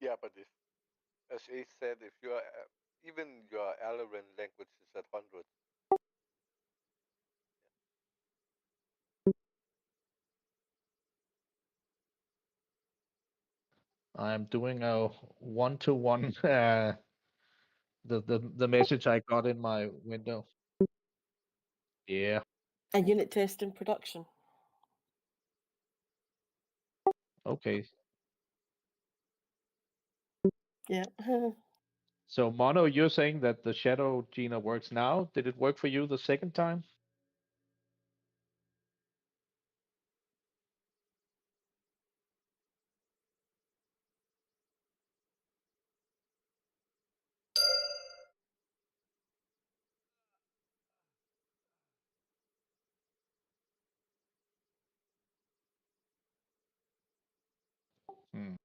Yeah, but if, as Ace said, if you're even your Alarin language is at 100.
I'm doing a one-to-one the message I got in my window. Yeah.
A unit test in production.
Okay.
Yeah.
So Mono, you're saying that the shadow Gina works now? Did it work for you the second time? Hmm.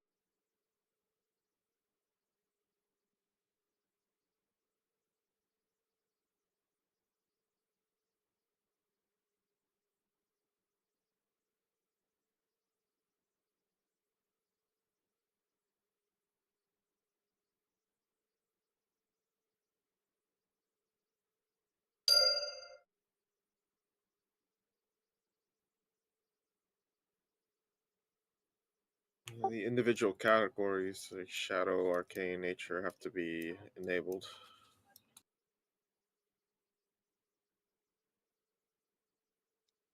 The individual categories like Shadow, Arcane, Nature have to be enabled.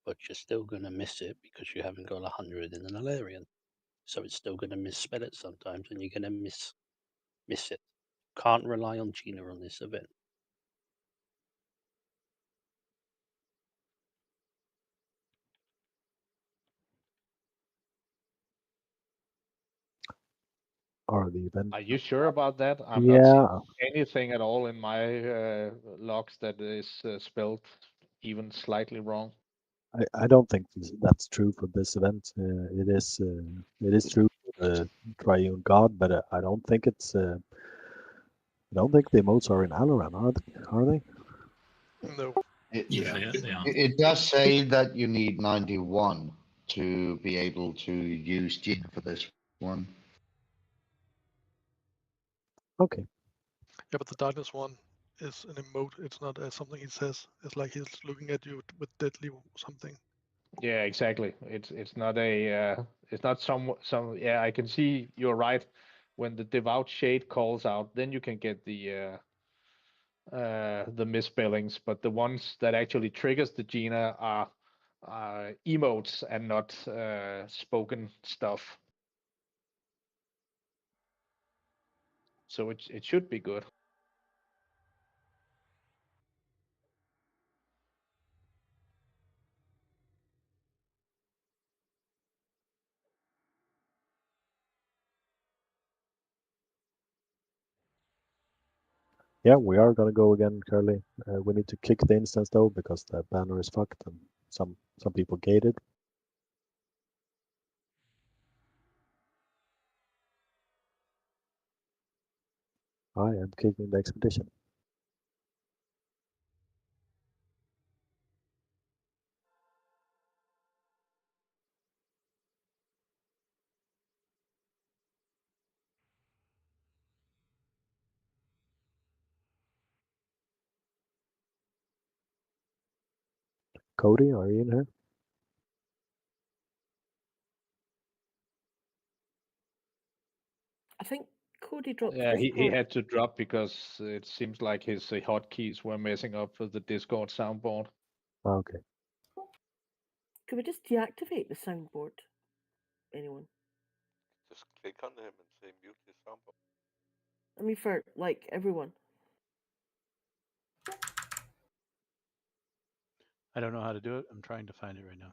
But you're still going to miss it because you haven't got 100 in an Alarian. So it's still going to misspell it sometimes, and you're going to miss it. Can't rely on Gina on this event.
Or the event.
Are you sure about that? I'm not
Yeah,
seeing anything at all in my logs that is spelled even slightly wrong.
I don't think that's true for this event. It is true for the Triune God, but I don't think it's. I don't think the emotes are in Alaran, are they?
No.
Yeah, they are.
It does say that you need 91 to be able to use Gina for this one.
Okay.
Yeah, but the darkness one is an emote. It's not something he says. It's like he's looking at you with deadly something.
Yeah, exactly. It's not a it's not some yeah, I can see you're right. When the devout shade calls out, then you can get the misspellings, but the ones that actually triggers the Gina are emotes and not spoken stuff. So it should be good.
Yeah, we are gonna go again, Curly. We need to kick the instance though because the banner is fucked and some people gated. I am kicking the expedition. Cody, are you in here?
I think Cody dropped
Yeah, he
Discord.
had to drop because it seems like his hotkeys were messing up with the Discord soundboard.
Okay.
Could we just deactivate the soundboard? Anyone?
Just click on him and say mute his soundboard.
I mean, for like everyone.
I don't know how to do it. I'm trying to find it right now.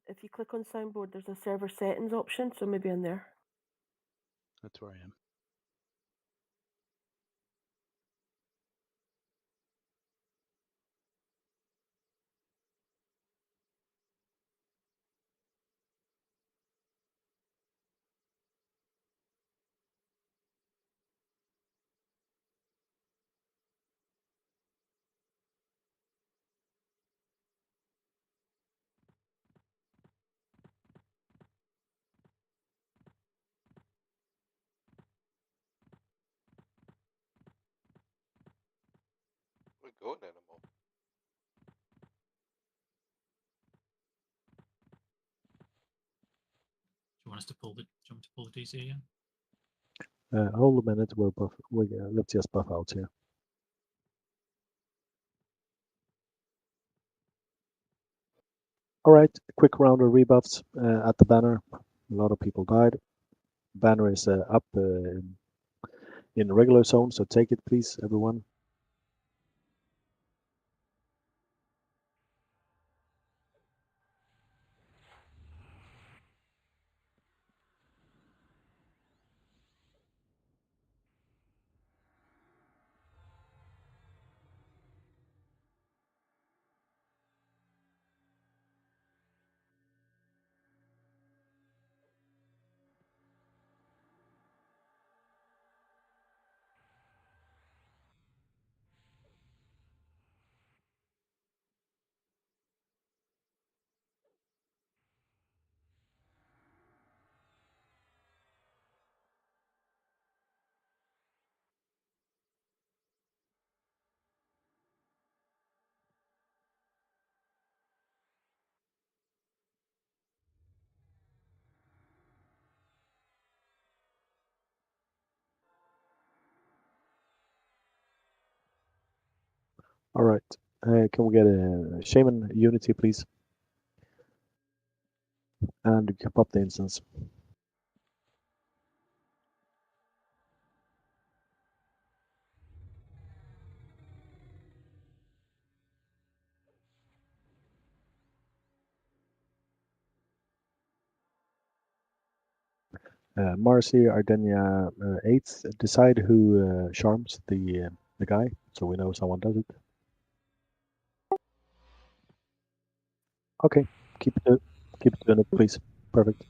If you click on soundboard, there's a server settings option, so maybe in there.
That's where I am.
We're going anymore.
Do you want us to pull the? Do you want me to pull the DC again?
Hold a minute. Let's just buff out here. All right, quick round of rebuffs at the banner. A lot of people died. Banner is up in regular zone, so take it, please, everyone. All right. Can we get a shaman unity, please? And keep up the instance. Marcy, Ardenia, 8th. Decide who charms the guy, so we know someone does it. Okay, keep doing it, please. Perfect.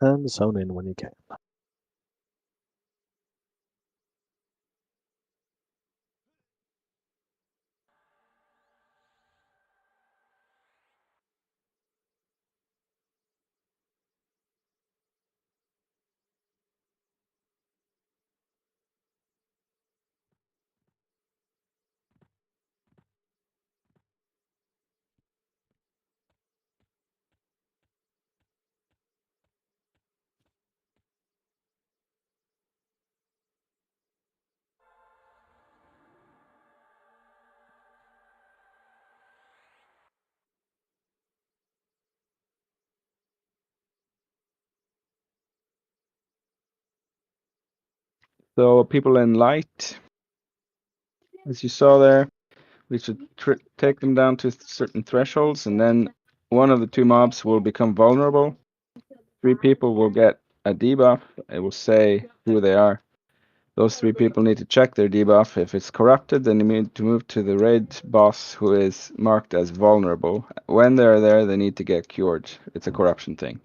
And zone in when you can.
So people in light, as you saw there, we should take them down to certain thresholds, and then one of the two mobs will become vulnerable. 3 people will get a debuff. It will say who they are. Those 3 people need to check their debuff. If it's corrupted, then you need to move to the raid boss who is marked as vulnerable. When they're there, they need to get cured. It's a corruption thing.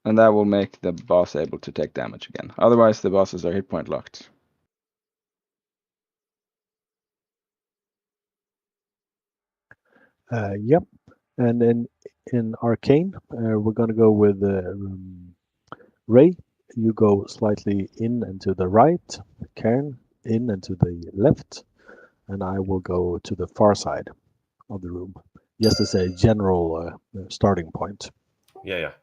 And that will make the boss able to take damage again. Otherwise, the bosses are hit point locked.
Yep. And then in Arcane, we're going to go with Ray. You go slightly in and to the right. Karen, in and to the left. And I will go to the far side of the room. Just as a general starting point.
Yeah.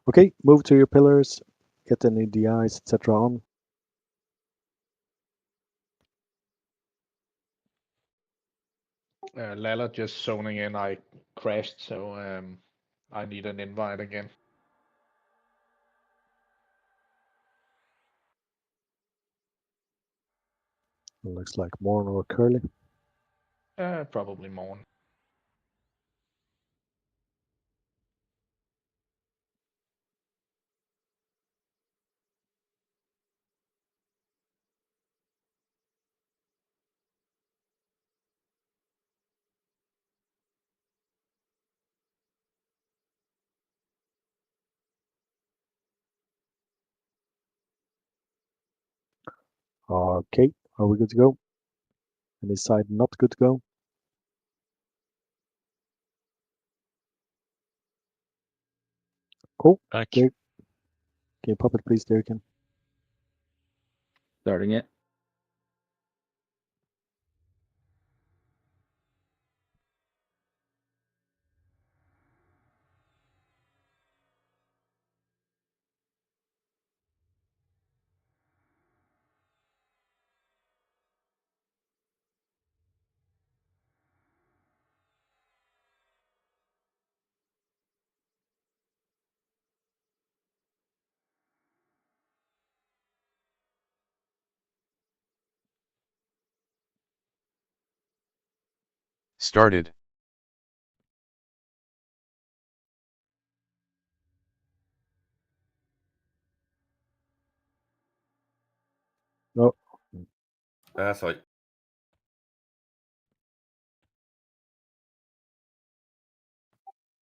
Okay, move to your pillars. Get any DIs, etc. on.
Lala just zoning in. I crashed, so I need an invite again.
Looks like Morn or Curly.
Probably Morn.
Okay, are we good to go? Any side not good to go? Cool.
Back.
Can you pop it, please, Derrican?
Starting it.
Started.
No.
Sorry.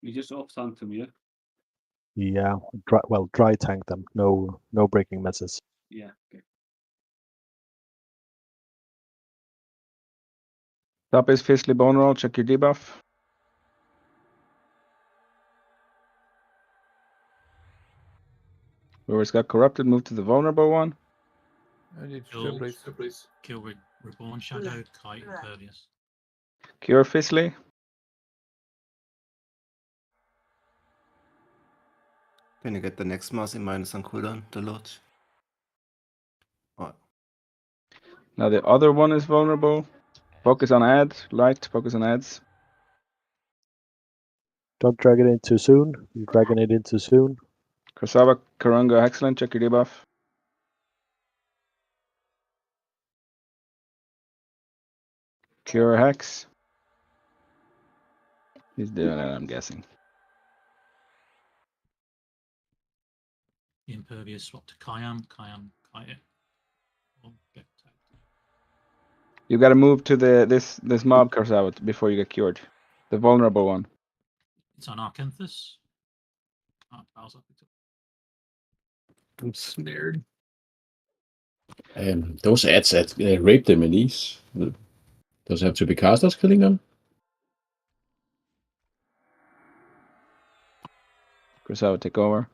You just off tank them, yeah?
Yeah, dry tank them. No breaking messes.
Yeah, okay.
Top is Fizzly Bone Roll. Check your debuff. Whoever's got corrupted, move to the vulnerable one.
I need
Kill,
please.
kill Reborn Shadow, Kite, Impervious.
Cure Fizzly.
Can you get the next Marcy minus on cooldown, the Lodge? Oh.
Now the other one is vulnerable. Focus on ads. Light, focus on ads.
Don't drag it in too soon. You're dragging it in too soon.
Kurosawa, Karunga, excellent. Check your debuff. Cure Hex. He's doing it, I'm guessing.
The Impervious swap to Kayam, Kite it. Or get tagged.
You gotta move to this mob, Kurosawa, before you get cured. The vulnerable one.
It's on Arcanthus. Oh, Bowser picked up.
I'm snared. Those ads that rape them in these. Does it have to be casters killing them?
Kurosawa, take over.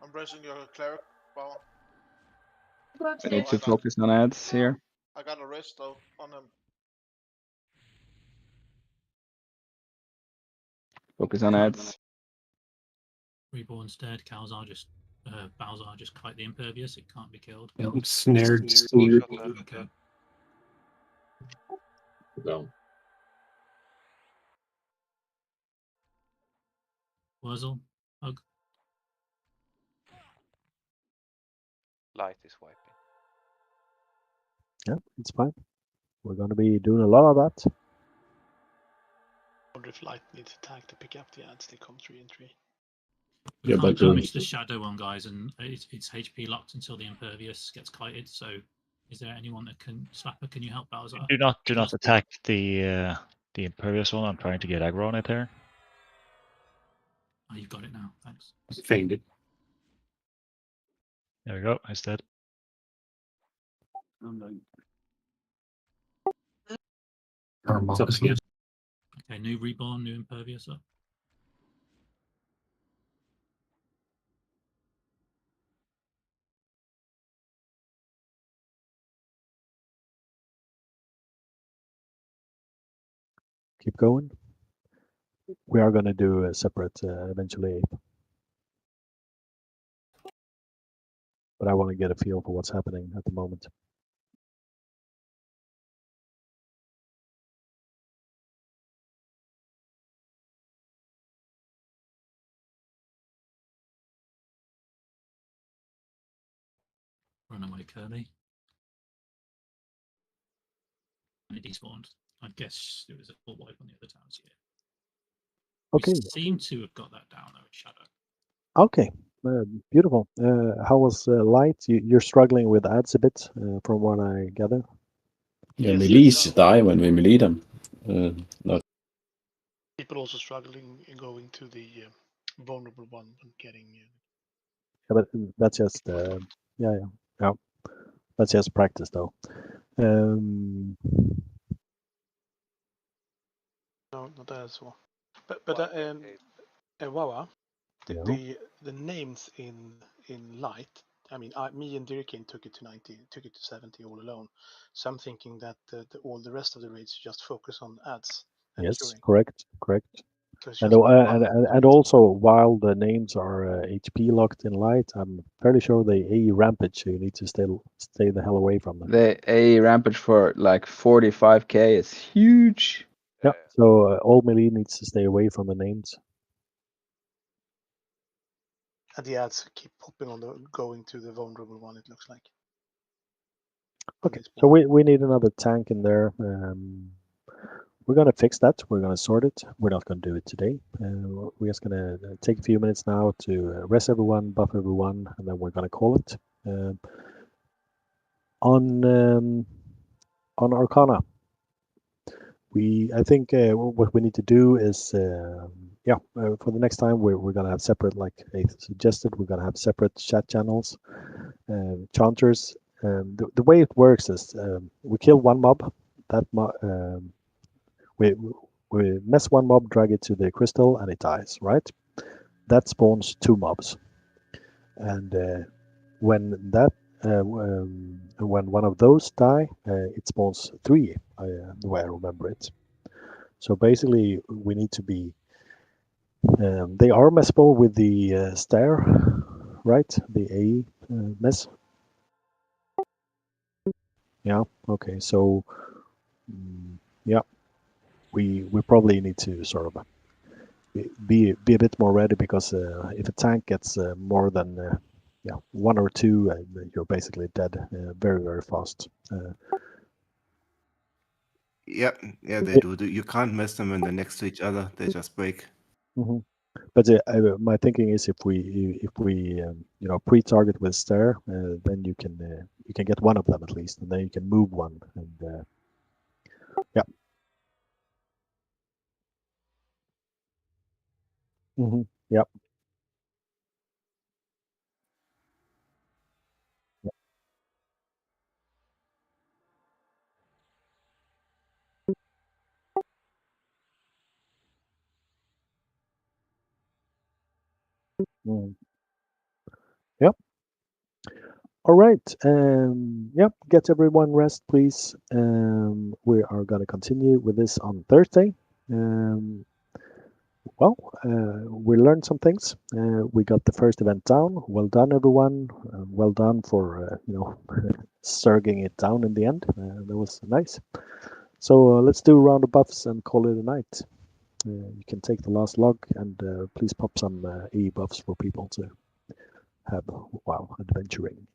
I'm pressing your cleric power.
I need to focus on ads here.
I got a rest though on him.
Focus on ads.
Reborn's dead. Bowser just kite the Impervious. It can't be killed.
Yeah, I'm snared.
Okay.
Go.
Wurzel, hug.
Light is wiping.
Yeah, it's fine. We're going to be doing a lot of that.
I wonder if Light needs attack to pick up the ads. They come 3 and 3.
We can't damage the shadow one, guys, and it's HP locked until the Impervious gets kited. So, is there anyone that can Slapper? Can you help Bowser?
Do not attack the Impervious one. I'm trying to get aggro on it there.
Oh, you've got it now. Thanks.
Fainted.
There we go. It's dead.
Okay, new Reborn, new Impervious up.
Keep going. We are going to do a separate eventually ape. But I want to get a feel for what's happening at the moment.
Run away, Kirby. And it despawned. I guess there was a full wipe on the other towns here.
Okay.
We seem to have got that down though, Shadow.
Okay, beautiful. How was Light? You're struggling with ads a bit, from what I gather.
Yeah, melees die when we melee them. Not.
People also struggling in going to the vulnerable one and getting.
Yeah, but that's just yeah. That's just practice, though.
No, not that as well. But Wawa, the names in Light. I mean, me and Dirkin took it to 90, took it to 70 all alone. So I'm thinking that all the rest of the raids just focus on ads. And
Yes,
curing.
correct.
So it's
And,
just
and also, while the names are HP locked in Light, I'm fairly sure they AE Rampage, so you need to stay the hell away from them.
The AE Rampage for like 45k is huge.
Yeah, so all melee needs to stay away from the names.
And the ads keep popping on going to the vulnerable one, it looks like.
Okay, so we need another tank in there. We're going to fix that. We're going to sort it. We're not going to do it today. We're just going to take a few minutes now to rest everyone, buff everyone, and then we're going to call it. On Arcana, I think what we need to do is, for the next time, we're going to have separate, like I suggested, we're going to have separate chat channels, chanters. The way it works is we kill one mob, we mess one mob, drag it to the crystal, and it dies, right? That spawns 2 mobs, and when one of those die, it spawns 3, the way I remember it. So basically, we need to be. They are messable with the stair, right? The A mess. Yeah. Okay. So, yeah, we probably need to sort of be a bit more ready, because if a tank gets more than 1 or 2, you're basically dead very, very fast.
Yeah, they do. You can't mess them when they're next to each other. They just break.
Mhm. But my thinking is, if we pre-target with stair, then you can get one of them at least, and then you can move one, and yeah. Yep. Mm. Yep. All right. Yep. Get everyone rest, please. We are gonna continue with this on Thursday. Well, we learned some things. We got the first event down. Well done, everyone. Well done for surging it down in the end. That was nice. So let's do a round of buffs and call it a night. You can take the last log, and please pop some E buffs for people to have while adventuring.